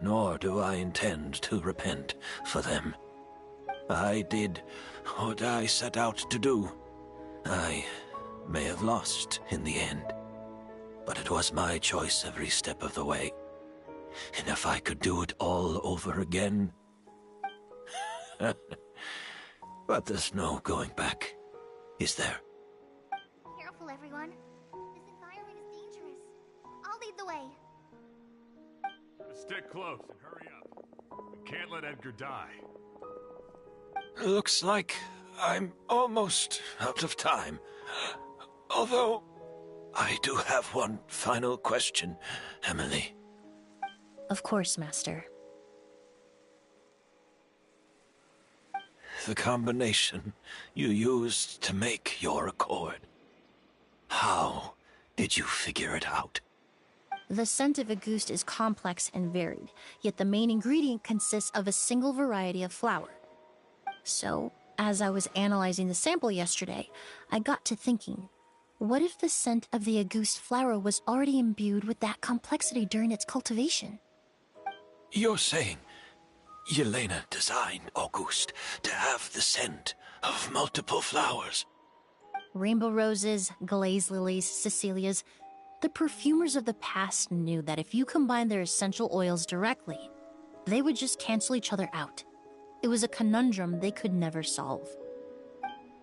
nor do I intend to repent for them. I did what I set out to do. I may have lost in the end, but it was my choice every step of the way. And if I could do it all over again... But there's no going back, is there? Careful, everyone. This environment is dangerous. I'll lead the way. Stick close and hurry up. We can't let Edgar die. Looks like I'm almost out of time. Although, I do have one final question, Emily. Of course, Master. The combination you used to make your accord. How did you figure it out? The scent of a goose is complex and varied, yet the main ingredient consists of a single variety of flower. So, as I was analyzing the sample yesterday, I got to thinking, what if the scent of the Auguste flower was already imbued with that complexity during its cultivation? You're saying Yelena designed Auguste to have the scent of multiple flowers? Rainbow roses, glaze lilies, Cecilias. The perfumers of the past knew that if you combined their essential oils directly, they would just cancel each other out. It was a conundrum they could never solve.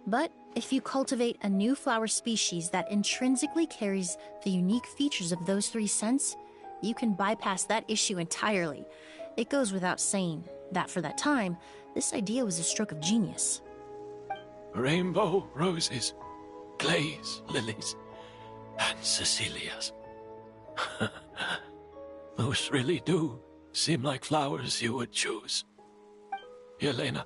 But if you cultivate a new flower species that intrinsically carries the unique features of those three scents, you can bypass that issue entirely. It goes without saying that for that time, this idea was a stroke of genius. Rainbow roses, glaze lilies, and Cecilias. Those really do seem like flowers you would choose, Yelena.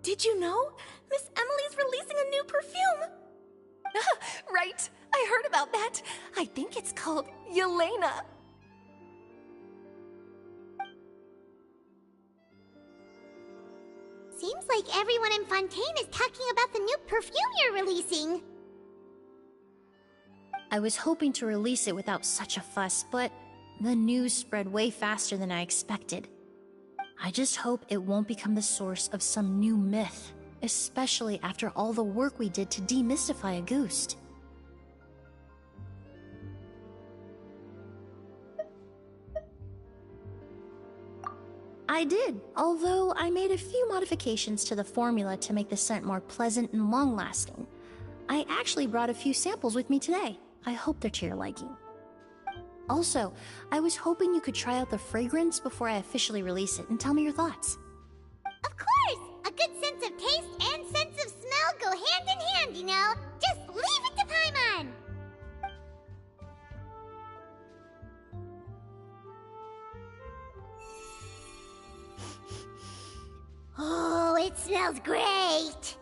Did you know? Miss Emily's releasing a new perfume! Right, I heard about that. I think it's called Yelena. Seems like everyone in Fontaine is talking about the new perfume you're releasing. I was hoping to release it without such a fuss, but the news spread way faster than I expected. I just hope it won't become the source of some new myth, especially after all the work we did to demystify a Ghost. I did, although I made a few modifications to the formula to make the scent more pleasant and long-lasting. I actually brought a few samples with me today. I hope they're to your liking. Also, I was hoping you could try out the fragrance before I officially release it and tell me your thoughts. Of course! A good sense of taste and sense of smell go hand in hand, you know? Just leave it to Paimon! Oh, it smells great!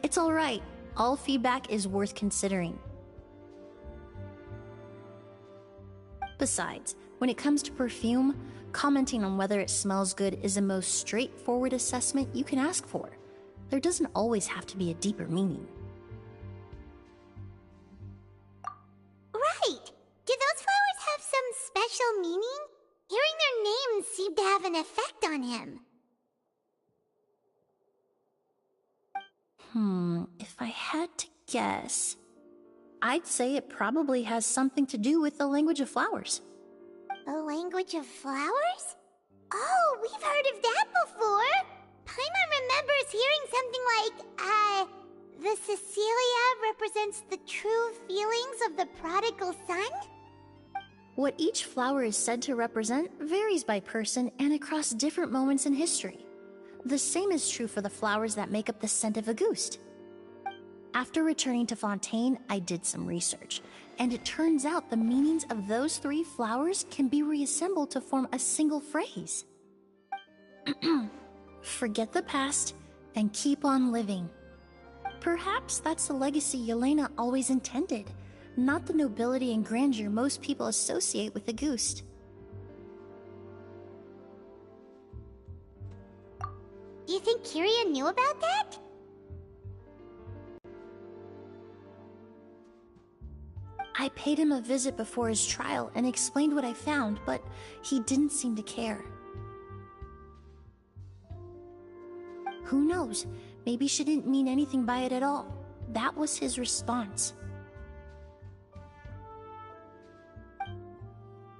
It's alright. All feedback is worth considering. Besides, when it comes to perfume, commenting on whether it smells good is the most straightforward assessment you can ask for. There doesn't always have to be a deeper meaning. Right! Do those flowers have some special meaning? Hearing their names seemed to have an effect on him. If I had to guess, I'd say it probably has something to do with the language of flowers. The language of flowers? Oh, we've heard of that before! Paimon remembers hearing something like, the Cecilia represents the true feelings of the prodigal son? What each flower is said to represent varies by person and across different moments in history. The same is true for the flowers that make up the scent of a Ghost. After returning to Fontaine, I did some research, and it turns out the meanings of those 3 flowers can be reassembled to form a single phrase. Forget the past and keep on living. Perhaps that's the legacy Yelena always intended, not the nobility and grandeur most people associate with the Ghost. Do you think Kiria knew about that? I paid him a visit before his trial and explained what I found, but he didn't seem to care. Who knows? Maybe she didn't mean anything by it at all. That was his response.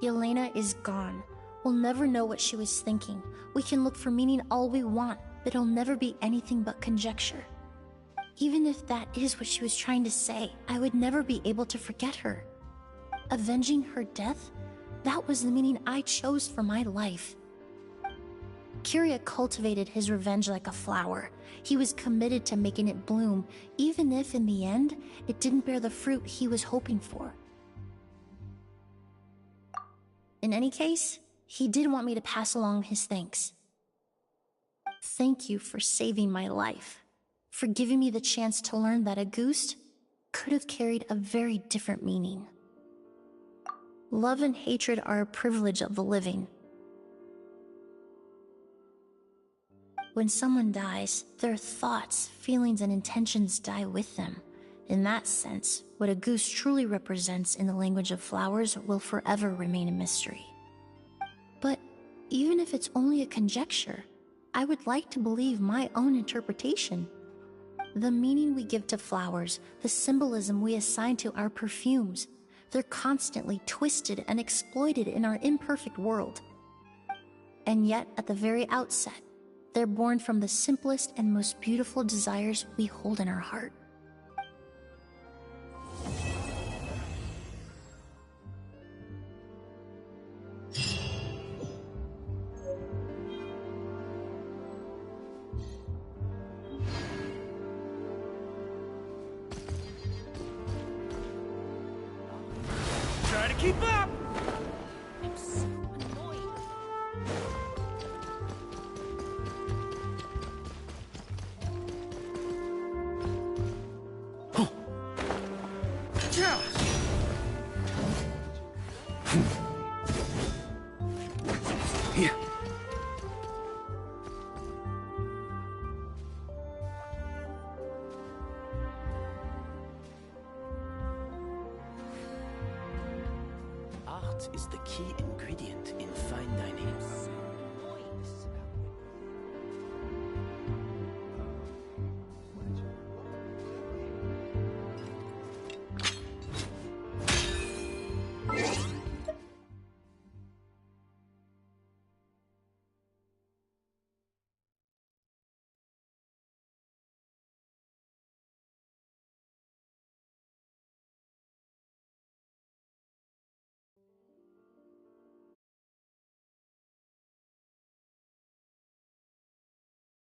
Yelena is gone. We'll never know what she was thinking. We can look for meaning all we want, but it'll never be anything but conjecture. Even if that is what she was trying to say, I would never be able to forget her. Avenging her death? That was the meaning I chose for my life. Kiria cultivated his revenge like a flower. He was committed to making it bloom, even if in the end, it didn't bear the fruit he was hoping for. In any case, he did want me to pass along his thanks. Thank you for saving my life, for giving me the chance to learn that a Ghost could have carried a very different meaning. Love and hatred are a privilege of the living. When someone dies, their thoughts, feelings, and intentions die with them. In that sense, what a Ghost truly represents in the language of flowers will forever remain a mystery. But even if it's only a conjecture, I would like to believe my own interpretation. The meaning we give to flowers, the symbolism we assign to our perfumes, they're constantly twisted and exploited in our imperfect world. And yet, at the very outset, they're born from the simplest and most beautiful desires we hold in our heart. Try to keep up! I'm so annoyed. Salt is the key ingredient in fine dining.